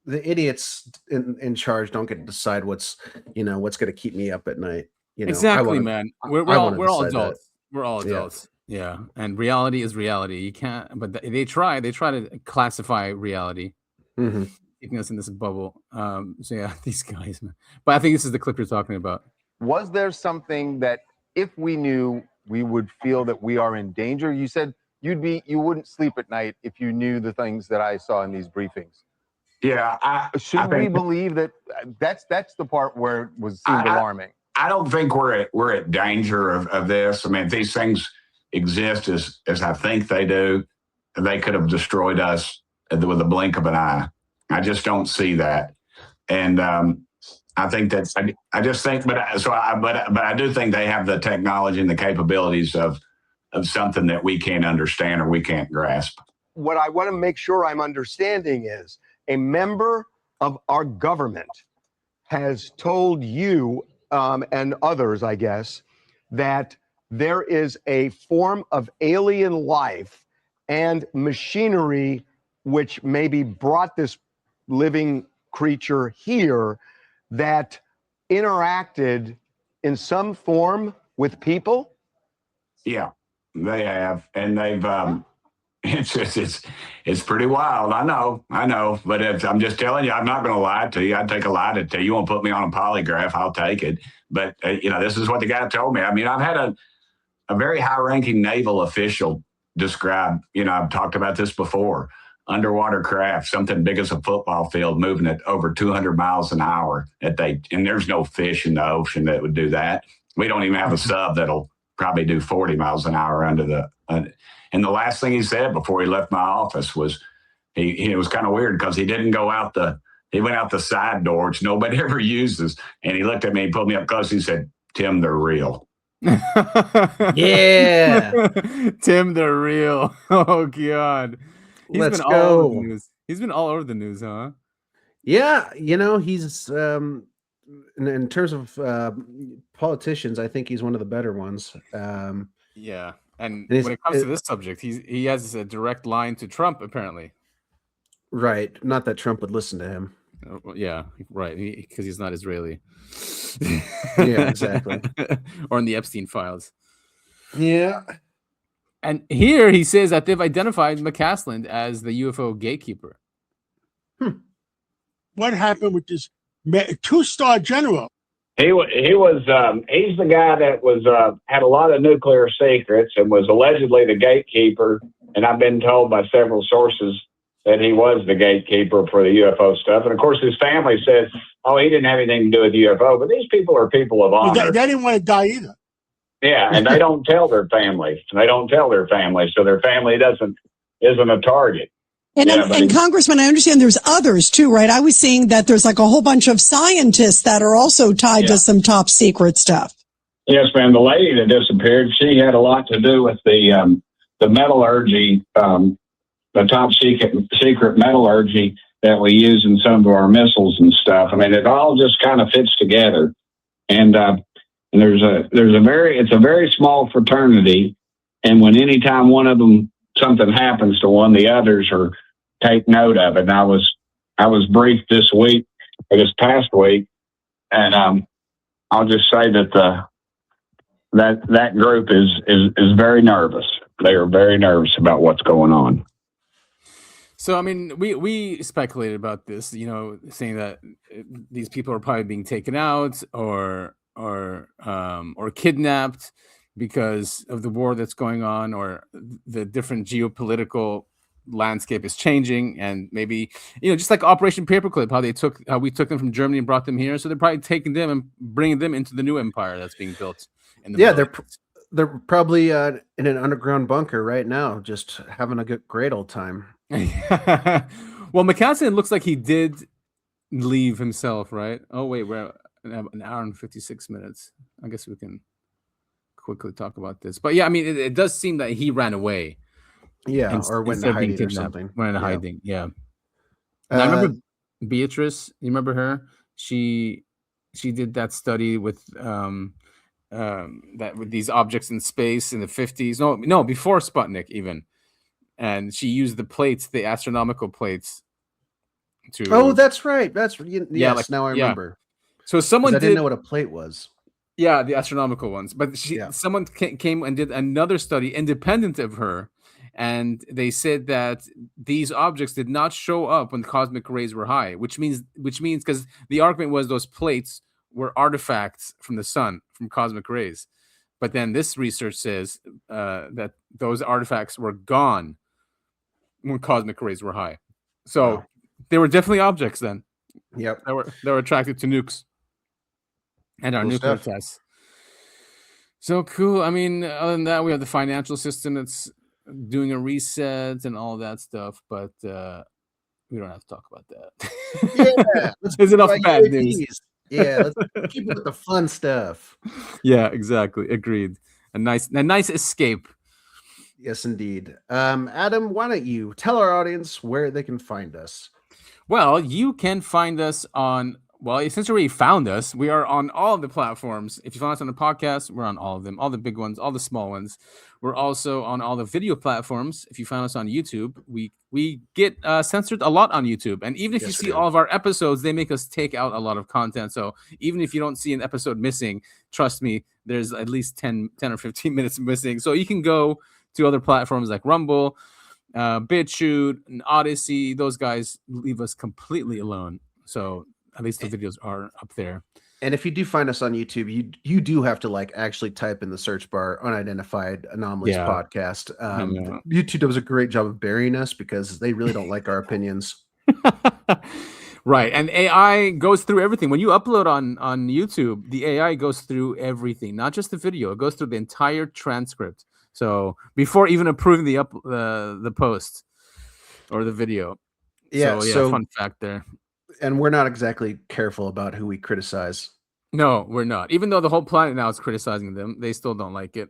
The idiots in charge don't get to decide what's going to keep me up at night. Exactly, man. We're all adults. We're all adults. Yeah. And reality is reality. You can't, but they try to classify reality, keeping us in this bubble. So yeah, these guys, man. But I think this is the clip you're talking about. Was there something that if we knew, we would feel that we are in danger? You said you wouldn't sleep at night if you knew the things that I saw in these briefings. Yeah. Should we believe that that's the part where it seemed alarming? I don't think we're at danger of this. I mean, if these things exist as I think they do, they could have destroyed us with a blink of an eye. I just don't see that. And I think that's, I just think, but I do think they have the technology and the capabilities of something that we can't understand or we can't grasp. What I want to make sure I'm understanding is a member of our government has told you and others, I guess, that there is a form of alien life and machinery which maybe brought this living creature here that interacted in some form with people? Yeah, they have. And they've, it's pretty wild. I know. But I'm just telling you, I'm not going to lie to you. I'd take a lie to tell you. You want to put me on a polygraph, I'll take it. But, this is what the guy told me. I mean, I've had a very high-ranking naval official describe, I've talked about this before, underwater craft, something big as a football field, moving at over 200 miles an hour. And there's no fish in the ocean that would do that. We don't even have a sub that'll probably do 40 miles an hour under And the last thing he said before he left my office was, it was kind of weird because he didn't go out he went out the side door, which nobody ever uses. And he looked at me, he pulled me up close. He said, "Tim, they're real." Yeah. Tim, they're real. Oh God. Let's all over the go. news. He's been all over the news, huh? Yeah, he's in terms of politicians, I think he's one of the better ones. Yeah. And when it comes to this subject, he has a direct line to Trump, apparently. Right. Not that Trump would listen to him. Yeah, right. Because he's not Israeli. Yeah, exactly. Or in the Epstein files. Yeah. And here he says that they've identified McCaslin as the UFO gatekeeper. What happened with this two-star general? He's the guy that was had a lot of nuclear secrets and was allegedly the gatekeeper. And I've been told by several sources that he was the gatekeeper for the UFO stuff. And of course, his family says, "Oh, he didn't have anything to do with UFO." But these people are people of honor. They didn't want to die either. Yeah, and they don't tell their families. So their family isn't a target. And Congressman, I understand there's others too, right? I was seeing that there's like a whole bunch of scientists that are also tied to some top secret stuff. Yes, ma'am. The lady that disappeared, she had a lot to do with the metallurgy, the top secret metallurgy that we use in some of our missiles and stuff. I mean, it all just kind of fits together. And it's a very small fraternity. And when anytime one of them, something happens to one, the others take note of it. And I was briefed this past week, and I'll just say that that group is very nervous. They are very nervous about what's going on. So, I mean, we speculated about this, saying that these people are probably being taken out or kidnapped because of the war that's going on, or the different geopolitical landscape is changing, and maybe just like Operation Paperclip, how we took them from Germany and brought them here. So they're probably taking them and bringing them into the new empire that's being built. They're probably in an underground bunker right now, just having a great old time. Well, McCaslin looks like he did leave himself, right? Oh wait, we're an hour and 56 minutes. I guess we can quickly talk about this. But yeah, I mean, it does seem that he ran away. Yeah, or went into hiding or something. Went into hiding, yeah. And I remember Beatrice. You remember her? She did that study with with these objects in space in the 50s. No, before Sputnik even. And she used the astronomical plates to. Oh, that's right. Yes, now I remember. So someone I didn't know what a plate was. Yeah, the astronomical ones. But someone came and did another study independent of her, and they said that these objects did not show up when the cosmic rays were high, which means because the argument was those plates were artifacts from the sun, from cosmic rays. But then this research says that those artifacts were gone when cosmic rays were high. So they were definitely objects then. Yep. They were attracted to nukes and our nuclear tests. So cool. I mean, other than that, we have the financial system that's doing a reset and all that stuff, but we don't have to talk about that. Yeah. There's enough bad news. Yeah, let's keep it with the fun stuff. Yeah, exactly. Agreed. A nice escape. Yes, indeed. Adam, why don't you tell our audience where they can find us? Well, you can find us since you already found us, we are on all of the platforms. If you found us on the podcast, we're on all of them, all the big ones, all the small ones. We're also on all the video platforms. If you found us on YouTube, we get censored a lot on YouTube. And even if you see all of our episodes, they make us take out a lot of content. So even if you don't see an episode missing, trust me, there's at least 10 or 15 minutes missing. So you can go to other platforms like Rumble, BitChute, and Odyssey. Those guys leave us completely alone. So at least the videos are up there. And if you do find us on YouTube, you do have to actually type in the search bar "Unidentified Anomalies Podcast." YouTube does a great job of burying us because they really don't like our opinions. Right. And AI goes through everything. When you upload on YouTube, the AI goes through everything, not just the video. It goes through the entire transcript. So before even approving the post or the video. Yeah. So fun fact there. And we're not exactly careful about who we criticize. No, we're not. Even though the whole planet now is criticizing them, they still don't like it.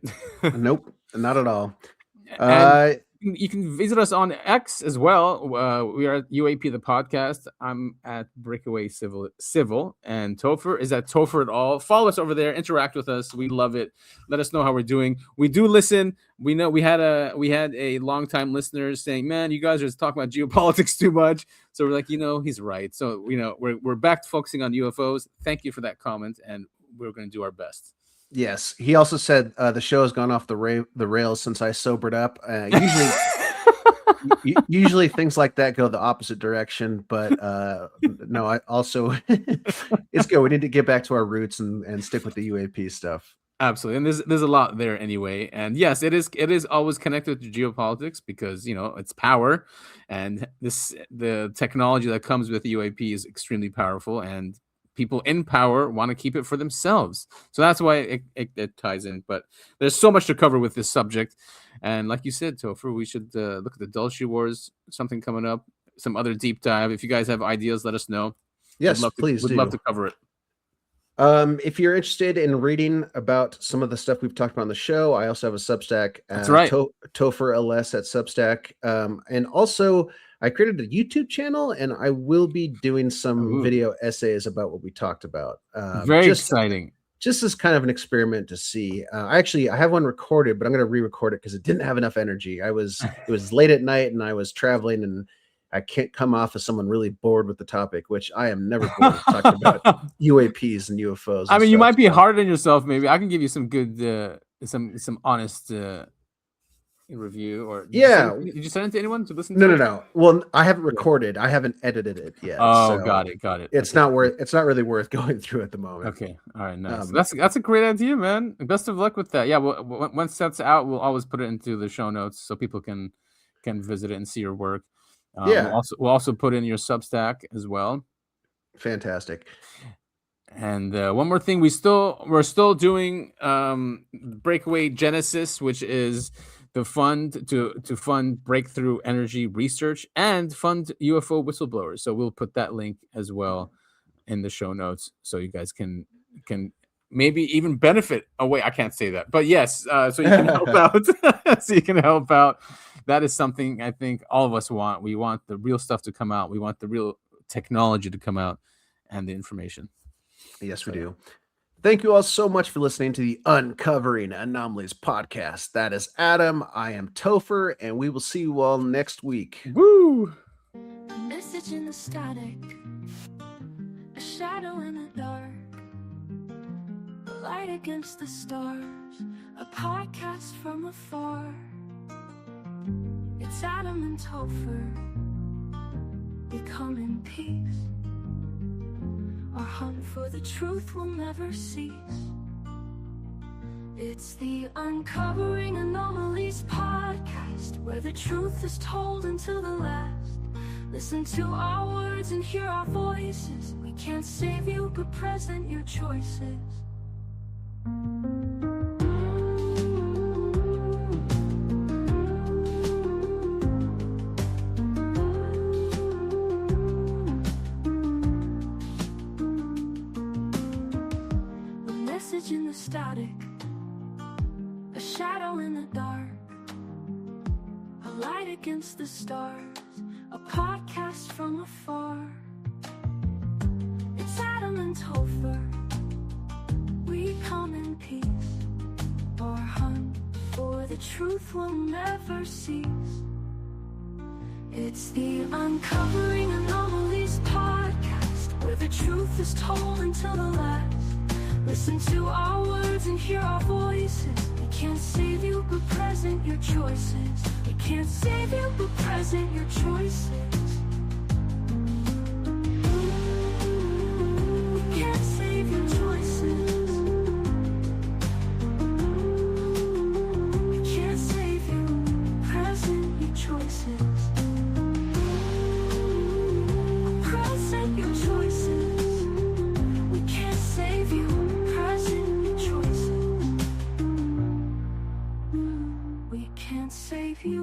Nope, not at all. You can visit us on X as well. We are at UAP the podcast. I'm at Breakaway Civil, and Topher is at Topher at all. Follow us over there. Interact with us. We love it. Let us know how we're doing. We do listen. We know we had a longtime listener saying, "Man, you guys are just talking about geopolitics too much." So we're like, he's right. So we're back to focusing on UFOs. Thank you for that comment, and we're going to do our best. Yes, he also said the show has gone off the rails since I sobered up. Usually things like that go the opposite direction, but no, I also it's good. We need to get back to our roots and stick with the UAP stuff. Absolutely, and there's a lot there anyway. And yes, it is always connected to geopolitics because it's power, and the technology that comes with UAP is extremely powerful, and people in power want to keep it for themselves. So that's why it ties in. But there's so much to cover with this subject. And like you said, Topher, we should look at the Dulce Wars, something coming up, some other deep dive. If you guys have ideas, let us know. Yes, please We'd love to cover it. If you're interested in reading about some of the stuff we've talked about on the show, I also have a Substack. That's right. Topher LS at Substack. And also, I created a YouTube channel, and I will be doing some video essays about what we talked about. Very exciting. Just as kind of an experiment to see. I have one recorded, but I'm going to re-record it because it didn't have enough energy. It was late at night, and I was traveling, and I can't come off as someone really bored with the topic, which I am never bored with talking about UAPs and UFOs. I mean, you might be hard on yourself. Maybe I can give you some good, some honest review. Or did you send it to anyone to listen to? No. Well, I haven't recorded. I haven't edited it yet. Oh, so got it. It's not really worth going through at the moment. Okay, all right, nice. That's a great idea, man. Best of luck with that. Yeah, once that's out, we'll always put it into the show notes so people can visit it and see your work. We'll also put in your Substack as well. Fantastic. And one more thing, we're still doing Breakaway Genesis, which is the fund to fund breakthrough energy research and fund UFO whistleblowers. So we'll put that link as well in the show notes, so you guys can maybe even benefit. Oh wait, I can't say that, but yes, so you can help out. So you can help out. That is something I think all of us want. We want the real stuff to come out. We want the real technology to come out and the information. Yes, we do. Thank you all so much for listening to the Uncovering Anomalies podcast. That is Adam. I am Topher, and we will see you all next week. Woo! A message in the static, a shadow in the dark, a light against the stars, a podcast from afar. It's Adam and Topher. We come in peace. Our hunt for the truth will never cease. It's the Uncovering Anomalies podcast, where the truth is told until the last. Listen to our words and hear our voices. We can't save you, but present your choices. In the static, a shadow in the dark, a light against the stars, a podcast from afar. It's Adam and Topher. We come in peace. Our hunt for the truth will never cease. It's the Uncovering Anomalies podcast, where the truth is told until the last. Listen to our words and hear our voices. We can't save you, but present your choices. We can't save you, but present your choices. We can't save your choices. We can't save you, present your choices. Present your choices. We can't save you. Present your choices.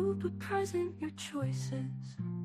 you, but present your choices.